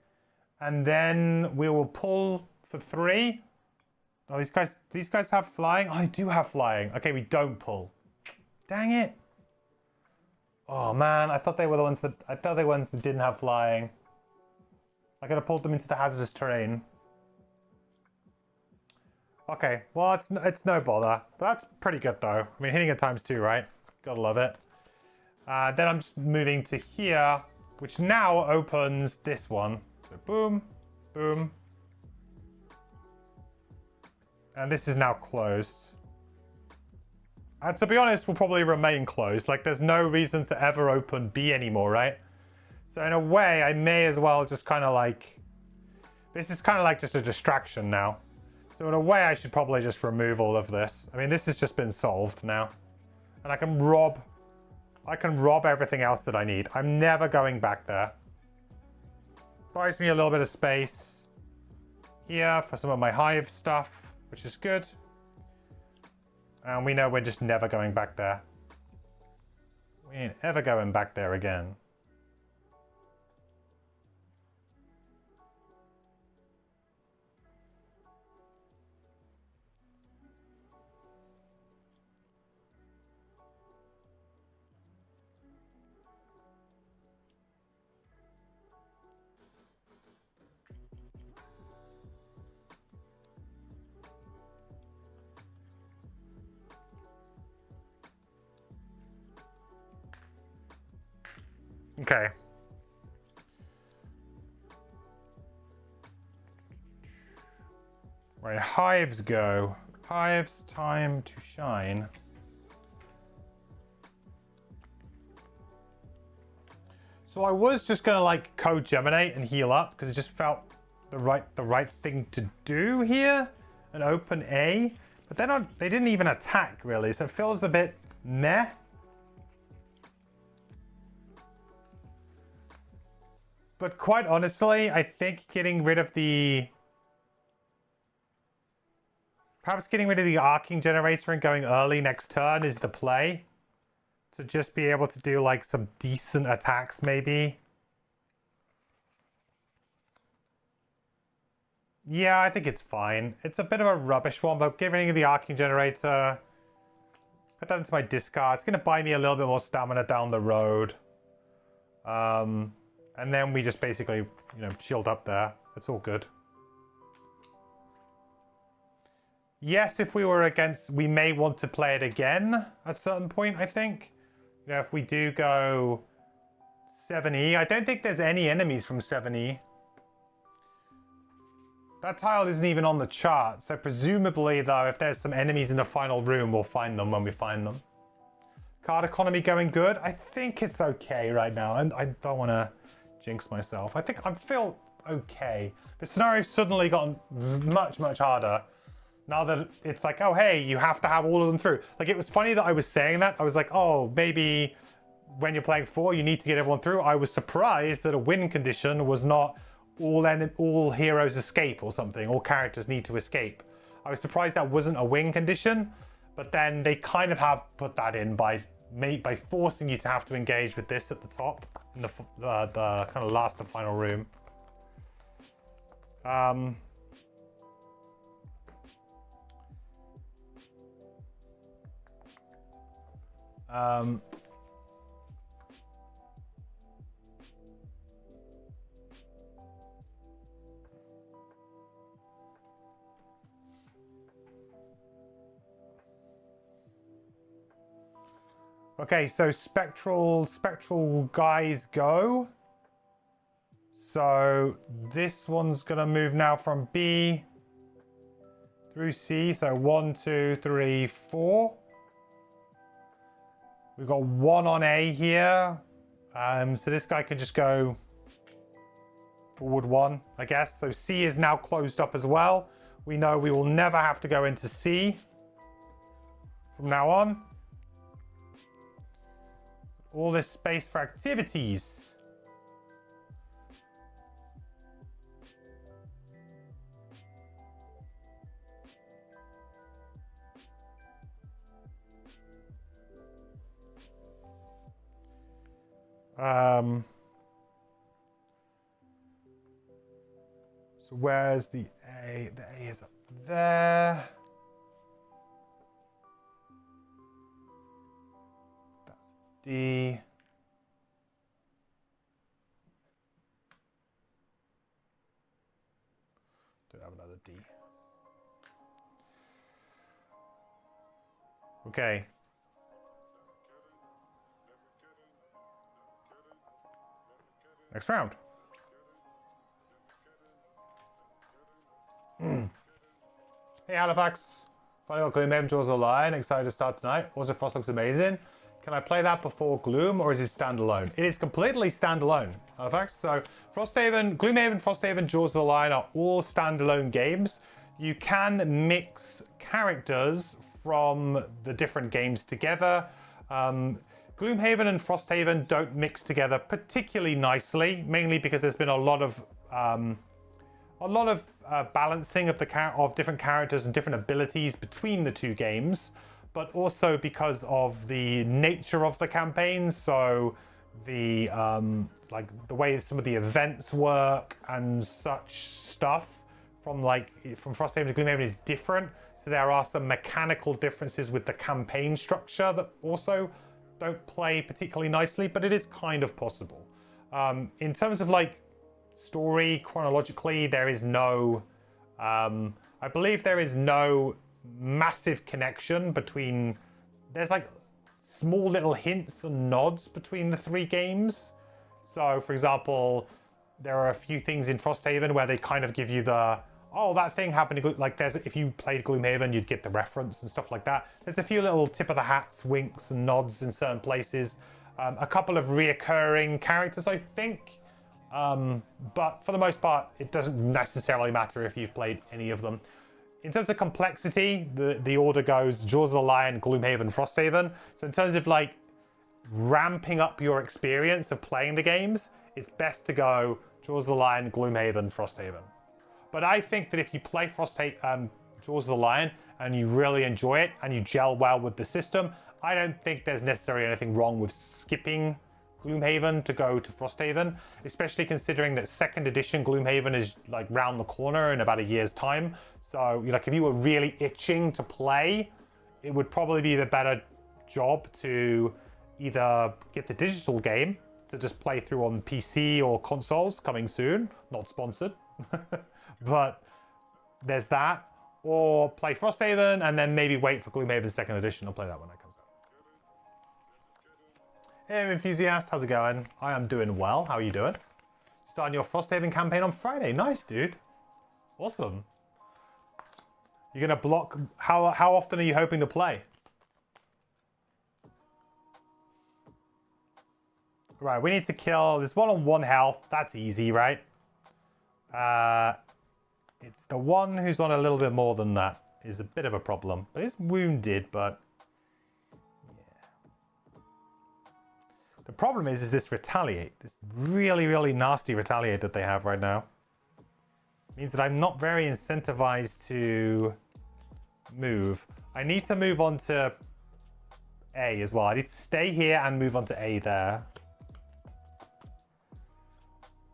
And then we will pull for 3. Oh, these guys have flying? Oh, I do have flying. Okay, we don't pull. Dang it. Oh man, I thought they were the ones that didn't have flying. I could have pulled them into the hazardous terrain. Okay, well, it's no bother. That's pretty good, though. I mean, hitting it times 2, right? Gotta love it. Then I'm just moving to here, which now opens this one. So boom, boom. And this is now closed. And to be honest, will probably remain closed. Like, there's no reason to ever open B anymore, right? So in a way, I may as well just kind of like... This is kind of like just a distraction now. So in a way, I should probably just remove all of this. I mean, this has just been solved now. And I can rob everything else that I need. I'm never going back there. Buys me a little bit of space here for some of my hive stuff, which is good. And we know we're just never going back there. We ain't ever going back there again. Okay. Right, hives go. Hives, time to shine. So I was just gonna like co-geminate and heal up because it just felt the right thing to do here and open A, but they didn't even attack really, so it feels a bit meh. But quite honestly, I think perhaps getting rid of the arcing generator and going early next turn is the play. To just be able to do like some decent attacks maybe. Yeah, I think it's fine. It's a bit of a rubbish one, but getting rid of the arcing generator, put that into my discard. It's going to buy me a little bit more stamina down the road. And then we just basically, shield up there. It's all good. Yes, if we were against, we may want to play it again at a certain point, I think. If we do go 7E, I don't think there's any enemies from 7E. That tile isn't even on the chart, so presumably, though, if there's some enemies in the final room, we'll find them when we find them. Card economy going good? I think it's okay right now, and I don't want to jinx myself. I think I feel okay. The scenario's suddenly gotten much, much harder. Now that it's like, oh, hey, you have to have all of them through. Like, it was funny that I was saying that. I was like, oh, maybe when you're playing 4, you need to get everyone through. I was surprised that a win condition was not all heroes escape or something. All characters need to escape. I was surprised that wasn't a win condition. But then they kind of have put that in by forcing you to have to engage with this at the top in the kind of last and final room. Okay, so spectral guys go. So this one's gonna move now from B through C. So 1, 2, 3, 4. We've got 1 on A here. So this guy can just go forward 1, I guess. So C is now closed up as well. We know we will never have to go into C from now on. All this space for activities. So where's the A? The A is up there. That's D. Don't have another D. Okay. Next round. Hey Halifax, finally got Gloomhaven Jaws of the Lion, excited to start tonight. Also Frost looks amazing. Can I play that before Gloom or is it standalone? It is completely standalone, Halifax. So Frosthaven, Gloomhaven, Frosthaven, Jaws of the Lion are all standalone games. You can mix characters from the different games together. Gloomhaven and Frosthaven don't mix together particularly nicely, mainly because there's been a lot of balancing of different characters and different abilities between the two games, but also because of the nature of the campaign. So the like the way some of the events work and such stuff from Frosthaven to Gloomhaven is different. So there are some mechanical differences with the campaign structure that also don't play particularly nicely, but it is kind of possible. In terms of like story chronologically, there is no I believe there is no massive connection between, there's like small little hints and nods between the three games. So, for example, there are a few things in Frosthaven where they kind of give you the, oh, that thing happened to, like, there's, if you played Gloomhaven, you'd get the reference and stuff like that. There's a few little tip of the hats, winks and nods in certain places. A couple of reoccurring characters, I think. But for the most part, it doesn't necessarily matter if you've played any of them. In terms of complexity, the order goes Jaws of the Lion, Gloomhaven, Frosthaven. So in terms of like ramping up your experience of playing the games, it's best to go Jaws of the Lion, Gloomhaven, Frosthaven. But I think that if you play Jaws of the Lion and you really enjoy it and you gel well with the system, I don't think there's necessarily anything wrong with skipping Gloomhaven to go to Frosthaven, especially considering that 2nd edition Gloomhaven is like round the corner in about a year's time. So, like, if you were really itching to play, it would probably be the better job to either get the digital game to just play through on PC or consoles coming soon, not sponsored, but there's that, or play Frosthaven and then maybe wait for Gloomhaven 2nd edition and play that when that comes out. Hey, Enthusiast, how's it going? I am doing well. How are you doing? Starting your Frosthaven campaign on Friday. Nice, dude. Awesome. You're gonna block. How often are you hoping to play? Right, we need to kill. There's one on 1 health. That's easy, right? It's the one who's on a little bit more than that is a bit of a problem. But he's wounded, but yeah. The problem is this retaliate. This really, really nasty retaliate that they have right now. Means that I'm not very incentivized to move. I need to move on to A as well. I need to stay here and move on to A there.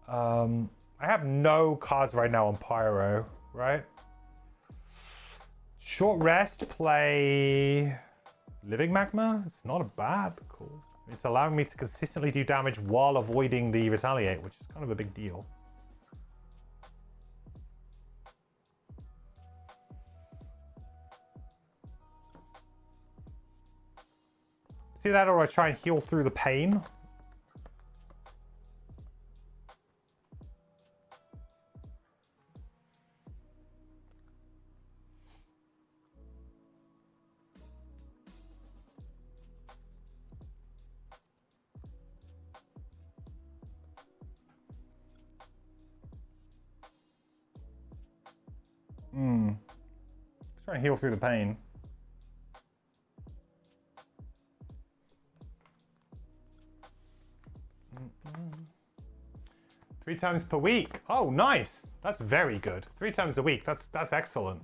I have no cards right now on Pyro, right? Short rest, play Living Magma. It's not a bad call. It's allowing me to consistently do damage while avoiding the retaliate, which is kind of a big deal. See that, or I try and heal through the pain. Let's try and heal through the pain. Three times per week. Oh, nice. That's very good. 3 times a week. That's excellent.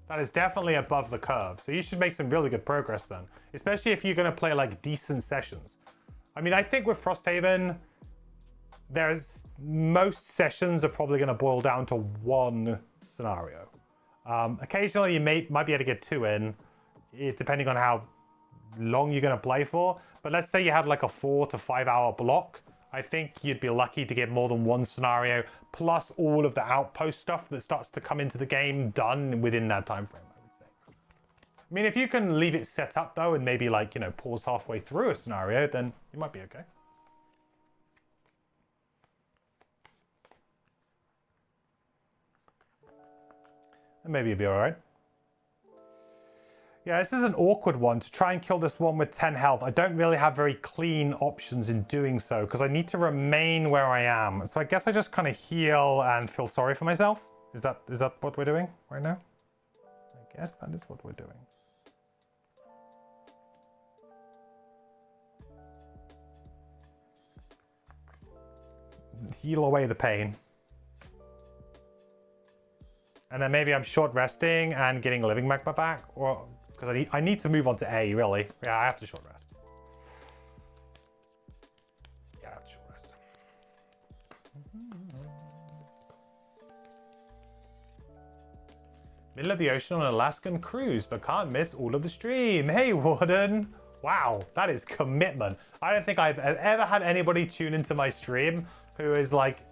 That is definitely above the curve. So you should make some really good progress then, especially if you're going to play like decent sessions. I mean, I think with Frosthaven, most sessions are probably going to boil down to 1 scenario. Occasionally you might be able to get 2 in, depending on how long you're going to play for. But let's say you had like a 4 to 5 hour block. I think you'd be lucky to get more than 1 scenario, plus all of the Outpost stuff that starts to come into the game done within that time frame, I would say. I mean, if you can leave it set up though, and maybe like, you know, pause halfway through a scenario, then you might be okay. And maybe you'll be all right. Yeah, this is an awkward one to try and kill this one with 10 health. I don't really have very clean options in doing so because I need to remain where I am. So I guess I just kind of heal and feel sorry for myself. Is that what we're doing right now? I guess that is what we're doing. Heal away the pain. And then maybe I'm short resting and getting Living Magma back, or because I need to move on to A, really. Yeah, I have to short rest. Yeah, I have to short rest. Middle of the ocean on an Alaskan cruise, but can't miss all of the stream. Hey, Warden. Wow, that is commitment. I don't think I've ever had anybody tune into my stream who is like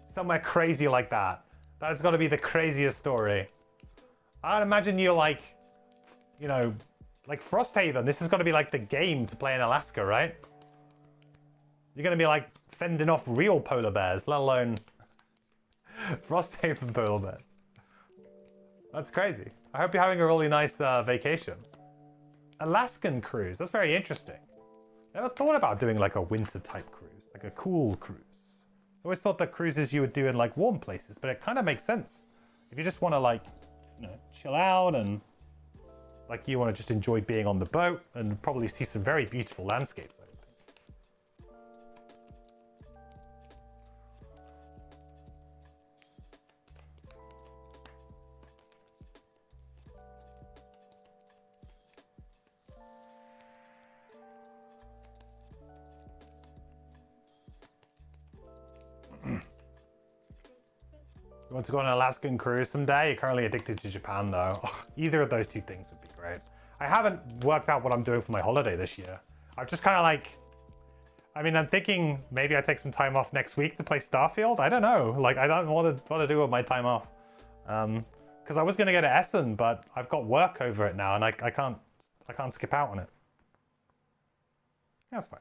somewhere crazy like that. That's got to be the craziest story. I'd imagine you're like, you know, like Frosthaven. This is got to be like the game to play in Alaska, right? You're going to be like fending off real polar bears, let alone Frosthaven polar bears. That's crazy. I hope you're having a really nice vacation. Alaskan cruise. That's very interesting. Never thought about doing like a winter type cruise, like a cool cruise. I always thought that cruises you would do in like warm places, but it kind of makes sense. If you just want to like, you know, chill out and like you want to just enjoy being on the boat and probably see some very beautiful landscapes. I think. You want to go on an Alaskan cruise someday? You're currently addicted to Japan though. Ugh, either of those two things would be great. I haven't worked out what I'm doing for my holiday this year. I've just kind of like, I mean, I'm thinking maybe I take some time off next week to play Starfield. I don't know. Like, I don't know what to do with my time off. Because I was going to go to Essen, but I've got work over it now and I can't skip out on it. That's fine.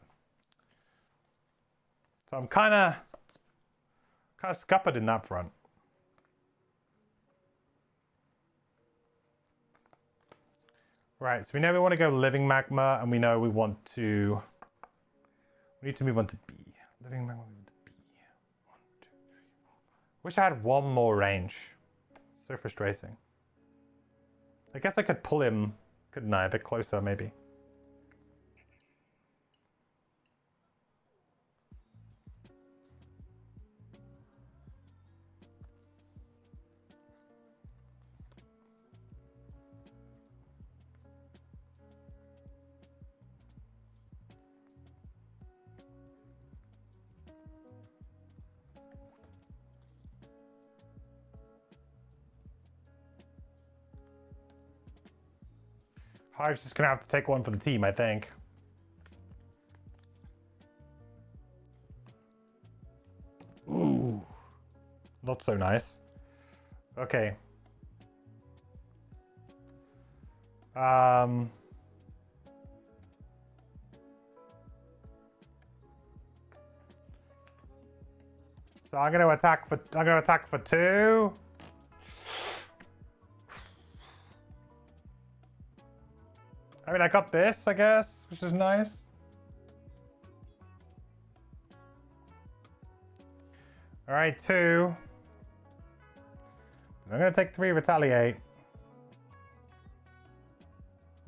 So I'm kind of scuppered in that front. Right, so we know we want to go living magma, and we know we want to... We need to move on to B. Living magma, move on to B. 1, 2, 3, 4. Wish I had one more range. So frustrating. I guess I could pull him, couldn't I? A bit closer, maybe. Hive's just gonna have to take one for the team, I think. Ooh. Not so nice. Okay. So I'm gonna attack for 2. I mean, I got this, I guess, which is nice. All right, 2. I'm gonna take 3, retaliate.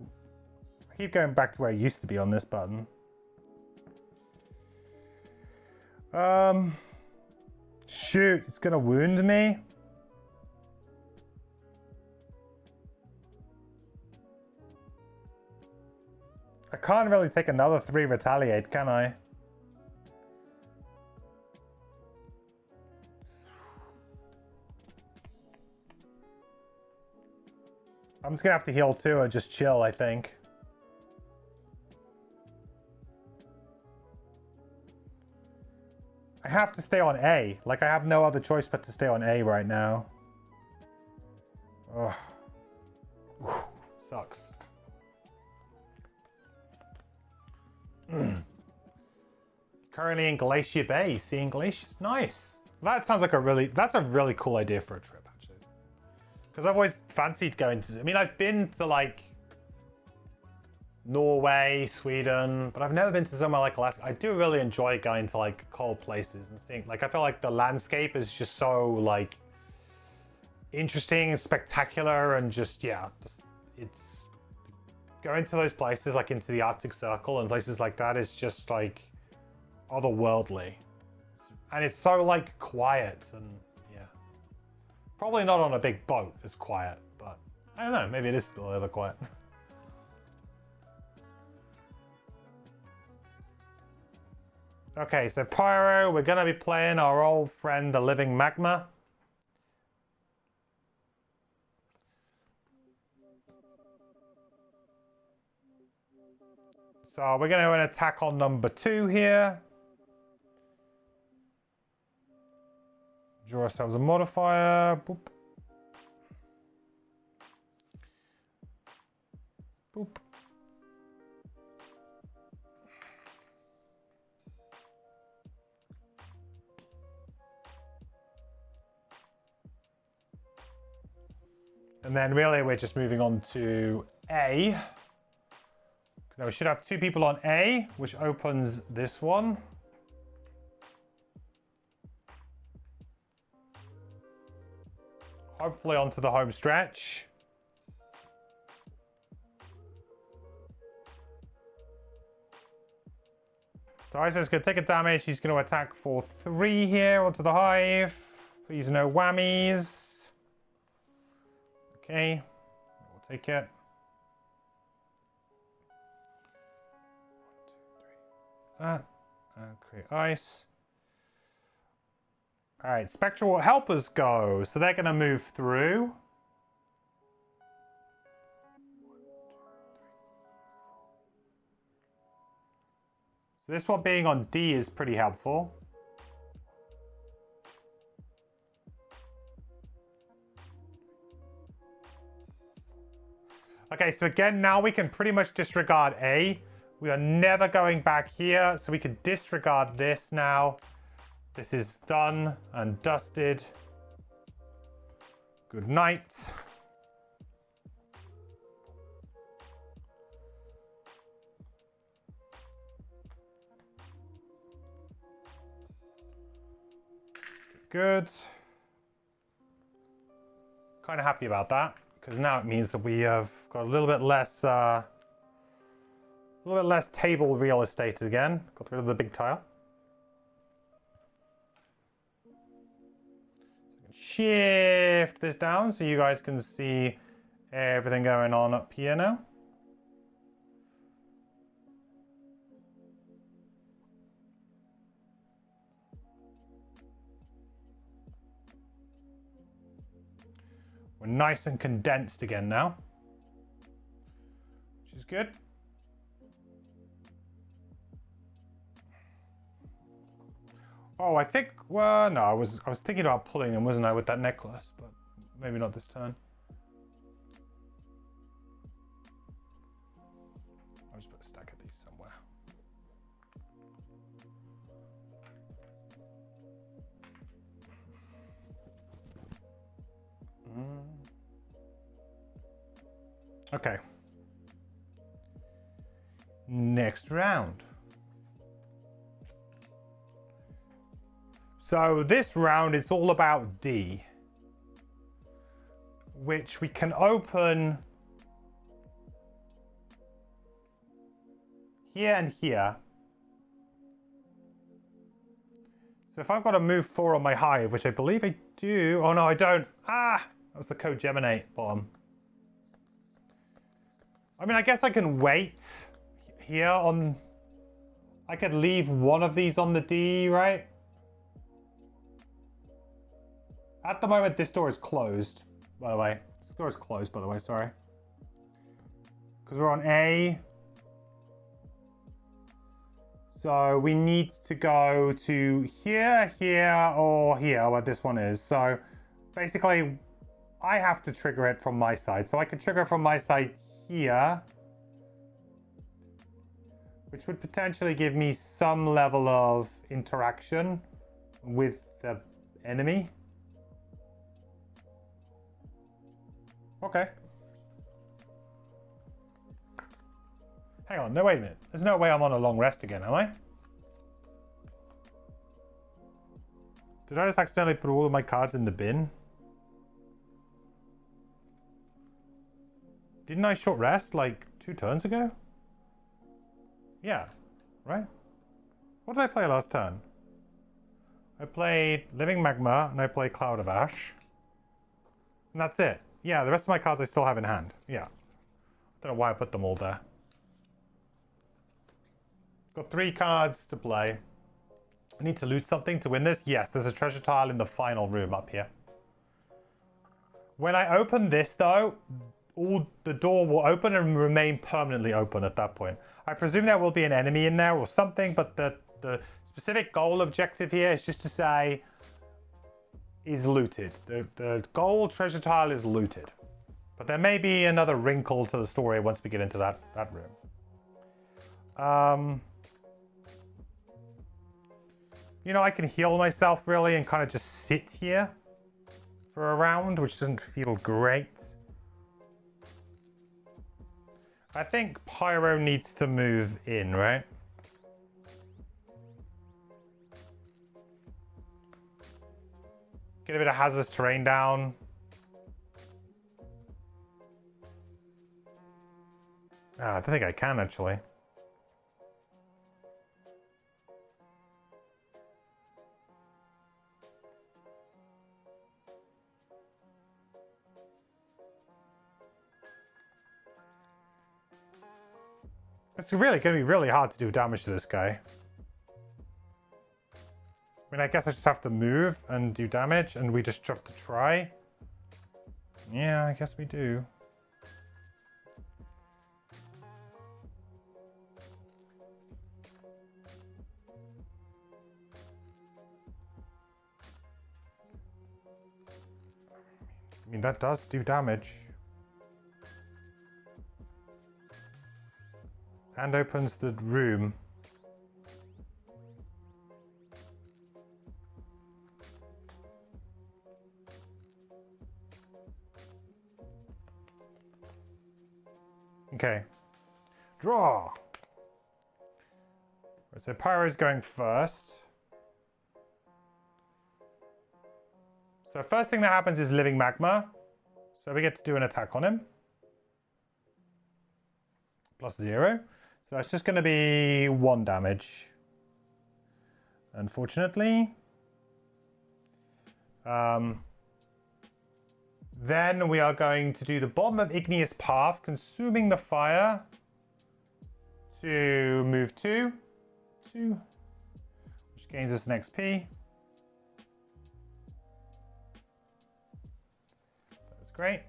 I keep going back to where I used to be on this button. Shoot, it's gonna wound me. I can't really take another 3 retaliate, can I? I'm just gonna have to heal 2 or just chill, I think. I have to stay on A. Like, I have no other choice but to stay on A right now. Ugh. Whew. Sucks. Currently in Glacier Bay, seeing glaciers. Nice. That sounds like that's a really cool idea for a trip, actually. Because I've always fancied going to, I mean, I've been to like Norway, Sweden, but I've never been to somewhere like Alaska. I do really enjoy going to like cold places and seeing, like, I feel like the landscape is just so like interesting and spectacular, and just, yeah, it's going to those places, like into the Arctic Circle and places like that, is just like otherworldly. And it's so like quiet, and yeah, probably not on a big boat as quiet, but I don't know, maybe it is still ever quiet. Okay, so Pyro, we're gonna be playing our old friend, the Living Magma. So we're gonna attack on number 2 here. Draw ourselves a modifier. Boop. Boop. And then really we're just moving on to A. Now we should have 2 people on A, which opens this one. Hopefully onto the home stretch. So Iso's going to take a damage. He's going to attack for 3 here onto the hive. Please no whammies. Okay, we'll take it. 1, 2, 3. That. And create ice. All right, spectral helpers go. So they're going to move through. So this one being on D is pretty helpful. Okay, so again, now we can pretty much disregard A. We are never going back here, so we can disregard this now. This is done and dusted. Good night. Good. Kind of happy about that, because now it means that we have got a little bit less table real estate again. Got rid of the big tile. Shift this down so you guys can see everything going on up here now. We're nice and condensed again now, which is good. Oh, I think, well, no, I was thinking about pulling them, wasn't I, with that necklace, but maybe not this turn. I'll just put a stack of these somewhere. Okay. Next round. So this round, it's all about D, which we can open here and here. So if I've got to move 4 on my hive, which I believe I do. Oh no, I don't. Ah, that was the code Geminate bottom. I mean, I guess I can wait here on. I could leave one of these on the D, right? At the moment, this door is closed, by the way. This door is closed, by the way, sorry. Because we're on A. So we need to go to here, here, or here, where this one is. So basically, I have to trigger it from my side. So I can trigger from my side here, which would potentially give me some level of interaction with the enemy. Okay. Hang on, no, wait a minute. There's no way I'm on a long rest again, am I? Did I just accidentally put all of my cards in the bin? Didn't I short rest like 2 turns ago? Yeah, right? What did I play last turn? I played Living Magma and I played Cloud of Ash. And that's it. Yeah, the rest of my cards I still have in hand. Yeah. I don't know why I put them all there. Got 3 cards to play. I need to loot something to win this. Yes, there's a treasure tile in the final room up here. When I open this, though, the door will open and remain permanently open at that point. I presume there will be an enemy in there or something, but the specific goal objective here is just to say is looted. The gold treasure tile is looted. But there may be another wrinkle to the story once we get into that room. You know, I can heal myself really and kind of just sit here for a round, which doesn't feel great. I think Pyro needs to move in, right? Get a bit of hazardous terrain down. I don't think I can, actually. It's really going to be really hard to do damage to this guy. I mean, I guess I just have to move and do damage, and we just have to try. Yeah, I guess we do. I mean, that does do damage. And opens the room. Okay. Draw! So Pyro's going first. So first thing that happens is living magma. So we get to do an attack on him. +0. So that's just going to be 1 damage. Unfortunately. Then we are going to do the bottom of Igneous Path, consuming the fire to move 2, which gains us an XP. That's great.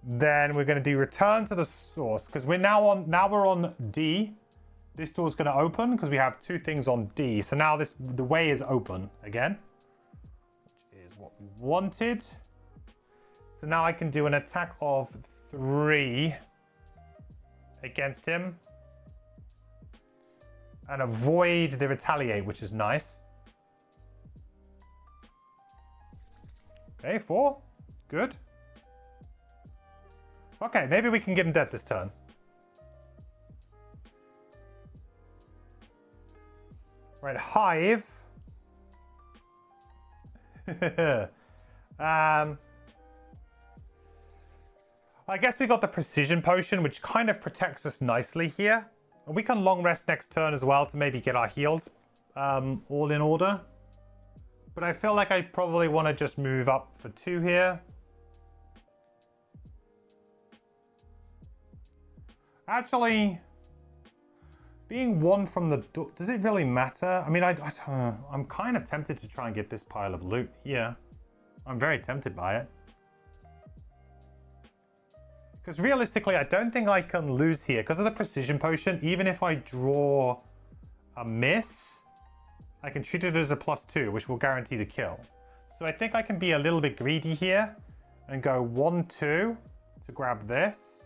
Then we're going to do return to the source because we're now on D. This door's going to open because we have 2 things on D. So now the way is open again, which is what we wanted. So now I can do an attack of 3 against him and avoid the retaliate, which is nice. Okay, 4. Good. Okay, maybe we can get him dead this turn. Right, Hive. I guess we got the Precision Potion, which kind of protects us nicely here. And we can long rest next turn as well to maybe get our heals all in order. But I feel like I probably want to just move up for 2 here. Actually, being 1 from the door, does it really matter? I mean, I'm kind of tempted to try and get this pile of loot here. I'm very tempted by it. Because realistically, I don't think I can lose here. Because of the Precision Potion, even if I draw a miss, I can treat it as a +2, which will guarantee the kill. So I think I can be a little bit greedy here and go 1-2 to grab this.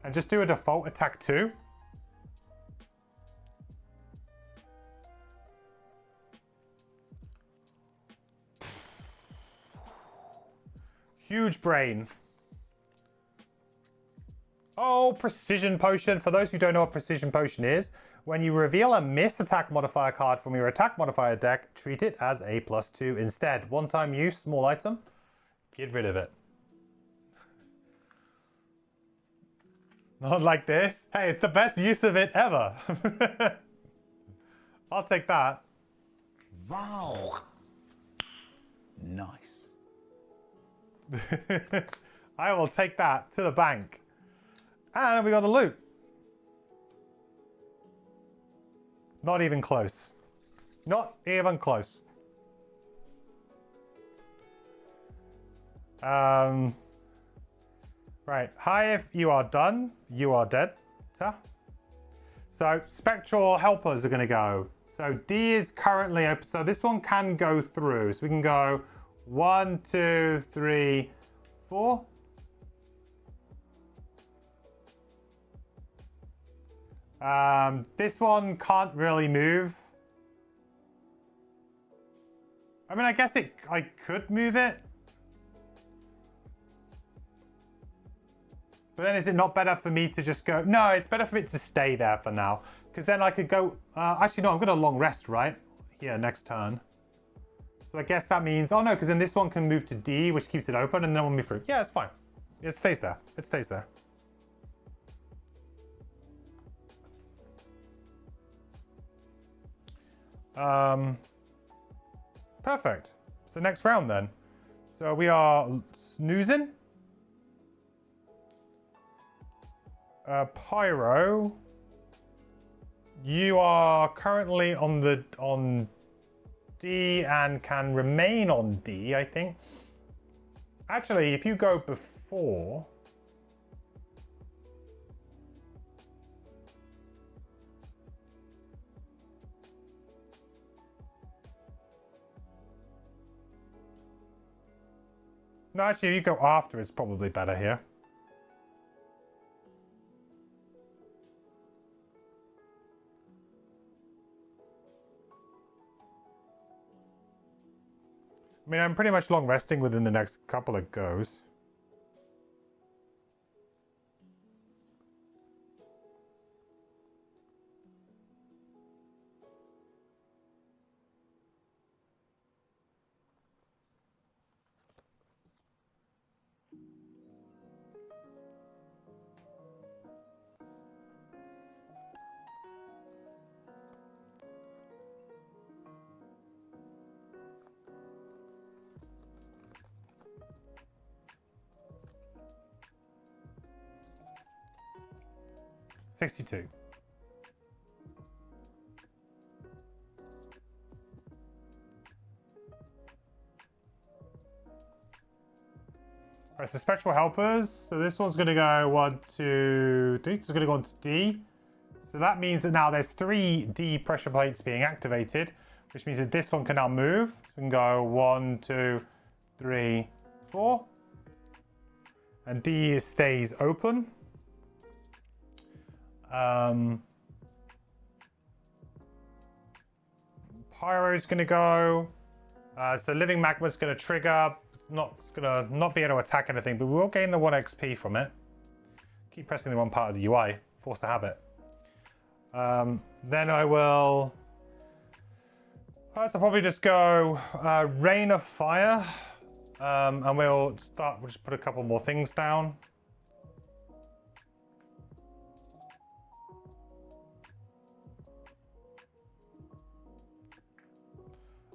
And just do a default attack 2. Huge brain. Oh, Precision Potion. For those who don't know what Precision Potion is, when you reveal a miss attack modifier card from your attack modifier deck, treat it as a +2 instead. One-time use, small item. Get rid of it. Not like this. Hey, it's the best use of it ever. I'll take that. Wow. Nice. I will take that to the bank. And we got a loot. Not even close. Not even close. Right, Hive, you are done. You are dead. So Spectral Helpers are going to go. So D is currently open. So this one can go through. So we can go 1, 2, 3, 4. This one can't really move. I mean, I guess I could move it. But then is it not better for me to just go? No, it's better for it to stay there for now. Because then I could go... actually, no, I'm going to long rest, right? Here, next turn. So I guess that means... Oh, no, because then this one can move to D, which keeps it open, and then we'll move through. Yeah, it's fine. It stays there. It stays there. Perfect. So next round then. So we are snoozing. Pyro. You are currently on D and can remain on D, I think. Actually, if you go before... No, actually, if you go after, it's probably better here. I mean, I'm pretty much long resting within the next couple of goes. $62. Alright, so Spectral Helpers. So this one's going to go 1, 2, 3. It's going to go on to D. So that means that now there's 3 D pressure plates being activated, which means that this one can now move. We can go 1, 2, 3, 4. And D stays open. Pyro's going to go. So Living Magma's going to trigger. It's going to not be able to attack anything, but we will gain the 1 XP from it. Keep pressing the 1 part of the UI. Force the habit. Then I will... First, I'll probably just go Rain of Fire. And we'll just put a couple more things down.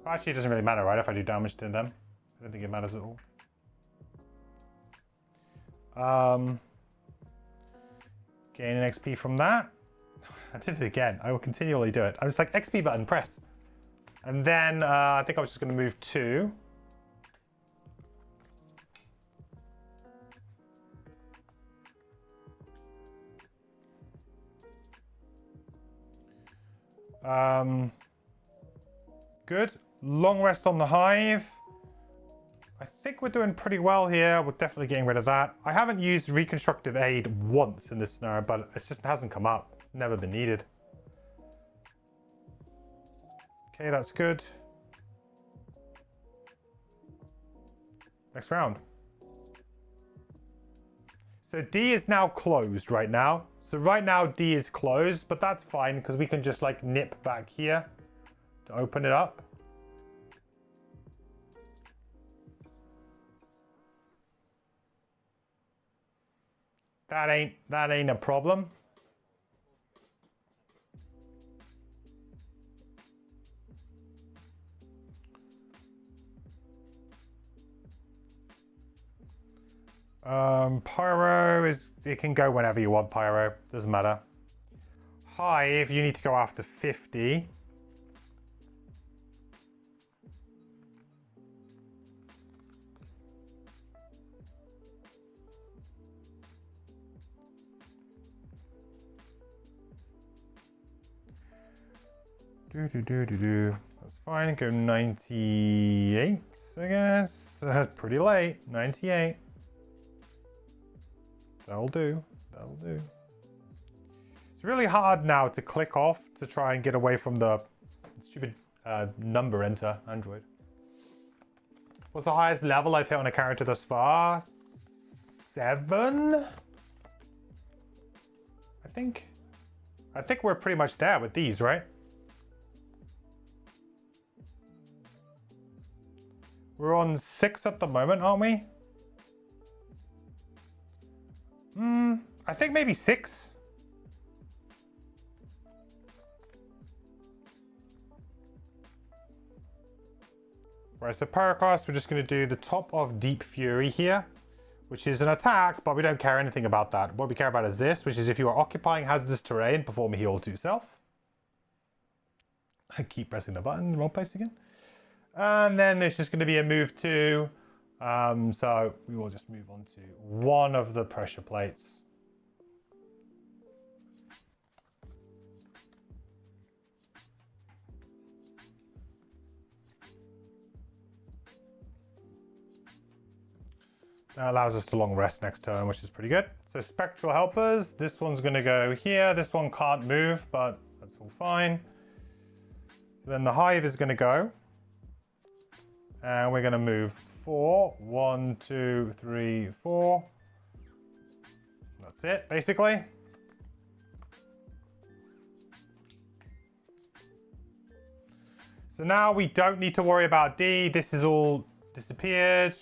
Actually, it doesn't really matter, right, if I do damage to them. I don't think it matters at all. Gain an XP from that. I did it again. I will continually do it. I was like, XP button, press. And then I think I was just going to move 2. Good. Long rest on the hive. I think we're doing pretty well here. We're definitely getting rid of that. I haven't used reconstructive aid once in this scenario, but it just hasn't come up. It's never been needed. Okay, that's good. Next round. So D is now closed right now. So right now D is closed, but that's fine because we can just like nip back here to open it up. That ain't a problem. Pyro it can go whenever you want, Pyro. Doesn't matter. Hive, you need to go after 50. That's fine. Go 98, I guess. That's pretty late. 98. That'll do. That'll do. It's really hard now to click off to try and get away from the stupid number enter Android. What's the highest level I've hit on a character thus far? 7? I think we're pretty much there with these, right? We're on 6 at the moment, aren't we? I think maybe 6. Right, so Paracross, we're just going to do the top of Deep Fury here, which is an attack, but we don't care anything about that. What we care about is this, which is if you are occupying hazardous terrain, perform a heal to self. I keep pressing the button in the wrong place again. And then it's just going to be a move 2. So we will just move on to one of the pressure plates. That allows us to long rest next turn, which is pretty good. So Spectral Helpers, this one's going to go here. This one can't move, but that's all fine. So then the Hive is going to go. And we're going to move 4. 1, 2, 3, 4. That's it, basically. So now we don't need to worry about D. This is all disappeared.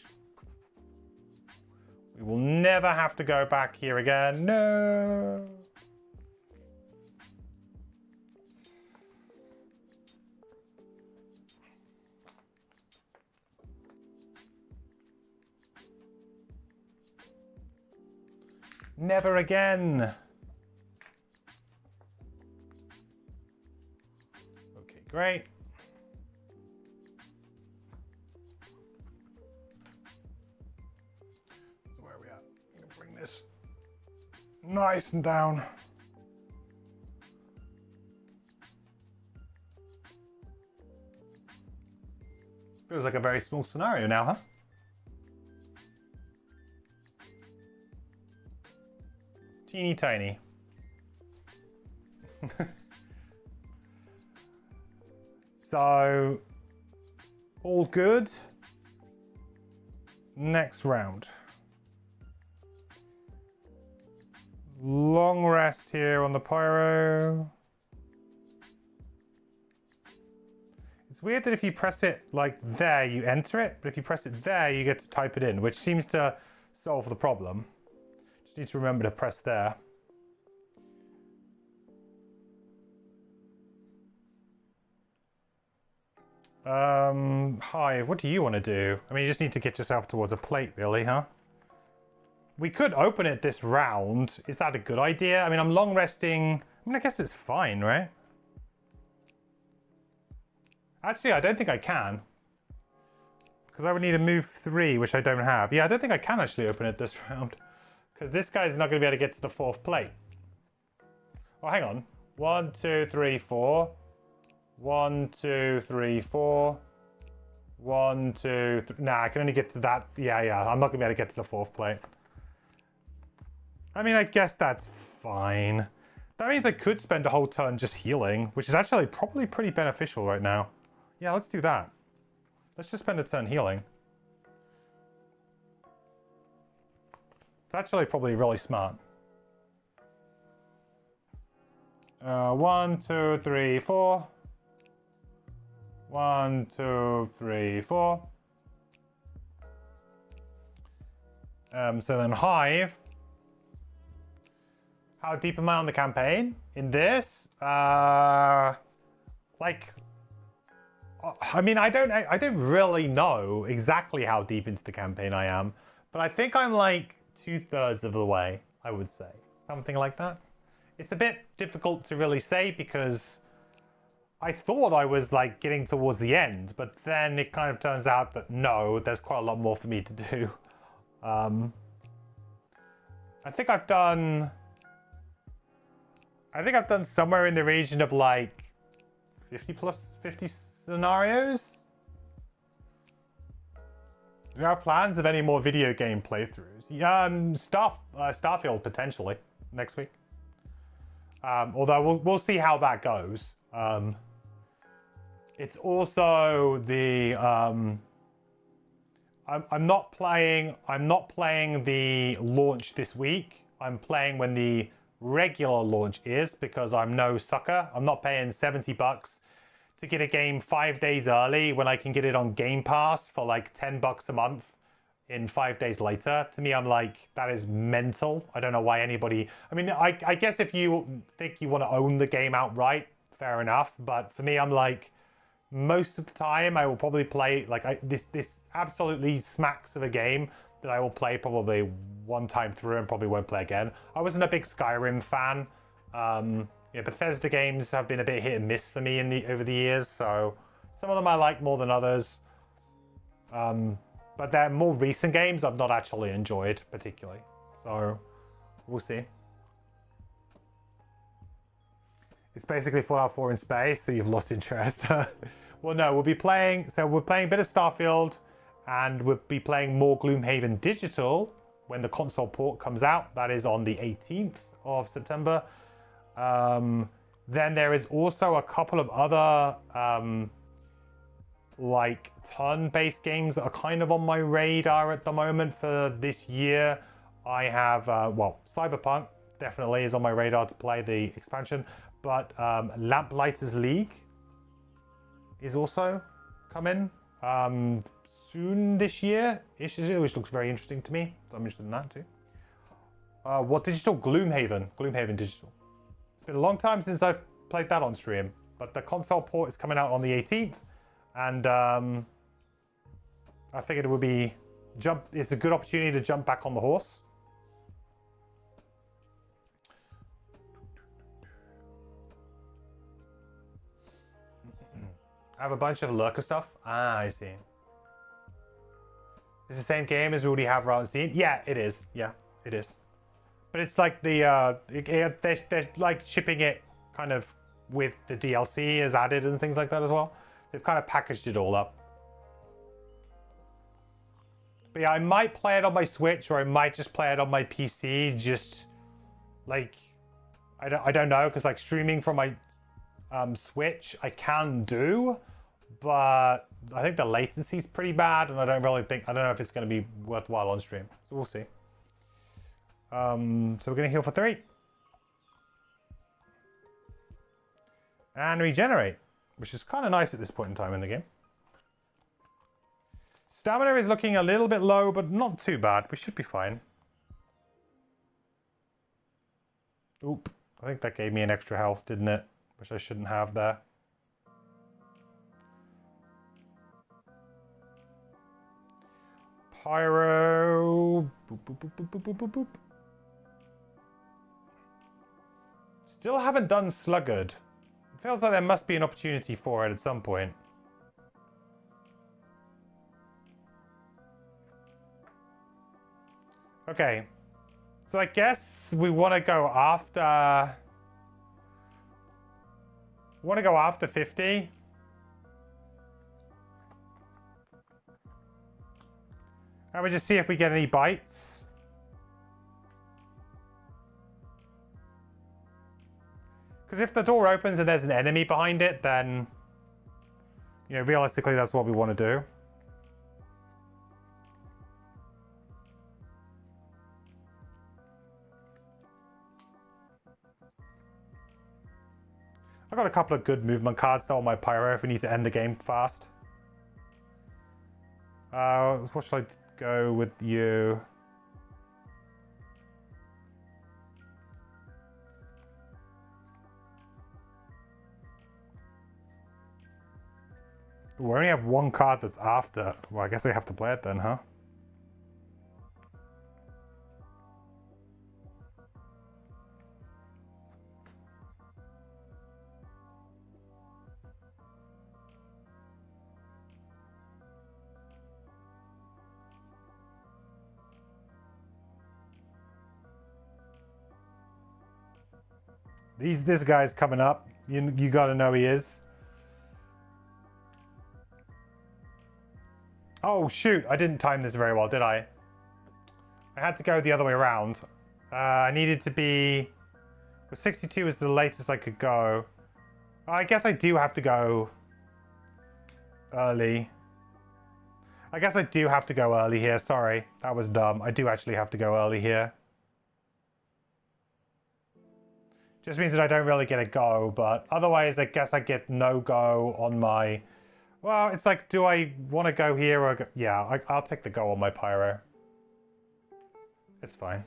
We will never have to go back here again. No. Never again. Okay, great. So where are we at? I'm gonna bring this nice and down. Feels like a very small scenario now, huh? Teeny tiny. So, all good. Next round. Long rest here on the pyro. It's weird that if you press it like there, you enter it, but if you press it there, you get to type it in, which seems to solve the problem. Just need to remember to press there. Hive, what do you want to do? I mean, you just need to get yourself towards a plate, really, huh? We could open it this round. Is that a good idea? I mean, I'm long resting. I mean, I guess it's fine, right? Actually, I don't think I can. Because I would need to move 3, which I don't have. Yeah, I don't think I can actually open it this round. Because this guy's not going to be able to get to the 4th plate. Oh, hang on. 1, 2, 3, 4. 1, 2, 3, 4. 1, 2, 3. Nah, I can only get to that. Yeah. I'm not going to be able to get to the 4th plate. I mean, I guess that's fine. That means I could spend a whole turn just healing, which is actually probably pretty beneficial right now. Yeah, let's do that. Let's just spend a turn healing. It's actually probably really smart. 1, 2, 3, 4. 1, 2, 3, 4. So then Hive. How deep am I on the campaign? In this? I mean, I don't really know exactly how deep into the campaign I am, but I think I'm like 2/3 of the way, I would say. Something like that. It's a bit difficult to really say because I thought I was like getting towards the end, but then it kind of turns out that no, there's quite a lot more for me to do. I think I've done somewhere in the region of like 50 scenarios. Do you have plans of any more video game playthroughs? Yeah, Starfield potentially next week. Although we'll see how that goes. It's also the I'm not playing the launch this week. I'm playing when the regular launch is, because I'm no sucker. I'm not paying $70 to get a game 5 days early when I can get it on Game Pass for like $10 a month in 5 days later. To me, I'm like, that is mental. I don't know why anybody... I mean, I guess if you think you want to own the game outright, fair enough. But for me, I'm like, most of the time I will probably play like this absolutely smacks of a game that I will play probably one time through and probably won't play again. I wasn't a big Skyrim fan. Bethesda games have been a bit hit and miss for me over the years, so some of them I like more than others. But they're more recent games I've not actually enjoyed particularly. So we'll see. It's basically Fallout 4 in space, so you've lost interest. Well, no, we're playing a bit of Starfield, and we'll be playing more Gloomhaven Digital when the console port comes out. That is on the 18th of September. Then there is also a couple of other like turn-based games that are kind of on my radar at the moment for this year. I have, Cyberpunk definitely is on my radar to play the expansion, but Lamplighters League is also coming soon this year, which looks very interesting to me. So I'm interested in that too. What digital? Gloomhaven Digital. It's been a long time since I played that on stream, but the console port is coming out on the 18th, and I figured it would be it's a good opportunity to jump back on the horse. I have a bunch of lurker stuff. Ah, I see. It's the same game as we already have around Steam. Yeah, it is. Yeah, it is. But it's like they're like shipping it kind of with the DLC as added and things like that as well. They've kind of packaged it all up. But yeah, I might play it on my Switch, or I might just play it on my PC. Just like I don't know, because like streaming from my Switch I can do, but I think the latency is pretty bad, and I don't know if it's going to be worthwhile on stream. So we'll see. So we're going to heal for 3 and regenerate, which is kind of nice at this point in time in the game. Stamina is looking a little bit low, but not too bad. We should be fine. Oop, I think that gave me an extra health, didn't it? Which I shouldn't have there. Pyro. Boop, boop, boop, boop, boop, boop, boop. Still haven't done Sluggard. It feels like there must be an opportunity for it at some point. Okay. So I guess we want to go after... 50. And we just see if we get any bites. Because if the door opens and there's an enemy behind it, then, realistically, that's what we want to do. I've got a couple of good movement cards though on my Pyro if we need to end the game fast. What should I go with you? We only have one card that's after. Well, I guess I have to play it then, huh? This guy's coming up. You gotta know he is. Oh shoot, I didn't time this very well, did I? I had to go the other way around. I needed to be... Well, 62 is the latest I could go. I guess I do have to go early. I guess I do have to go early here, sorry. That was dumb. I do actually have to go early here. Just means that I don't really get a go, but otherwise I guess I get no go on my... Well, it's like, do I want to go here or go... Yeah, I'll take the go on my pyro. It's fine.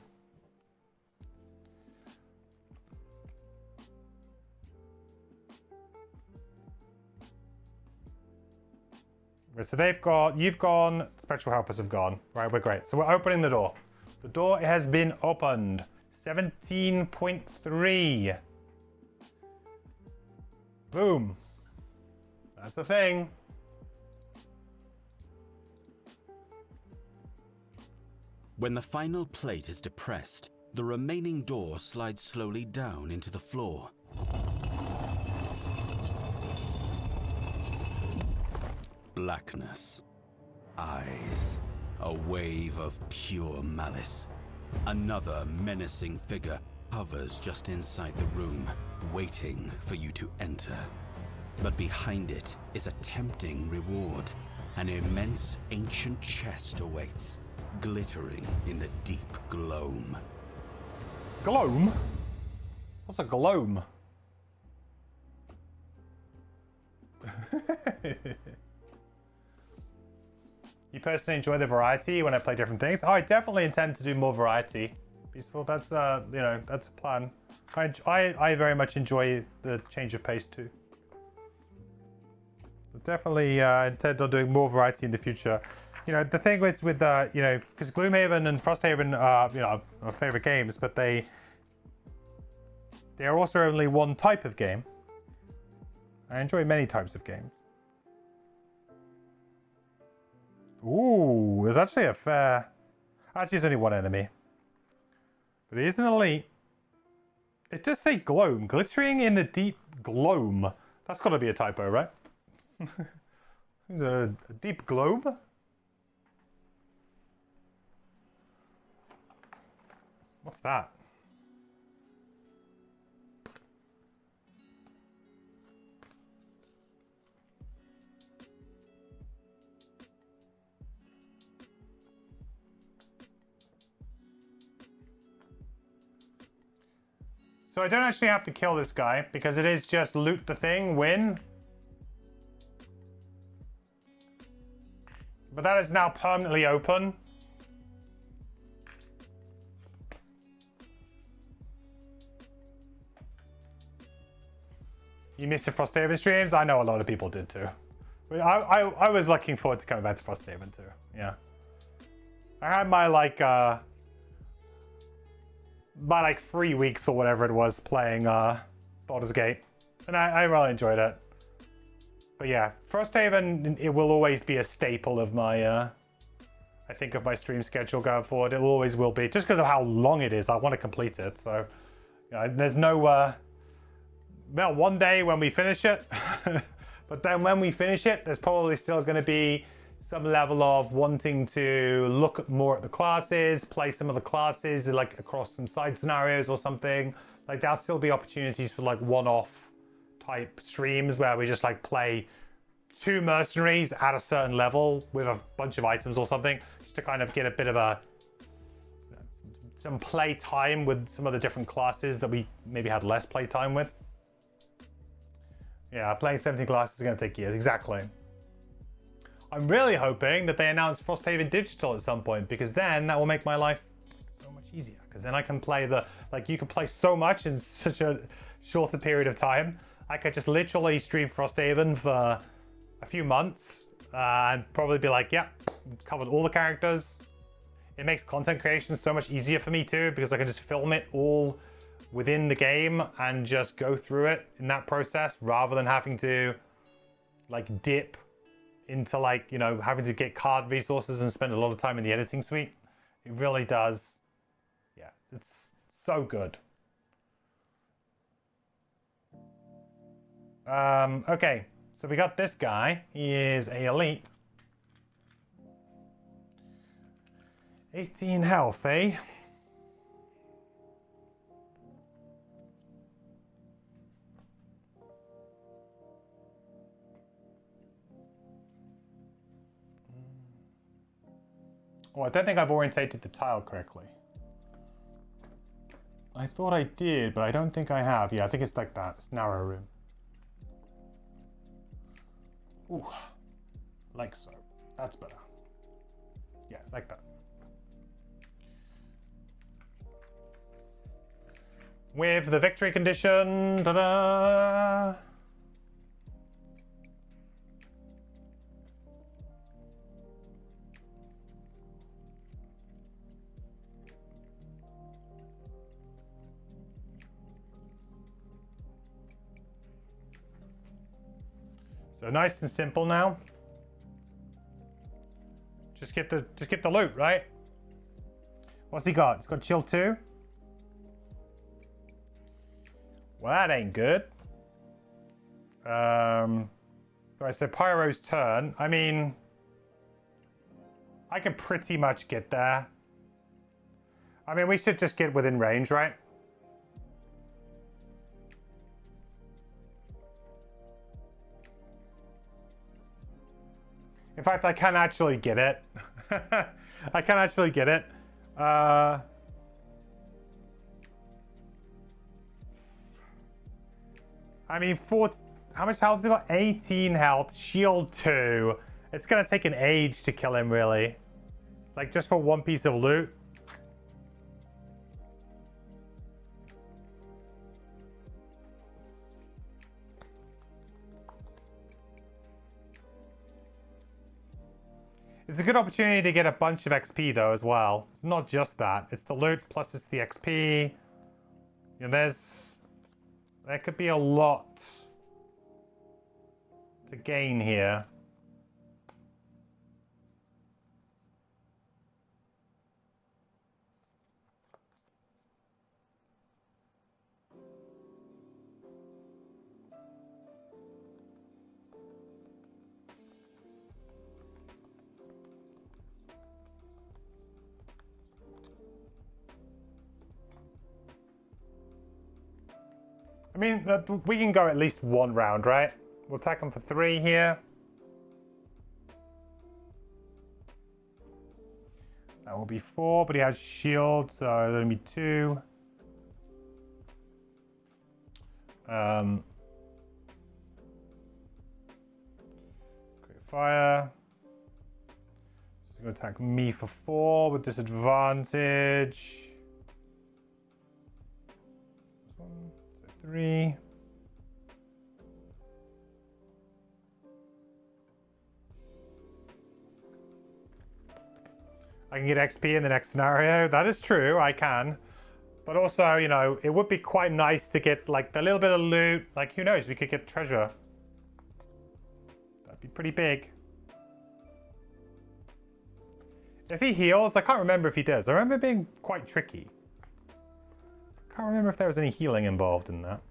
So they've got, you've gone, Spectral Helpers have gone. Right, we're great. So we're opening the door. The door has been opened. 17.3. Boom. That's the thing. When the final plate is depressed, the remaining door slides slowly down into the floor. Blackness. Eyes. A wave of pure malice. Another menacing figure hovers just inside the room, waiting for you to enter. But behind it is a tempting reward. An immense ancient chest awaits, glittering in the deep gloam. Gloam? What's a gloam? You personally enjoy the variety when I play different things? Oh, I definitely intend to do more variety. Peaceful, that's you know, that's a plan. I very much enjoy the change of pace too. Definitely intend on doing more variety in the future. You know, the thing with you know, because Gloomhaven and Frosthaven are, you know, my favorite games, but they're also only one type of game. I enjoy many types of games. Ooh, there's actually a fair... Actually, there's only one enemy. But it is an elite. It does say gloam. Glittering in the deep gloam. That's got to be a typo, right? a deep gloam? What's that? So I don't actually have to kill this guy because it is just loot the thing, win. But that is now permanently open. You missed the Frosthaven streams? I know a lot of people did too. I was looking forward to coming back to Frosthaven too, yeah. I had my like 3 weeks or whatever it was playing Baldur's Gate, and I really enjoyed it. But yeah, Frosthaven, it will always be a staple of my I think of my stream schedule going forward. It always will be, just because of how long it is. I want to complete it, so you know, there's no well, one day when we finish it, but then when we finish it, there's probably still going to be some level of wanting to look more at the classes, play some of the classes like across some side scenarios or something. Like there'll still be opportunities for like one-off type streams where we just like play 2 mercenaries at a certain level with a bunch of items or something, just to kind of get a bit of a some play time with some of the different classes that we maybe had less play time with. Yeah, playing 17 classes is going to take years, exactly. I'm really hoping that they announce Frosthaven Digital at some point, because then that will make my life so much easier. Because then I can play you can play so much in such a shorter period of time. I could just literally stream Frosthaven for a few months and probably be like, yeah, covered all the characters. It makes content creation so much easier for me too, because I can just film it all within the game and just go through it in that process, rather than having to like dip into like, you know, having to get card resources and spend a lot of time in the editing suite. It really does. Yeah, it's so good. Okay, so we got this guy. He is a elite. 18 health, eh? Oh, I don't think I've orientated the tile correctly. I thought I did, but I don't think I have. Yeah, I think it's like that. It's narrow room. Ooh, like so. That's better. Yeah, it's like that. With the victory condition. Ta-da! So nice and simple now. Just get the loot, right? What's he got? He's got chill 2. Well, that ain't good. Right, so Pyro's turn. I mean, I can pretty much get there. I mean, we should just get within range, right? In fact, I can actually get it. I can actually get it. I mean, how much health has he got? 18 health, shield 2. It's gonna take an age to kill him, really. Like, just for one piece of loot. It's a good opportunity to get a bunch of XP, though, as well. It's not just that. It's the loot, plus it's the XP. You know, there could be a lot to gain here. I mean, we can go at least one round, right? We'll attack him for 3 here. That will be 4, but he has shield, so that'll be 2. Create fire. He's going to attack me for 4 with disadvantage. 3. I can get XP in the next scenario. That is true, I can. But also, you know, it would be quite nice to get like a little bit of loot. Like, who knows, we could get treasure. That'd be pretty big. If he heals, I can't remember if he does. I remember it being quite tricky. Can't remember if there was any healing involved in that.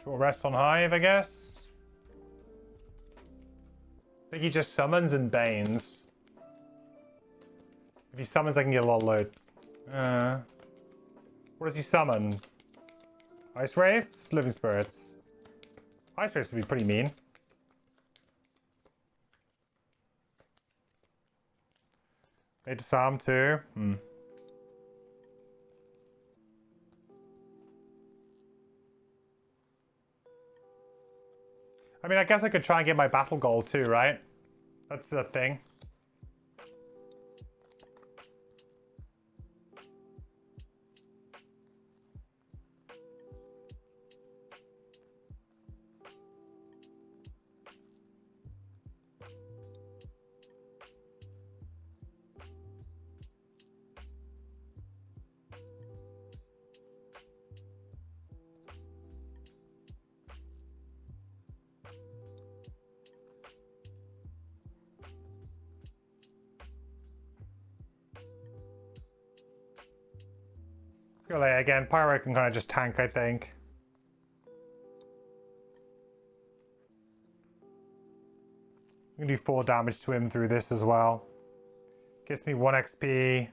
Short rest on Hive, I guess. I think he just summons and banes. If he summons, I can get a lot of loot. What does he summon? Ice Wraiths? Living Spirits. Ice Wraiths would be pretty mean. They disarm too. I mean, I guess I could try and get my battle goal too, right? That's the thing. go later again. Pyro can kind of just tank, I think. I'm gonna do 4 damage to him through this as well. Gets me 1 XP.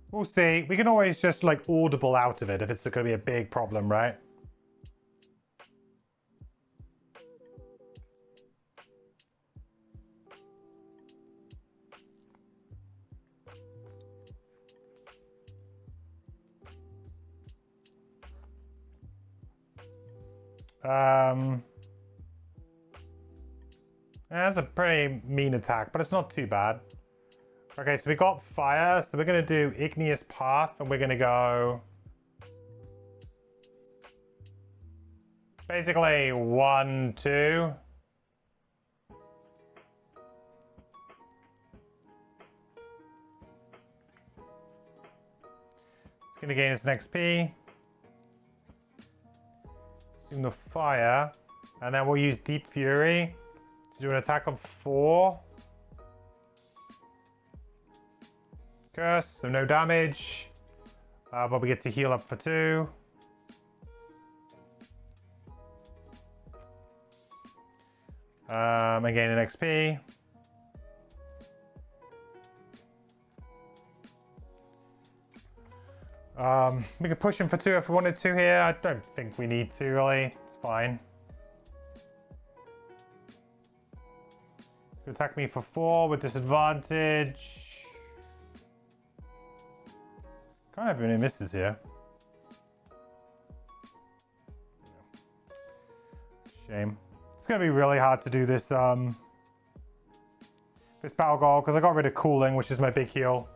We'll see. We can always just like audible out of it if it's going to be a big problem, right? That's a pretty mean attack, but it's not too bad. Okay, so we got fire, so we're going to do igneous path, and we're going to go basically 1, 2. It's going to gain its XP. Assume the fire, and then we'll use Deep Fury to do an attack of 4. Curse, so no damage, but we get to heal up for 2. And gain an XP. We could push him for 2 if we wanted to here. I don't think we need to really. It's fine. Attack me for 4 with disadvantage. Can't have any misses here. Shame. It's going to be really hard to do this this battle goal because I got rid of cooling, which is my big heal.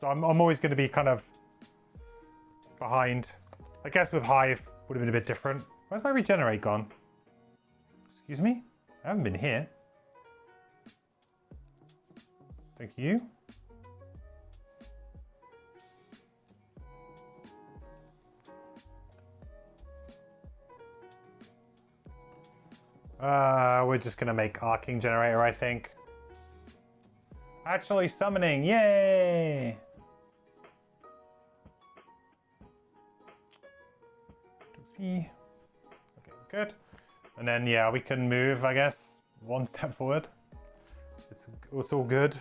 So I'm always going to be kind of behind. I guess with Hive would have been a bit different. Where's my regenerate gone? Excuse me? I haven't been here. Thank you. We're just gonna make Arcing Generator, I think. Actually summoning, yay! Okay, good. And then, yeah, we can move, I guess, 1 step forward. It's all good.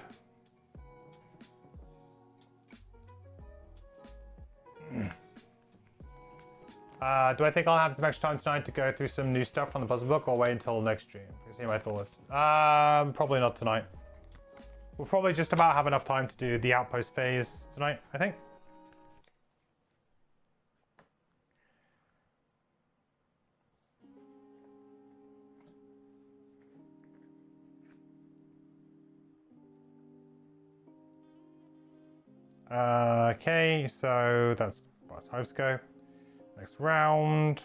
Do I think I'll have some extra time tonight to go through some new stuff from the puzzle book or wait until next stream? You see my thoughts. Probably not tonight. We'll probably just about have enough time to do the Outpost phase tonight, I think. Okay, so that's Hives go. Next round.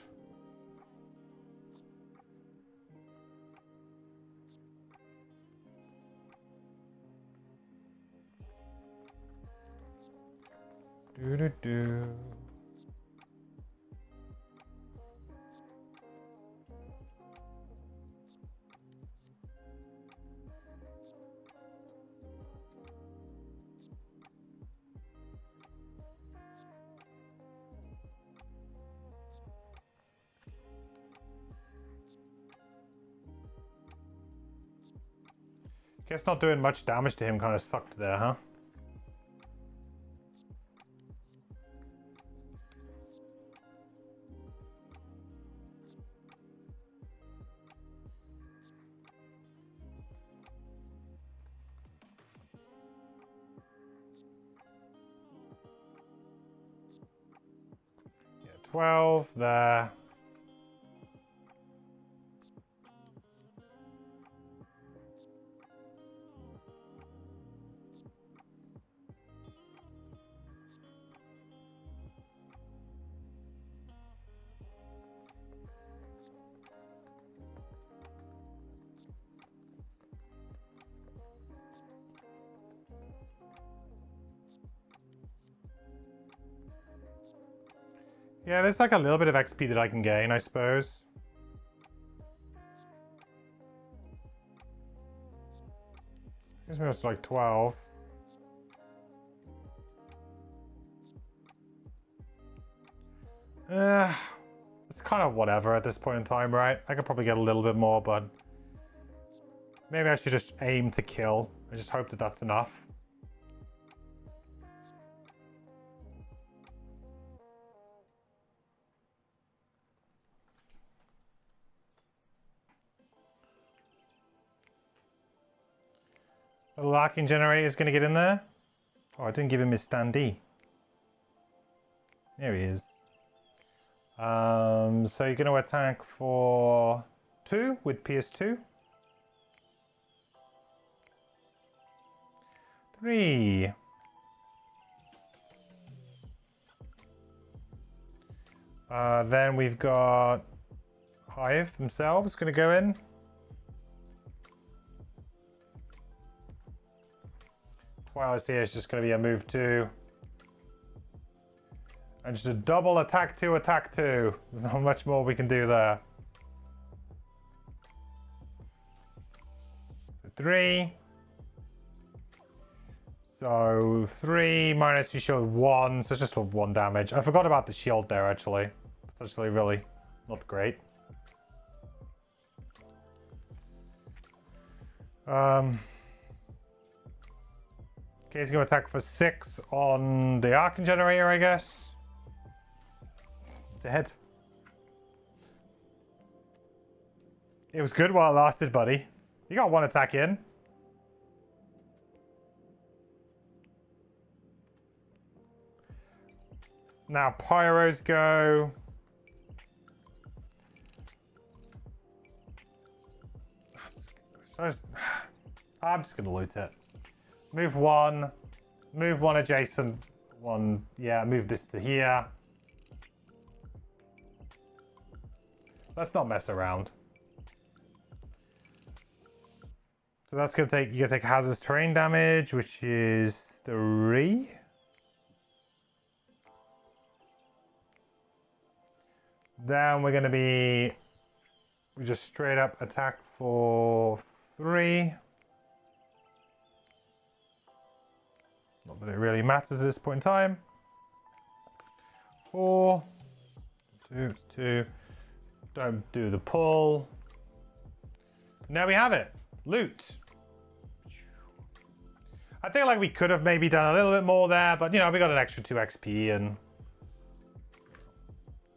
Do. Guess not doing much damage to him kind of sucked there, huh? Yeah, 12 there. Yeah, there's like a little bit of XP that I can gain, I suppose. Gives me like 12. It's kind of whatever at this point in time, right? I could probably get a little bit more, but maybe I should just aim to kill. I just hope that that's enough. The locking generator is going to get in there. Oh, I didn't give him his standee. There he is. So you're going to attack for 2 with PS2. 3. Then we've got Hive themselves going to go in. Twilight here is just going to be a move 2. And just a double attack 2, attack 2. There's not much more we can do there. 3. So 3 minus you shield 1, so it's just 1 damage. I forgot about the shield there actually. It's actually really not great. Okay, he's going to attack for 6 on the Arcane Generator, I guess. Dead. It was good while it lasted, buddy. You got 1 attack in. Now Pyros go. I'm just going to loot it. Move 1. Move 1 adjacent. 1. Yeah, move this to here. Let's not mess around. So that's going to take, you're going to take hazardous terrain damage, which is 3. Then we're going to be, we just straight up attack for 3. Not that it really matters at this point in time. 4. 2, 2. Don't do the pull. Now we have it. Loot. I think like we could have maybe done a little bit more there, but you know, we got an extra 2 XP and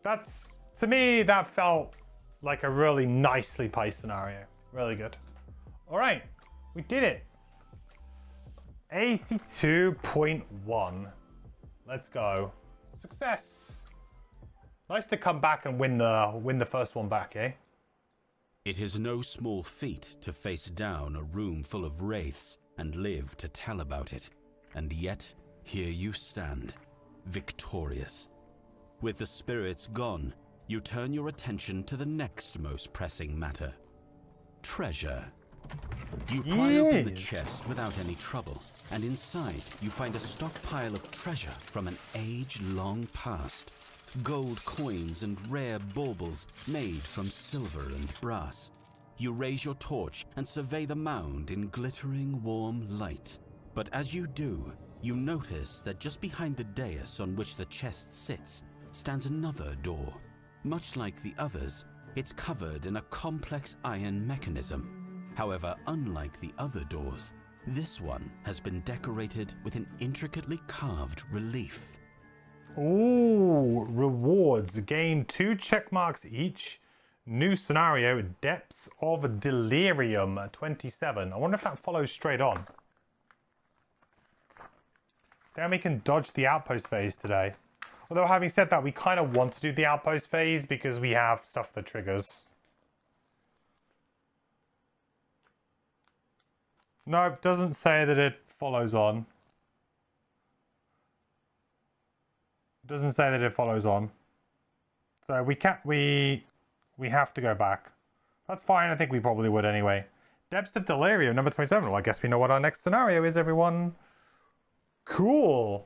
that's, to me, that felt like a really nicely paced scenario. Really good. All right, we did it. 82.1. Let's go. Success. Nice to come back and win the first one back, eh? It is no small feat to face down a room full of wraiths and live to tell about it. And yet, here you stand, victorious. With the spirits gone, you turn your attention to the next most pressing matter. Treasure. You pry open the chest without any trouble, and inside you find a stockpile of treasure from an age-long past. Gold coins and rare baubles made from silver and brass. You raise your torch and survey the mound in glittering warm light. But as you do, you notice that just behind the dais on which the chest sits stands another door. Much like the others, it's covered in a complex iron mechanism. However, unlike the other doors, this one has been decorated with an intricately carved relief. Ooh, rewards. Gain 2 check marks each. New scenario, Depths of Delirium, 27. I wonder if that follows straight on. Then we can dodge the Outpost phase today. Although having said that, we kind of want to do the Outpost phase because we have stuff that triggers. No, it doesn't say that it follows on. It doesn't say that it follows on. So we can't, we have to go back. That's fine, I think we probably would anyway. Depths of Delirium, number 27. Well, I guess we know what our next scenario is, everyone. Cool.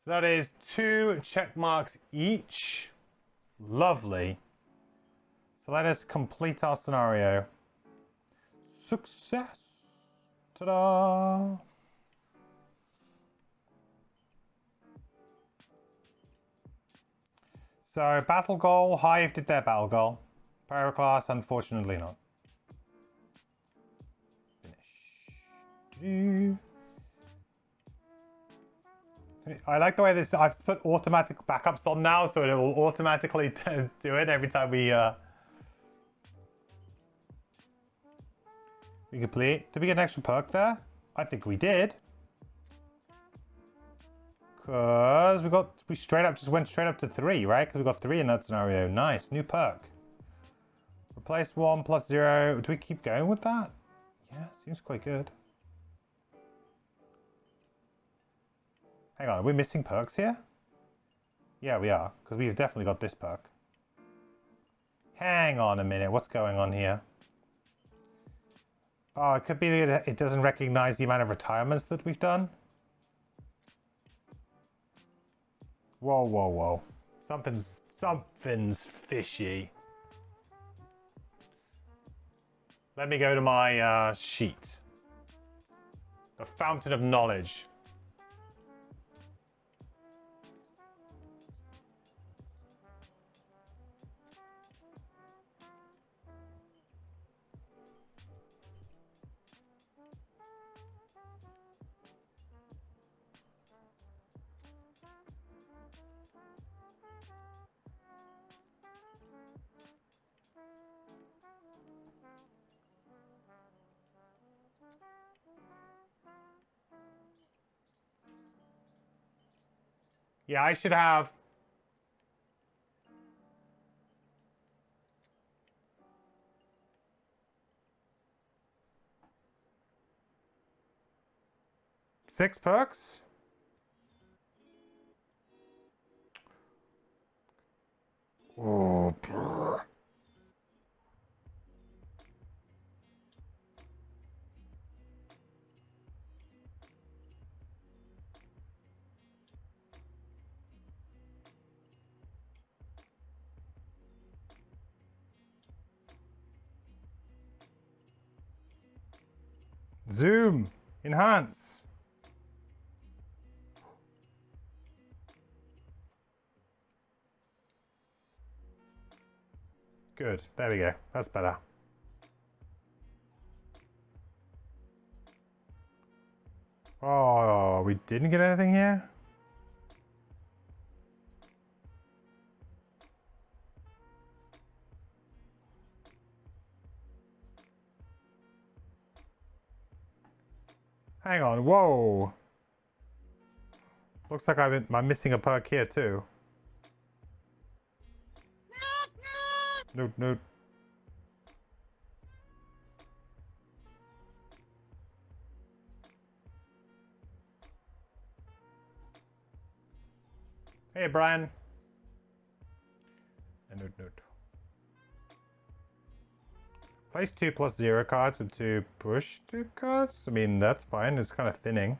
So that is 2 check marks each. Lovely. So let us complete our scenario. Success. Ta-da! So, battle goal. Hive did their battle goal. Pyroclast, unfortunately not. Finish. I like the way this. I've put automatic backups on now, so it will automatically do it every time we complete. Did we get an extra perk there? I think we did. Cause we straight up just went straight up to 3, right? Because we got 3 in that scenario. Nice, new perk. Replace 1 plus 0. Do we keep going with that? Yeah, seems quite good. Hang on, are we missing perks here? Yeah, we are, because we've definitely got this perk. Hang on a minute, what's going on here? Oh, it could be that it doesn't recognize the amount of retirements that we've done. Whoa, whoa, whoa. Something's fishy. Let me go to my sheet. The Fountain of Knowledge. Yeah, I should have... Six perks? Oh, brr. Zoom. Enhance. Good. There we go. That's better. Oh, we didn't get anything here? Hang on. Whoa. Looks like I'm missing a perk here too. Note, note. Hey, Brian. And note, note. Place 2 plus 0 cards with 2 push 2 cards. I mean, that's fine. It's kind of thinning.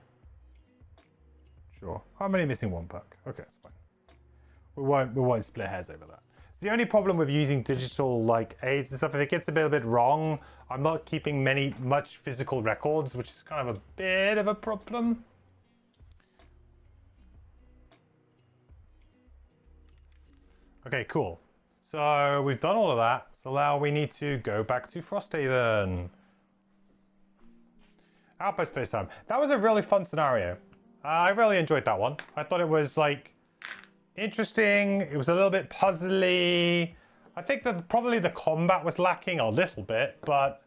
Sure. I'm only missing 1 perk. Okay, it's fine. We won't split hairs over that. The only problem with using digital like aids and stuff, if it gets a bit wrong, I'm not keeping much physical records, which is kind of a bit of a problem. Okay, cool. So we've done all of that. So now we need to go back to Frosthaven. Outpost first time. That was a really fun scenario. I really enjoyed that one. I thought it was like interesting. It was a little bit puzzly. I think that probably the combat was lacking a little bit, but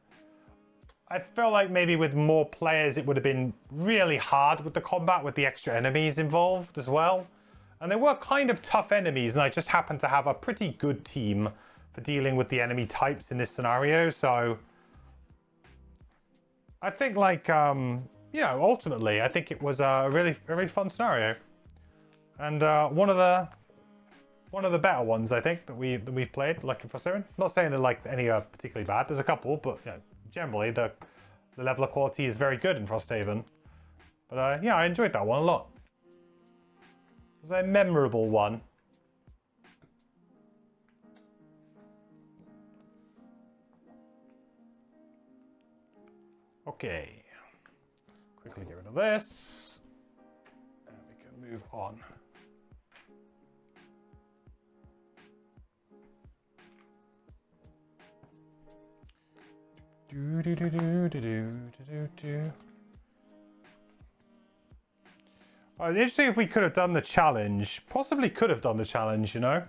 I feel like maybe with more players it would have been really hard with the combat with the extra enemies involved as well. And they were kind of tough enemies, and I just happened to have a pretty good team for dealing with the enemy types in this scenario. So I think like, you know, ultimately, I think it was a really fun scenario. And one of the better ones, I think, that we played, like in Frosthaven. Not saying that like any are particularly bad. There's a couple, but you know, generally the level of quality is very good in Frosthaven. But yeah, I enjoyed that one a lot. Was there a memorable one? Okay. Quickly get rid of this. And we can move on. Do do do do do do do do. Oh, it'd be interesting if we could have done the challenge. Possibly could have done the challenge, you know?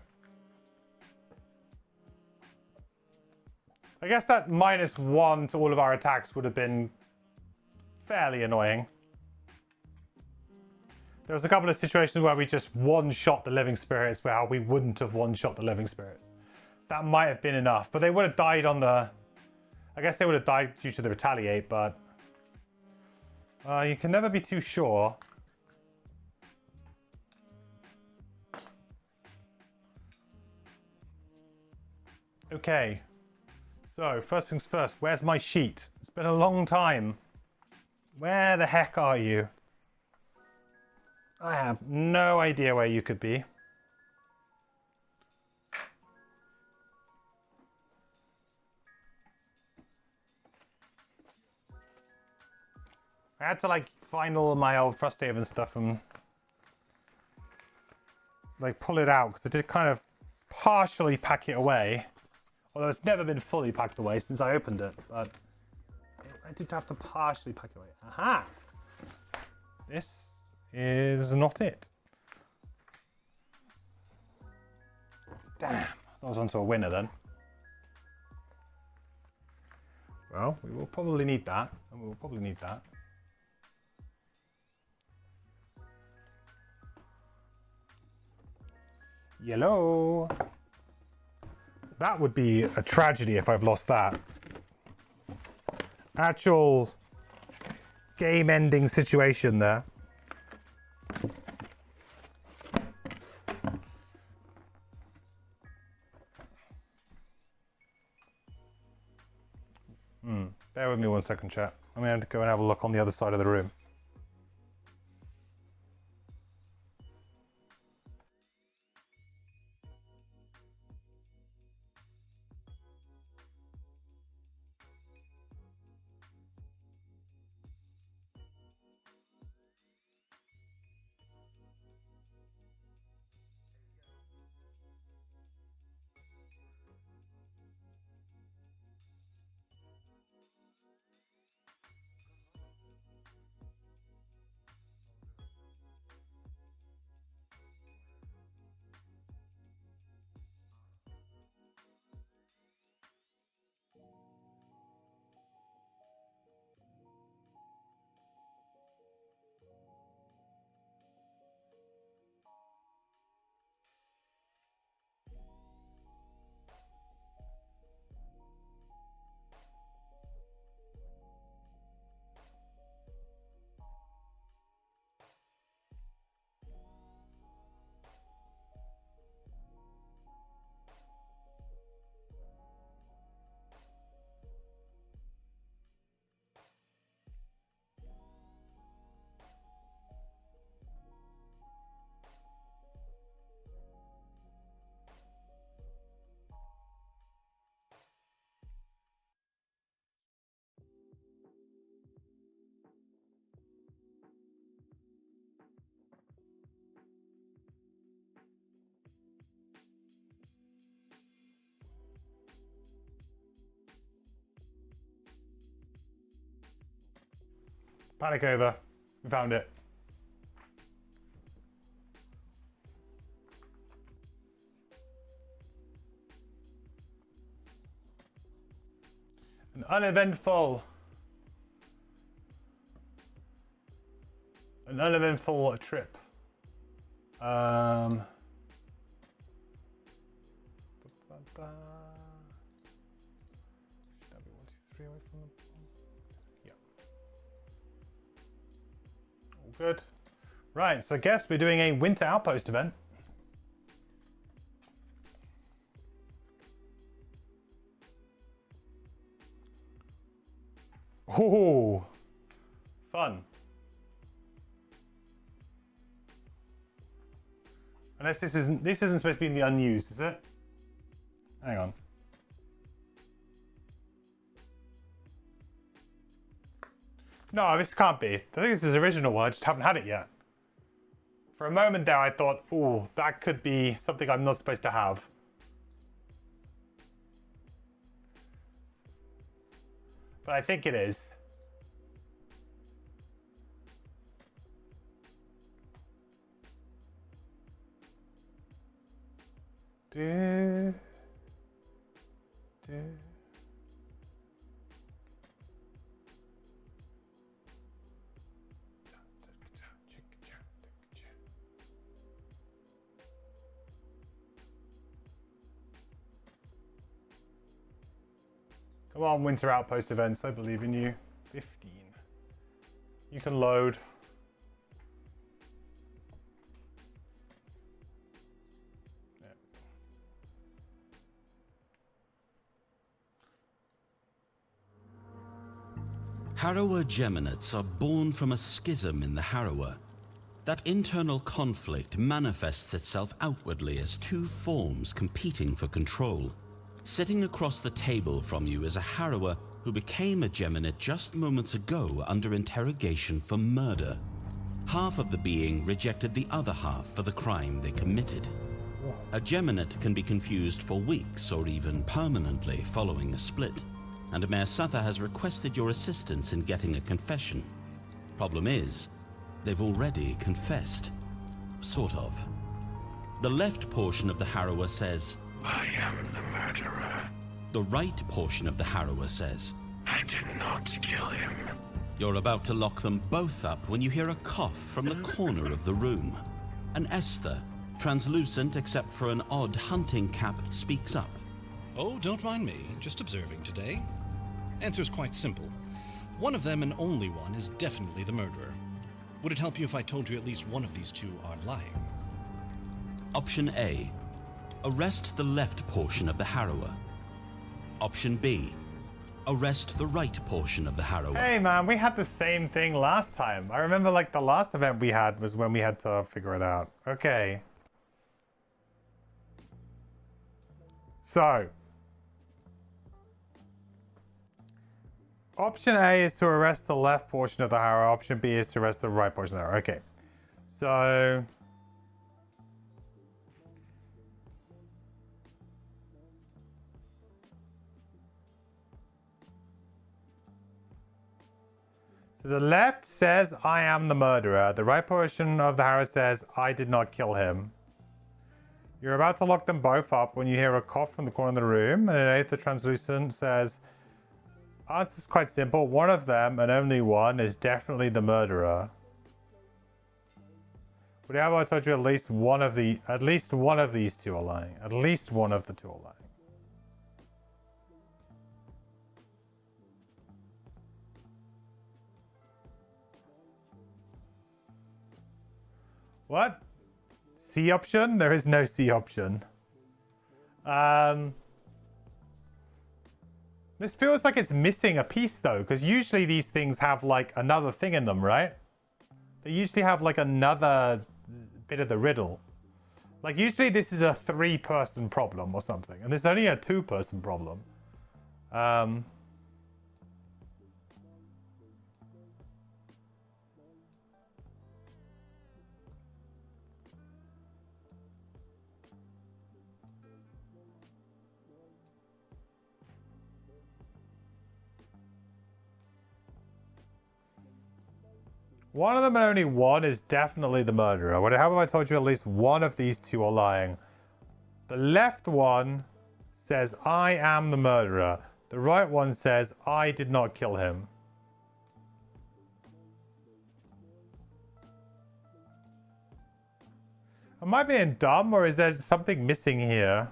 I guess that -1 to all of our attacks would have been fairly annoying. There was a couple of situations where we just one-shot the living spirits where we wouldn't have one-shot the living spirits. That might have been enough, but they would have died on the... I guess they would have died due to the retaliate, but... you can never be too sure. Okay. So, first things first, where's my sheet? It's been a long time. Where the heck are you? I have no idea where you could be. I had to like find all of my old Frosthaven stuff and like pull it out because I did kind of partially pack it away. Although it's never been fully packed away since I opened it, but I did have to partially pack it away. Aha! This is not it. Damn, that was onto a winner then. Well, we will probably need that, and we will probably need that. Yellow. That would be a tragedy if I've lost that. Actual game-ending situation there. Bear with me 1 second, chat. I'm going to go and have a look on the other side of the room. Panic over. We found it. An uneventful trip. Should that be 1, 2, 3 away from them? Yeah. All good. Right, so I guess we're doing a winter outpost event. Oh, fun. Unless this isn't supposed to be in the unused, is it? Hang on. No, this can't be. I think this is the original one. I just haven't had it yet. For a moment there, I thought, oh, that could be something I'm not supposed to have. But I think it is. Do. Come on, Winter Outpost events. I believe in you. 15. You can load. Harrower Geminids are born from a schism in the Harrower. That internal conflict manifests itself outwardly as two forms competing for control. Sitting across the table from you is a Harrower who became a Geminid just moments ago under interrogation for murder. Half of the being rejected the other half for the crime they committed. A Geminid can be confused for weeks or even permanently following a split, and Mayor Suther has requested your assistance in getting a confession. Problem is, they've already confessed. Sort of. The left portion of the Harrower says, I am the murderer. the right portion of the Harrower says, I did not kill him. You're about to lock them both up when you hear a cough from the corner of the room. An Esther, translucent except for an odd hunting cap, speaks up. Oh, don't mind me, just observing today. Answer's quite simple. One of them and only one is definitely the murderer. Would it help you if I told you at least one of these two are lying? Option A. Arrest the left portion of the Harrower. Option B. Arrest the right portion of the Harrower. Hey man, we had the same thing last time. I remember like the last event we had was when we had to figure it out. Okay. So. Option A is to arrest the left portion of the Harrower. Option B is to arrest the right portion of the Harrower. Okay. So. So the left says, I am the murderer. The right portion of the Harrower says, I did not kill him. You're about to lock them both up when you hear a cough from the corner of the room, and an eighth of translucent says, answer's quite simple. One of them, and only one, is definitely the murderer. But how about I told you at least one of these two are lying. At least one of the two are lying. What? C option? There is no C option. This feels like it's missing a piece though, because usually these things have like another thing in them, right? They usually have like another bit of the riddle. Like usually this is a 3-person problem or something, and this is only a 2-person problem. One of them and only one is definitely the murderer. How about I told you at least one of these two are lying? The left one says, I am the murderer. The right one says, I did not kill him. Am I being dumb, or is there something missing here?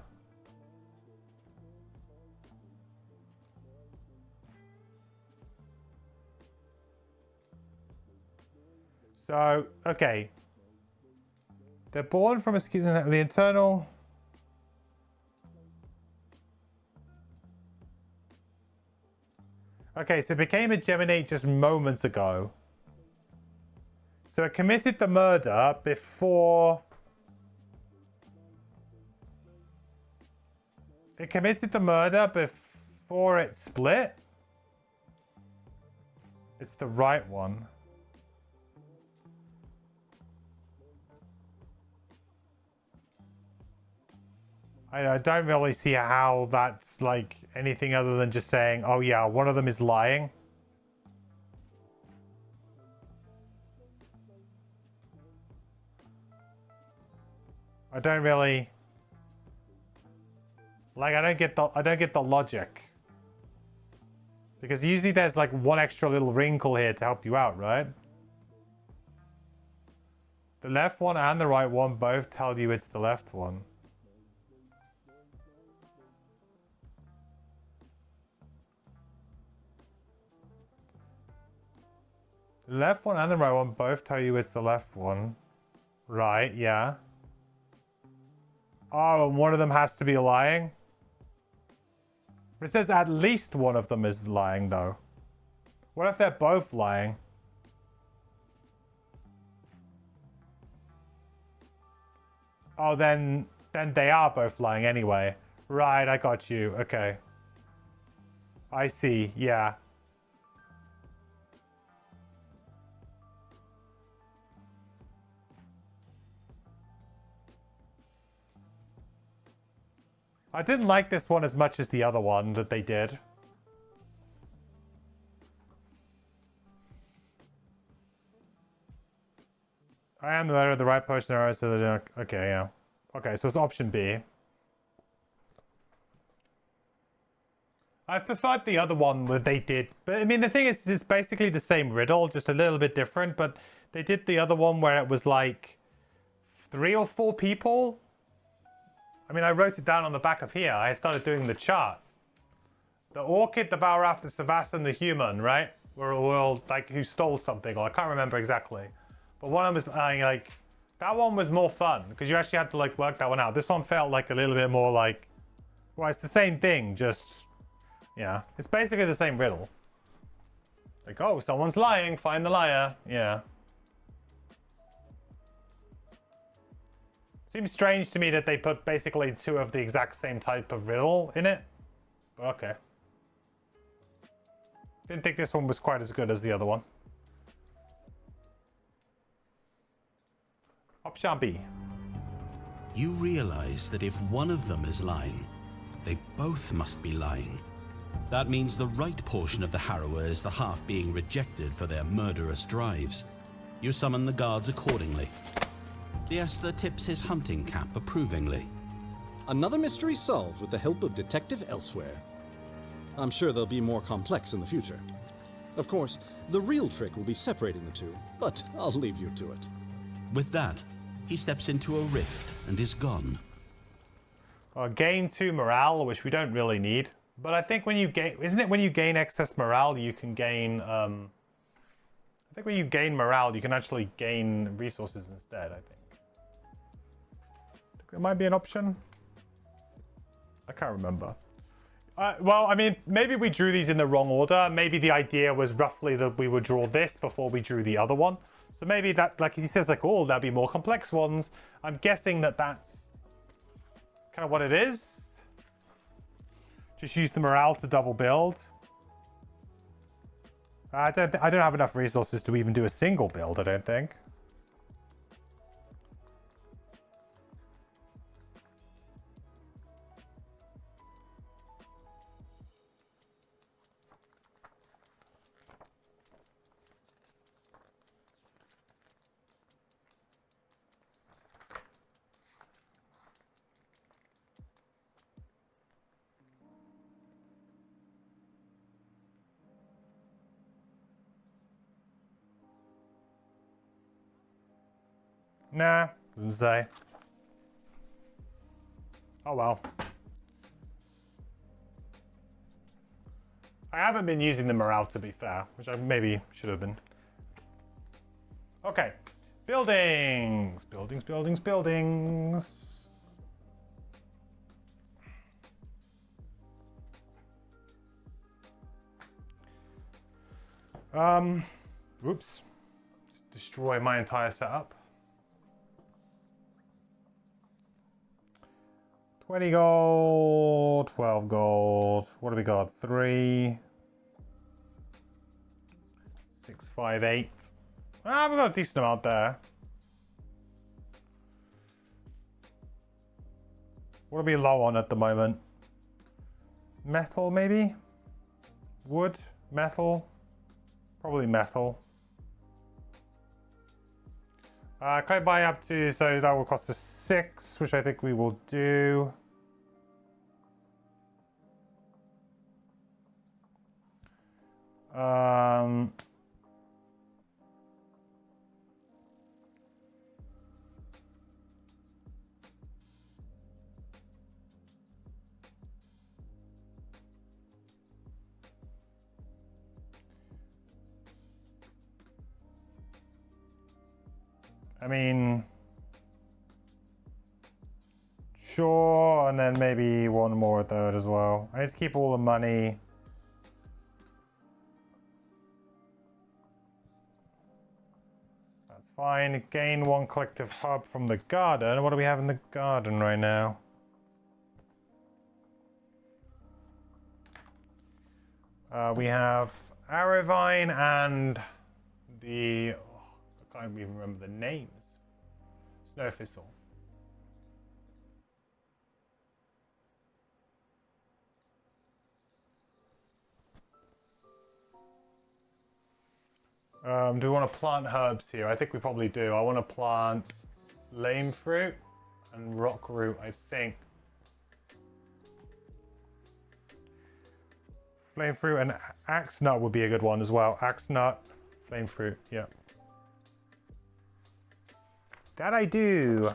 So, okay. They're born from the internal. Okay, so it became a Gemini just moments ago. So it committed the murder before It committed the murder before it split? It's the right one. I don't really see how that's like anything other than just saying, oh yeah, one of them is lying. I don't really like, I don't get the logic. Because usually there's like one extra little wrinkle here to help you out, right? The left one and the right one both tell you it's the left one. The left one and the right one both tell you it's the left one. Right, yeah. Oh, and one of them has to be lying? But it says at least one of them is lying, though. What if they're both lying? Oh, then they are both lying anyway. Right, I got you. Okay. I see, yeah. I didn't like this one as much as the other one that they did. I am the letter of the right potion arrow, so that, okay, yeah. Okay, so it's option B. I preferred the other one that they did. But I mean, the thing is, it's basically the same riddle, just a little bit different. But they did the other one where it was like 3 or 4 people. I mean, I wrote it down on the back of here. I started doing the chart. The orchid, the Balrath, the Savas, and the human, right? Were all like who stole something, or I can't remember exactly. But one of them was like that one was more fun because you actually had to like work that one out. This one felt like a little bit more like, well, it's the same thing, just yeah, it's basically the same riddle. Like, oh, someone's lying, find the liar. Yeah. Seems strange to me that they put basically 2 of the exact same type of riddle in it. But okay. Didn't think this one was quite as good as the other one. Option B. You realize that if one of them is lying, they both must be lying. That means the right portion of the Harrower is the half being rejected for their murderous drives. You summon the guards accordingly. The Esther tips his hunting cap approvingly. Another mystery solved with the help of Detective Elsewhere. I'm sure they'll be more complex in the future. Of course, the real trick will be separating the two, but I'll leave you to it. With that, he steps into a rift and is gone. Gain 2 morale, which we don't really need. But I think when you gain... Isn't it when you gain excess morale, you can gain... I think when you gain morale, you can actually gain resources instead, I think. It might be an option. I can't remember. Well, I mean, maybe we drew these in the wrong order. Maybe the idea was roughly that we would draw this before we drew the other one. So maybe that, like he says, like, oh, there'll be more complex ones. I'm guessing that that's kind of what it is. Just use the morale to double build. I don't have enough resources to even do a single build, I don't think. Nah, doesn't say. Oh well. I haven't been using the morale, to be fair, which I maybe should have been. Okay. Buildings! Buildings, buildings, buildings. Whoops. Just destroy my entire setup. 20 gold, 12 gold. What do we got? 3, 6, 5, 8. Ah, we've got a decent amount there. What are we low on at the moment? Metal, maybe? Wood? Metal? Probably metal. Can I buy up to, so that will cost us 6, which I think we will do. I mean, sure, and then maybe one more third as well. I need to keep all the money. That's fine. Gain 1 collective hub from the garden. What do we have in the garden right now? We have Arrowvine and the... I can't even remember the names. Snow Thistle. Do we want to plant herbs here? I think we probably do. I want to plant flame fruit and rock root, I think. Flame fruit and axe nut would be a good one as well. Axe nut, flame fruit, yeah. That I do.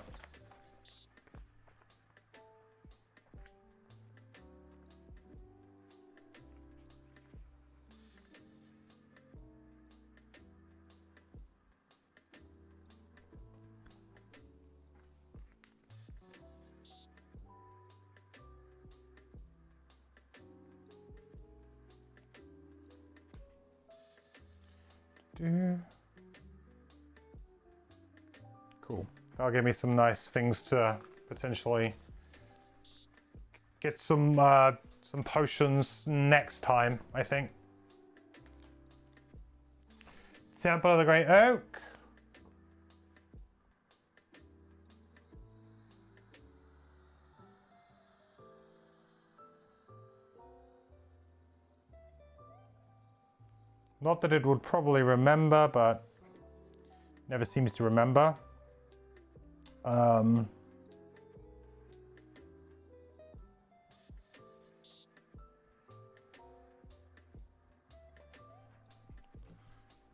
Cool. That'll give me some nice things to potentially get some potions next time, I think. Temple of the Great Oak. Not that it would probably remember, but never seems to remember.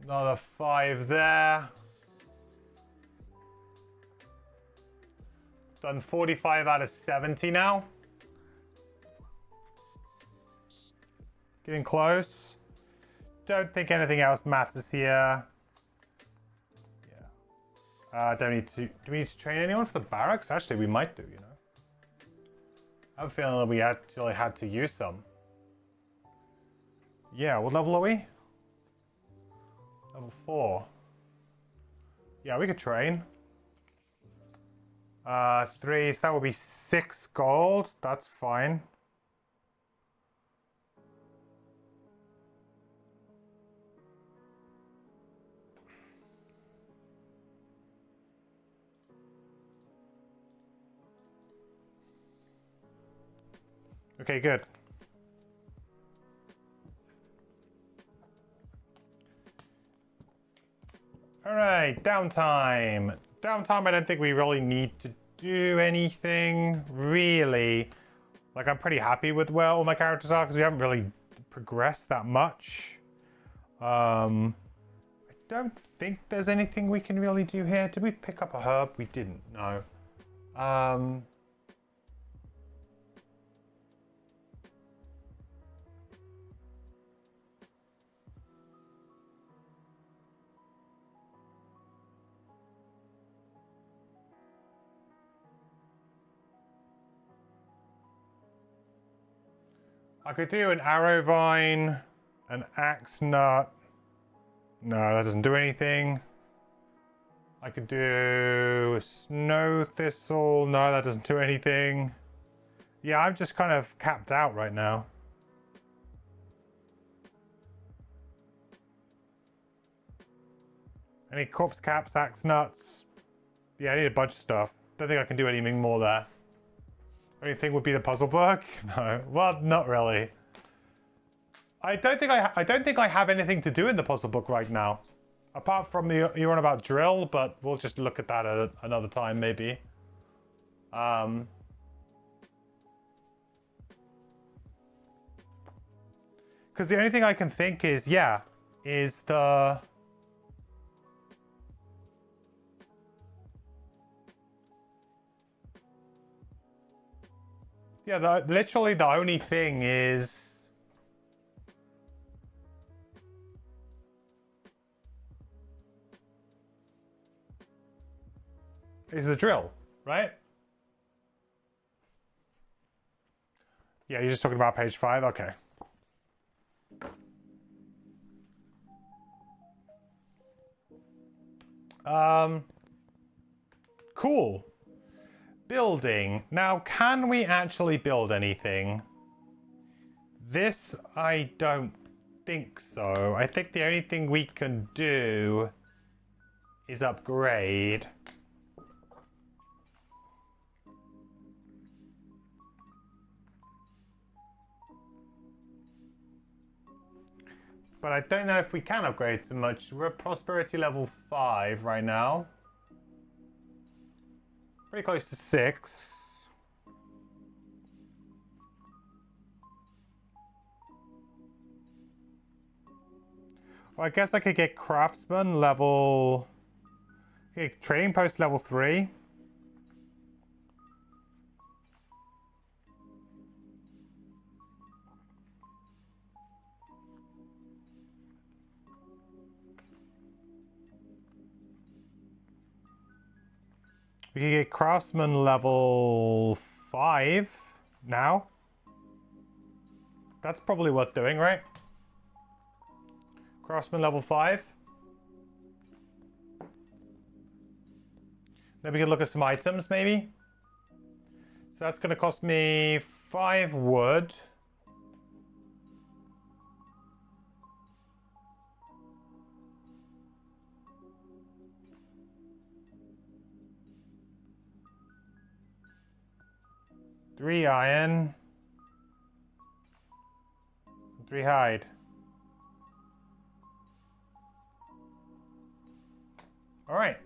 Another 5 there. Done 45 out of 70 now. Getting close. Don't think anything else matters here. Yeah. Don't need to. Do we need to train anyone for the barracks? Actually, we might do, you know. I have a feeling that we actually had to use some. Yeah, what level are we? Level 4. Yeah, we could train. 3, so that would be 6 gold. That's fine. Okay, good. All right, downtime. Downtime, I don't think we really need to do anything, really. Like, I'm pretty happy with where all my characters are because we haven't really progressed that much. I don't think there's anything we can really do here. Did we pick up a herb? We didn't, no. I could do an arrow vine, an axe nut. No, that doesn't do anything. I could do a snow thistle. No, that doesn't do anything. Yeah, I'm just kind of capped out right now. Any corpse caps, axe nuts? Yeah, I need a bunch of stuff. Don't think I can do anything more there. Only thing would be the puzzle book? No, well, not really. I don't think I have anything to do in the puzzle book right now. Apart from you're on about drill, but we'll just look at that at another time, maybe. Because the only thing I can think is, yeah, is the... Yeah, literally the only thing is... is the drill, right? Yeah, you're just talking about page 5? Okay. Cool. Building. Now, can we actually build anything? This, I don't think so. I think the only thing we can do is upgrade. But I don't know if we can upgrade too much. We're at prosperity level 5 right now. Pretty close to 6. Well, I guess I could get craftsman level... Okay, trading post level 3. We can get craftsman level 5 now. That's probably worth doing, right? Craftsman level 5. Then we can look at some items, maybe. So that's going to cost me 5 wood. Three iron. 3 hide. All right.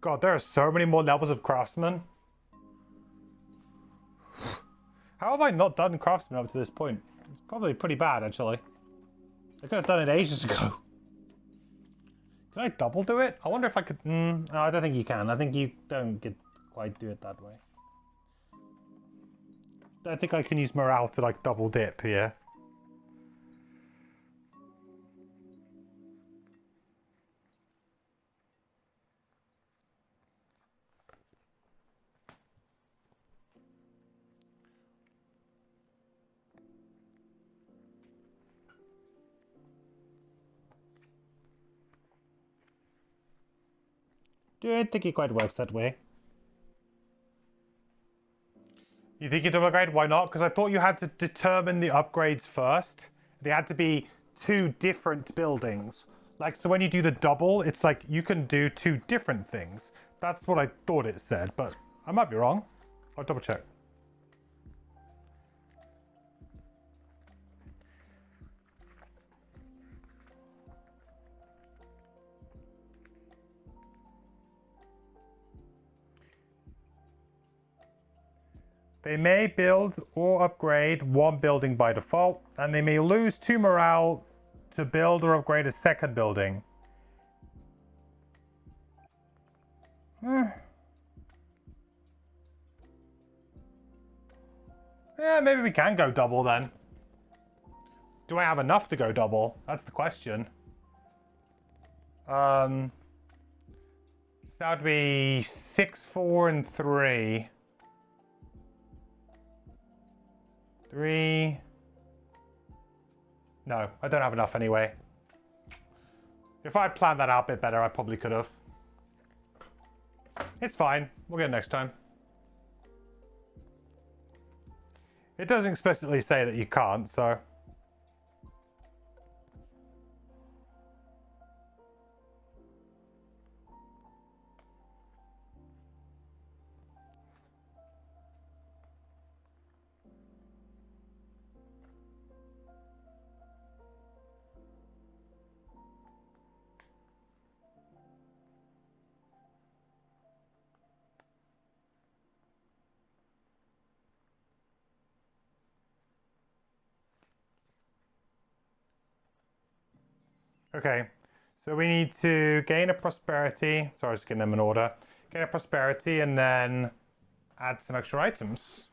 God, there are so many more levels of craftsman. How have I not done craftsman up to this point? It's probably pretty bad, actually. I could have done it ages ago. Can I double do it? I wonder if I could... no, I don't think you can. I think you don't get quite do it that way. I think I can use morale to, like, double dip here. I don't think it quite works that way. You think you double upgrade? Why not? Because I thought you had to determine the upgrades first. They had to be 2 different buildings. Like, so when you do the double, it's like you can do 2 different things. That's what I thought it said, but I might be wrong. I'll double check. They may build or upgrade 1 building by default, and they may lose 2 morale to build or upgrade a second building. Yeah, maybe we can go double then. Do I have enough to go double? That's the question. So that would be 6, 4, and 3. 3. No, I don't have enough anyway. If I planned that out a bit better, I probably could have. It's fine. We'll get it next time. It doesn't explicitly say that you can't, so... Okay, so we need to gain a prosperity. Sorry, just getting them in order. Gain a prosperity and then add some extra items.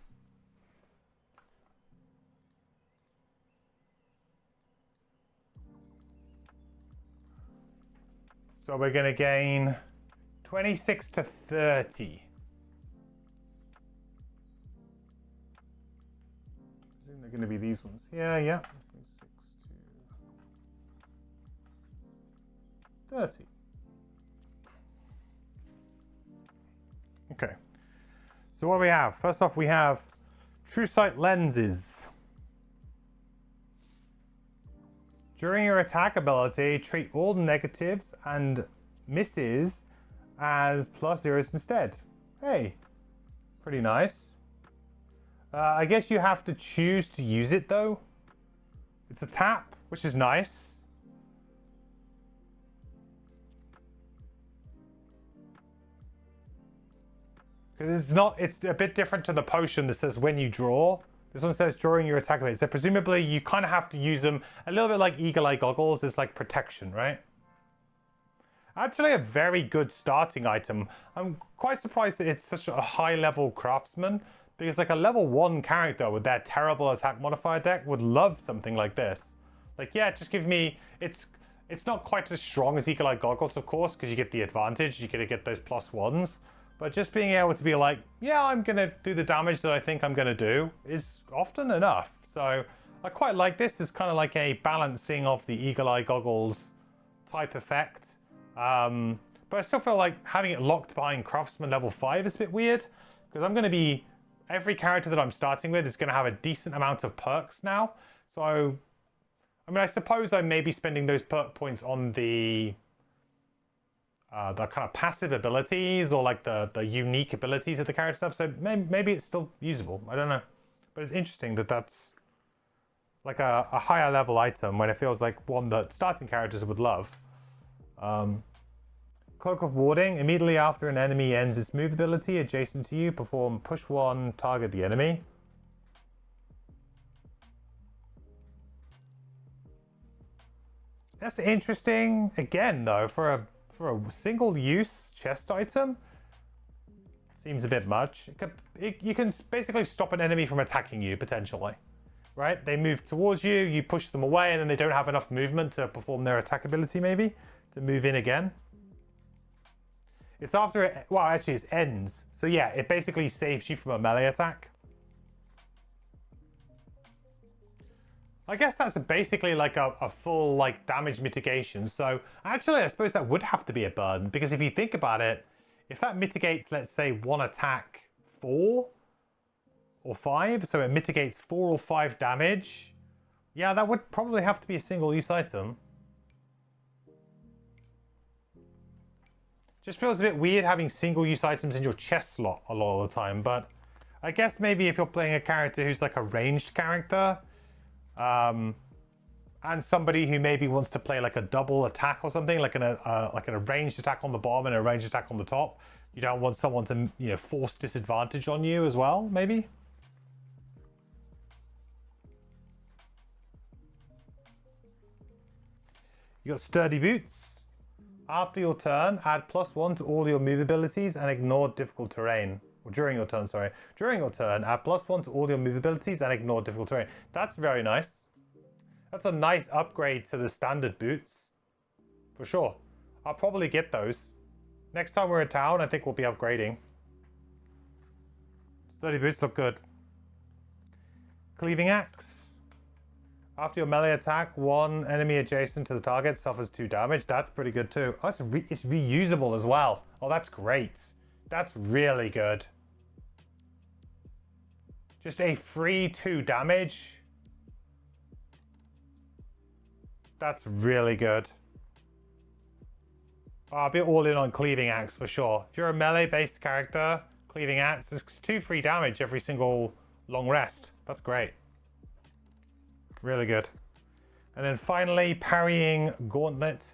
So we're going to gain 26 to 30. I think they're going to be these ones. Yeah. 30. Okay. So what do we have? First off, we have True Sight lenses. During your attack ability, treat all negatives and misses as +0s instead. Hey, pretty nice. I guess you have to choose to use it though. It's a tap, which is nice. Because it's a bit different to the potion that says when you draw. This one says during your attack ability. So presumably you kind of have to use them a little bit like Eagle Eye Goggles. It's like protection, right? Actually a very good starting item. I'm quite surprised that it's such a high level craftsman, because like a level 1 character with their terrible attack modifier deck would love something like this. Like, yeah, just give me, it's not quite as strong as Eagle Eye Goggles, of course, because you get the advantage, you get those +1s. But just being able to be like, yeah, I'm going to do the damage that I think I'm going to do is often enough. So I quite like this. It's kind of like a balancing of the Eagle Eye Goggles type effect. But I still feel like having it locked behind Craftsman level 5 is a bit weird, because I'm going to be, every character that I'm starting with is going to have a decent amount of perks now. So, I mean, I suppose I may be spending those perk points on the kind of passive abilities or like the unique abilities of the character stuff. So maybe it's still usable. I don't know. But it's interesting that that's like a higher level item when it feels like one that starting characters would love. Cloak of Warding. Immediately after an enemy ends its move ability adjacent to you, perform push 1, target the enemy. That's interesting. Again, though, for a single-use chest item, seems a bit much. You can basically stop an enemy from attacking you, potentially. Right? They move towards you, you push them away, and then they don't have enough movement to perform their attack ability, maybe, to move in again. It's after it, well, actually, it ends. So yeah, it basically saves you from a melee attack. I guess that's basically like a full like damage mitigation. So actually, I suppose that would have to be a burden, because if you think about it, if that mitigates, let's say, one attack 4 or 5, so it mitigates 4 or 5 damage, yeah, that would probably have to be a single-use item. Just feels a bit weird having single-use items in your chest slot a lot of the time, but I guess maybe if you're playing a character who's like a ranged character, and somebody who maybe wants to play like a double attack or something, like a ranged attack on the bottom and a ranged attack on the top, you don't want someone to, you know, force disadvantage on you as well, maybe? You got Sturdy Boots. After your turn, add +1 to all your move abilities and ignore difficult terrain. Or during your turn, sorry. During your turn, add +1 to all your move abilities and ignore difficult terrain. That's very nice. That's a nice upgrade to the standard boots. For sure. I'll probably get those. Next time we're in town, I think we'll be upgrading. Sturdy Boots look good. Cleaving Axe. After your melee attack, one enemy adjacent to the target suffers 2 damage. That's pretty good too. Oh, it's reusable as well. Oh, that's great. That's really good. Just a free 2 damage. That's really good. Oh, I'll be all in on Cleaving Axe for sure. If you're a melee-based character, Cleaving Axe is 2 free damage every single long rest. That's great. Really good. And then finally, Parrying Gauntlet.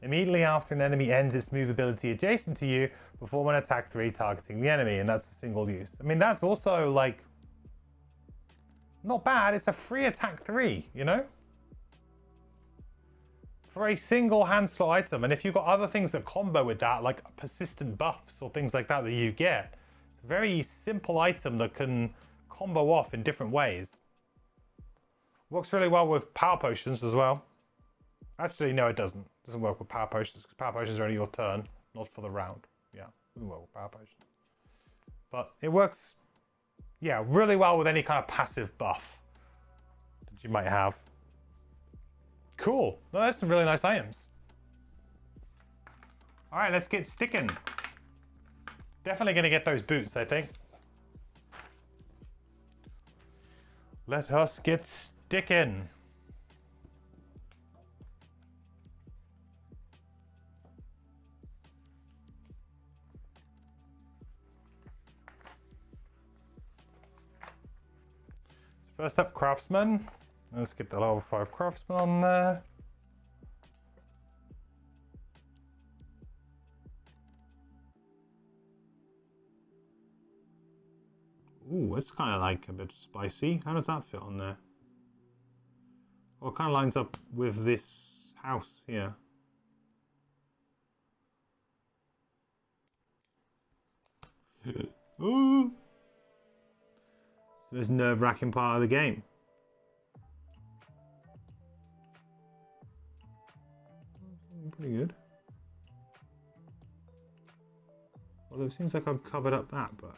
Immediately after an enemy ends its move ability adjacent to you, perform an attack 3 targeting the enemy, and that's a single use. I mean, that's also, like, not bad. It's a free attack 3, you know? For a single hand slot item. And if you've got other things that combo with that, like persistent buffs or things like that that you get, it's a very simple item that can combo off in different ways. Works really well with power potions as well. Actually, no, it doesn't. It doesn't work with power potions because power potions are only your turn, not for the round. Yeah, it doesn't work with power potions. But it works, yeah, really well with any kind of passive buff that you might have. Cool. Well, that's some really nice items. All right, let's get sticking. Definitely going to get those boots, I think. Let us get sticking. First up, Craftsman. Let's get the level 5 Craftsman on there. Ooh, it's kind of like a bit spicy. How does that fit on there? Well, it kind of lines up with this house here. Ooh. So this nerve-wracking part of the game. Pretty good. Although it seems like I've covered up that, but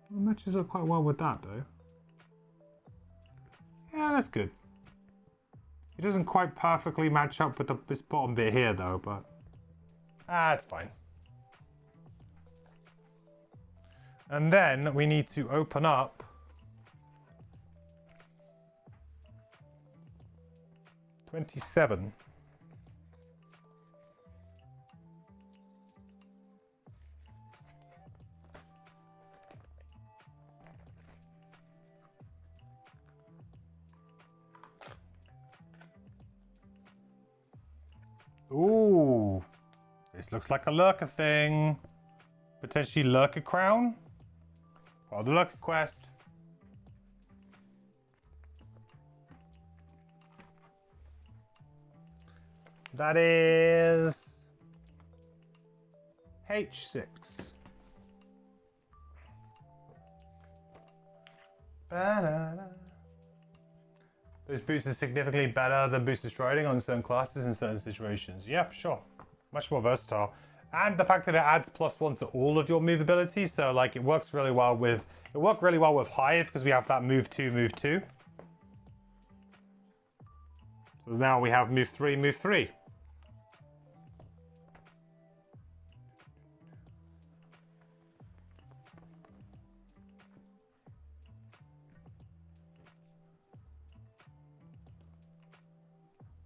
it matches up quite well with that, though. Yeah, that's good. It doesn't quite perfectly match up with this bottom bit here, though, but it's fine. And then we need to open up $27. Ooh, this looks like a lurker thing. Potentially lurker crown. Part of the lurker quest. That is H6. Those boosts are significantly better than boosted striding on certain classes in certain situations. Yeah, for sure. Much more versatile. And the fact that it adds +1 to all of your move abilities, so like it works really well with Hive because we have that move 2, move 2. So now we have move 3, move 3.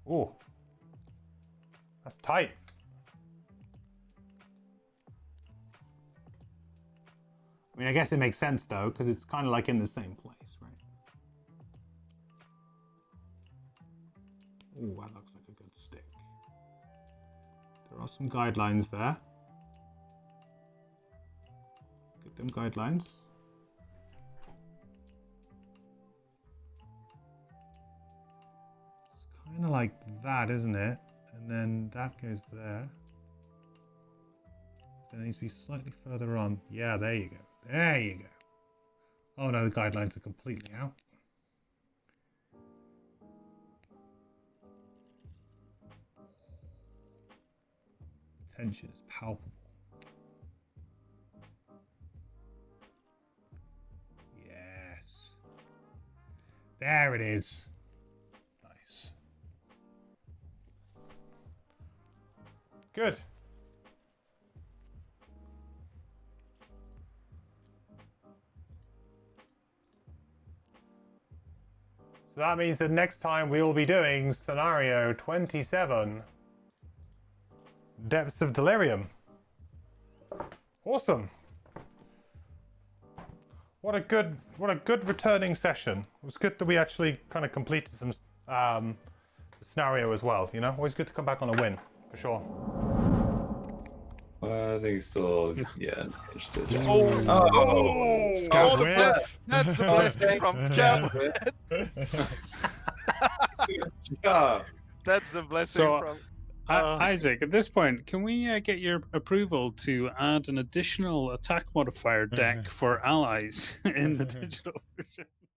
Oh, that's tight. I mean, I guess it makes sense though, because it's kind of like in the same place, right? Oh, that looks like a good stick. There are some guidelines there. Get them guidelines. Kind of like that, isn't it? And then that goes there. Then it needs to be slightly further on. Yeah, there you go. There you go. Oh no, the guidelines are completely out. Tension is palpable. There it is. Nice. Good. So that means that next time we will be doing scenario 27. Depths of Delirium. Awesome. What a good returning session. It was good that we actually kind of completed some scenario as well, you know? Always good to come back on a win, for sure. I think still, yeah. Oh, Scout that's the blessing from Jam. Yeah. That's the blessing So, from. Isaac, at this point, can we get your approval to add an additional attack modifier deck for allies in the digital version?